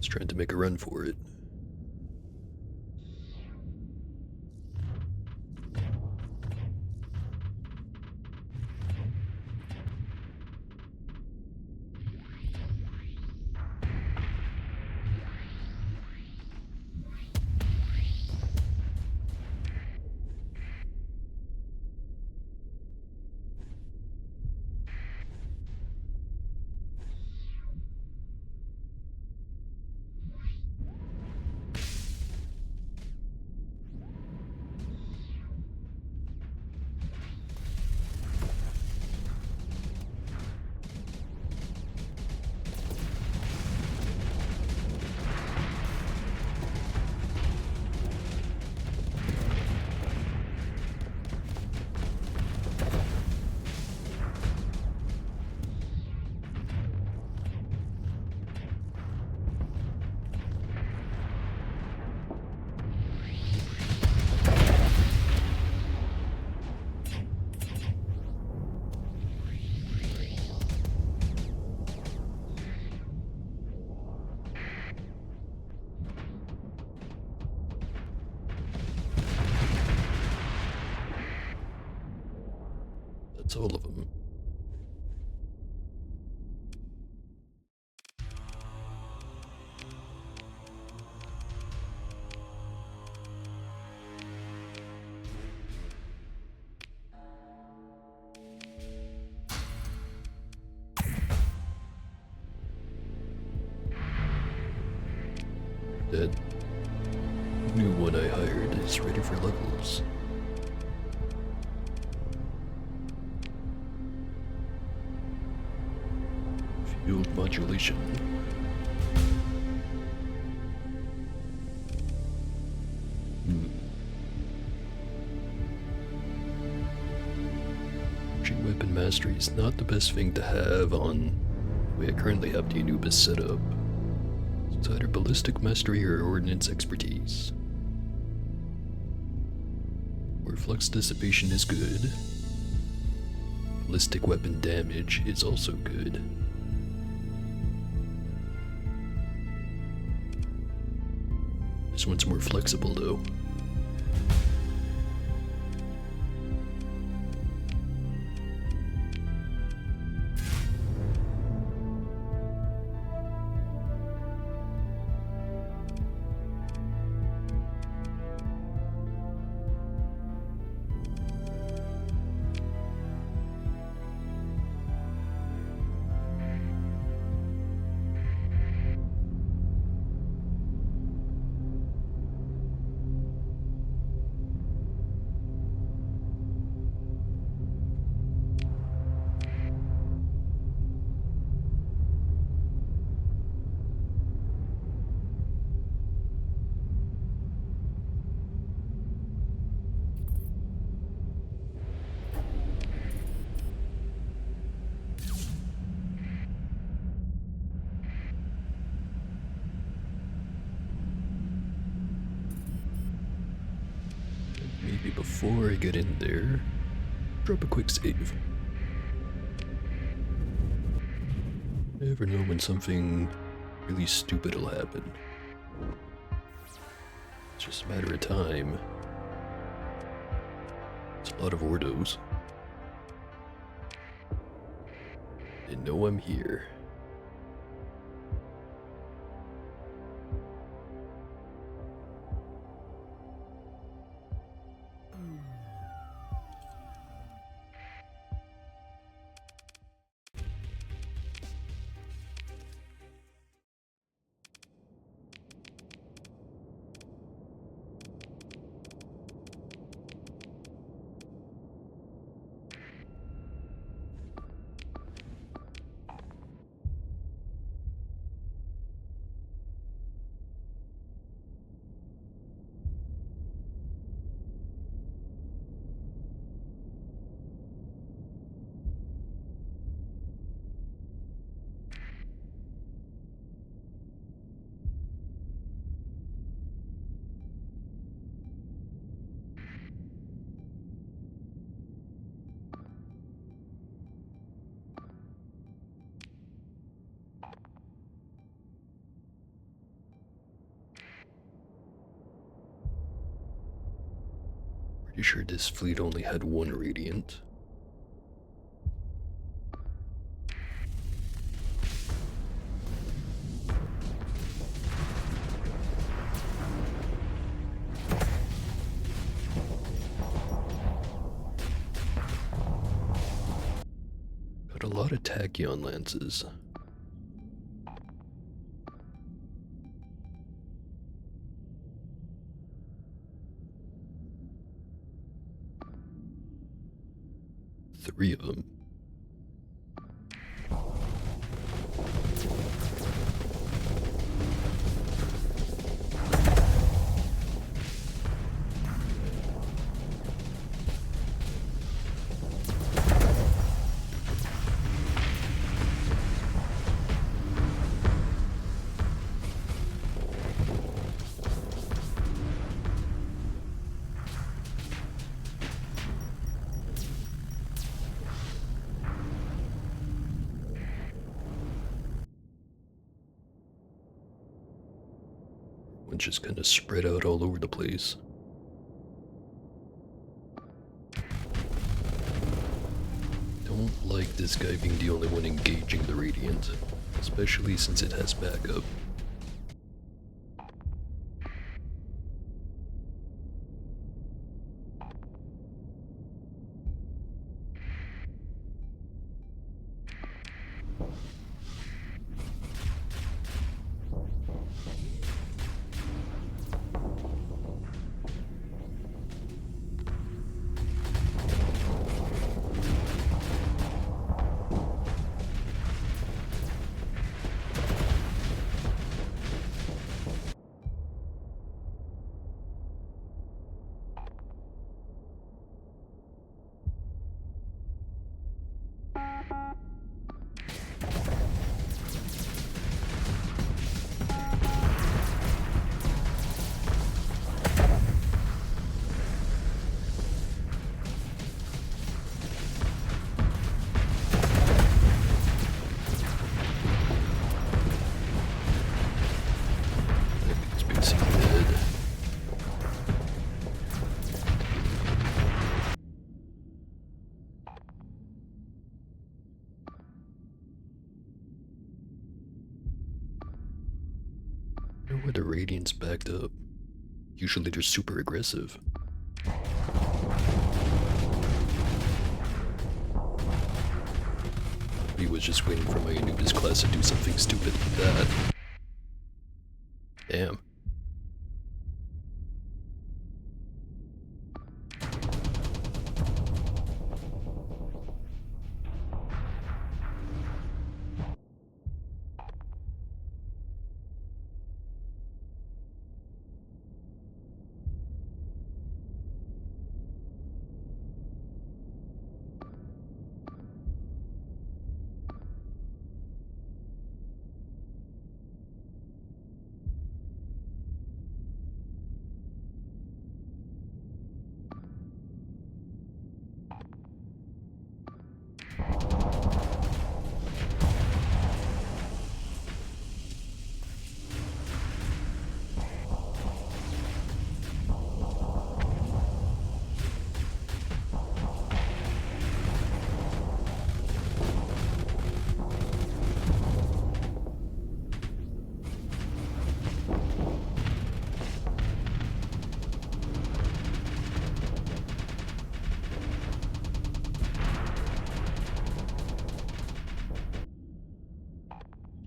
Just trying to make a run for it. That's all of them. That new one I hired is ready for levels. Field modulation. Weapon mastery is not the best thing to have on the way I currently have the Anubis set up. It's either ballistic mastery or ordnance expertise. Where flux dissipation is good, ballistic weapon damage is also good. This one's more flexible though. Maybe before I get in there, drop a quick save. Never know when something really stupid will happen. It's just a matter of time. It's a lot of Ordos. They know I'm here. Pretty sure this fleet only had one radiant. Got a lot of tachyon lances. Three of them. One just kind of spread out all over the place. Don't like this guy being the only one engaging the Radiant, especially since it has backup. Where the Radiant's backed up. Usually they're super aggressive. He was just waiting for my Anubis class to do something stupid like that. Damn.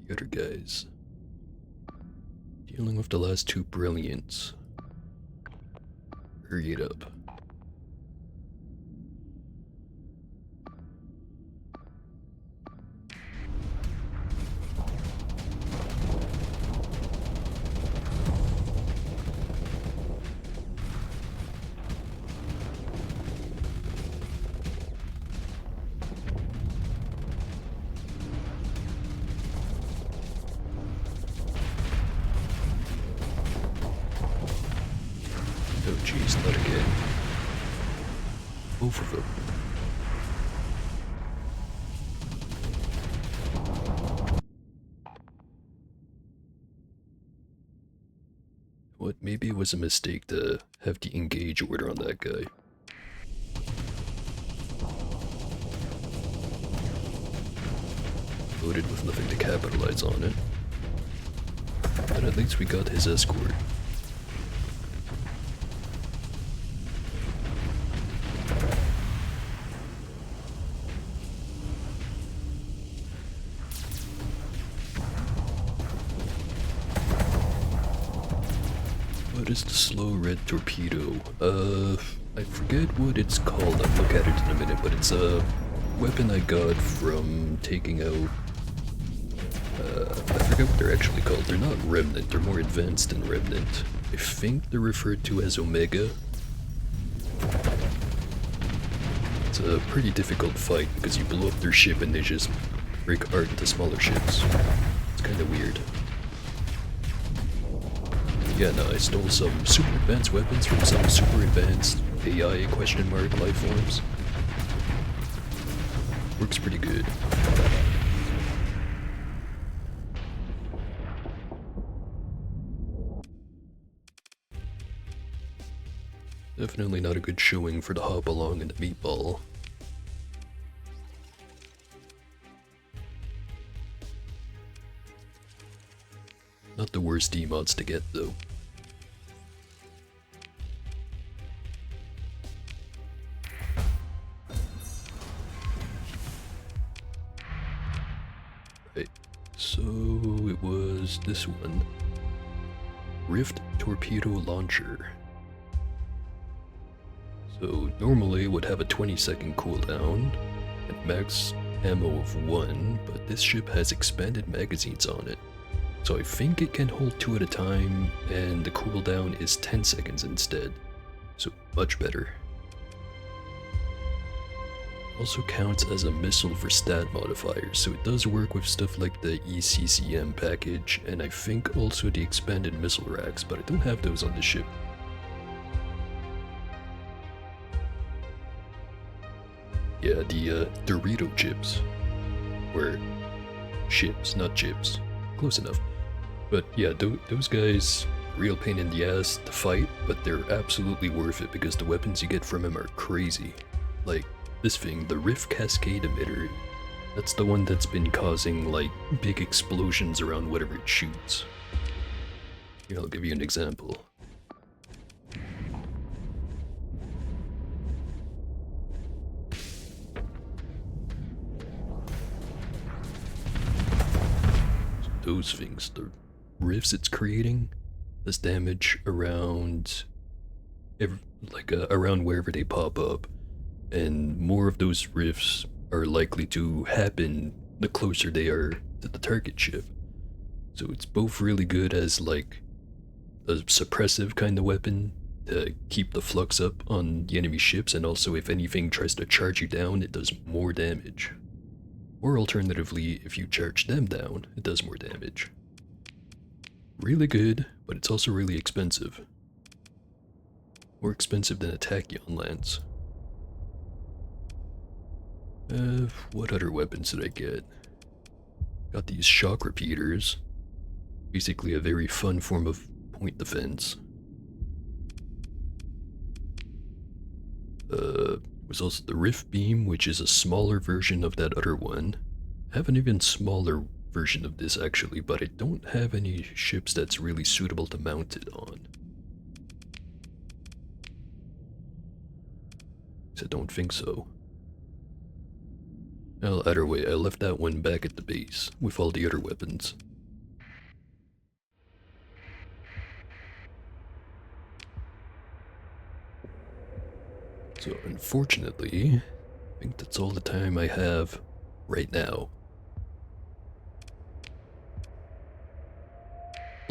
The other guys. Dealing with the last two brilliants. Hurry it up. Oh jeez, not again. Both of them. What, maybe it was a mistake to have the engage order on that guy. loaded with nothing to capitalize on it. But at least we got his escort. What is the slow red torpedo? I forget what it's called. I'll look at it in a minute, but it's a weapon I got from taking out... I forget what they're actually called. They're not Remnant, they're more advanced than Remnant. I think they're referred to as Omega. It's a pretty difficult fight because you blow up their ship and they just break apart into smaller ships. It's kinda weird. Yeah, no, I stole some super advanced weapons from some super advanced AI question mark life forms. Works pretty good. Definitely not a good showing for the hop along and the meatball. Not the worst emotes to get though. Right, so it was this one. Rift Torpedo Launcher. So normally it would have a 20-second cooldown and max ammo of 1, but this ship has expanded magazines on it. So I think it can hold 2 at a time, and the cooldown is 10 seconds instead. So much better. Also counts as a missile for stat modifiers, so it does work with stuff like the ECCM package, and I think also the expanded missile racks, but I don't have those on the ship. Yeah, the Dorito chips. Or ships, not chips. Close enough. But yeah, those guys, real pain in the ass to fight, but they're absolutely worth it because the weapons you get from them are crazy. Like, this thing, the Rift Cascade Emitter, that's the one that's been causing, like, big explosions around whatever it shoots. Here, I'll give you an example. Those things, the rifts it's creating, does damage around, around wherever they pop up, and more of those rifts are likely to happen the closer they are to the target ship. So it's both really good as like a suppressive kind of weapon to keep the flux up on the enemy ships, and also if anything tries to charge you down, it does more damage. Or alternatively, if you charge them down, it does more damage. Really good, but it's also really expensive. More expensive than a Tachyon lance. What other weapons did I get? Got these shock repeaters. Basically a very fun form of point defense. Was also the Rift Beam, which is a smaller version of that other one. I have an even smaller version of this actually, but I don't have any ships that's really suitable to mount it on. I don't think so. Well, either way, I left that one back at the base with all the other weapons. So unfortunately, I think that's all the time I have right now.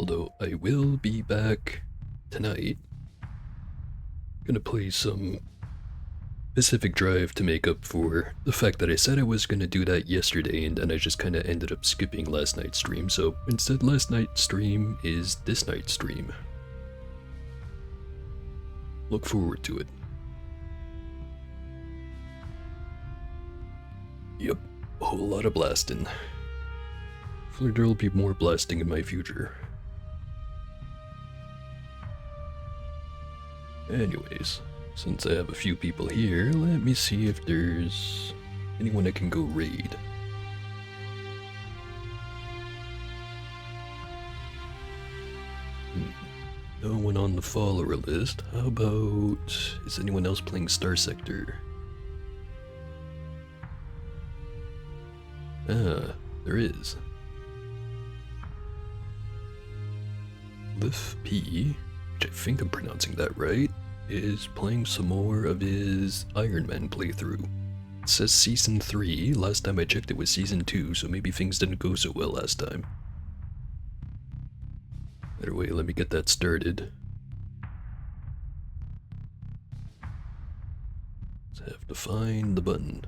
Although I will be back tonight. Gonna play some Pacific Drive to make up for the fact that I said I was gonna do that yesterday and then I just kinda ended up skipping last night's stream, so instead last night's stream is this night's stream. Look forward to it. Yep, a whole lot of blasting. Hopefully there'll be more blasting in my future. Anyways, since I have a few people here, let me see if there's anyone I can go raid. No one on the follower list. How about... is anyone else playing Starsector? Ah, there is. Lif P, which I think I'm pronouncing that right, is playing some more of his Iron Man playthrough. It says Season 3, last time I checked it was Season 2, so maybe things didn't go so well last time. Either way, let me get that started. Just have to find the button.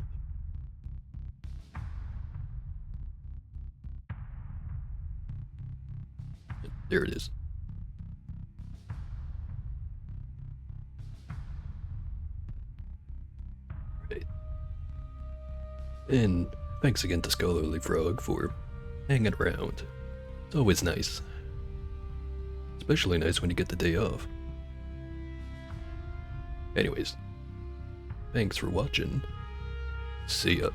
There it is. Right. And thanks again to Scholarly Frog for hanging around. It's always nice. Especially nice when you get the day off. Anyways, thanks for watching. See ya.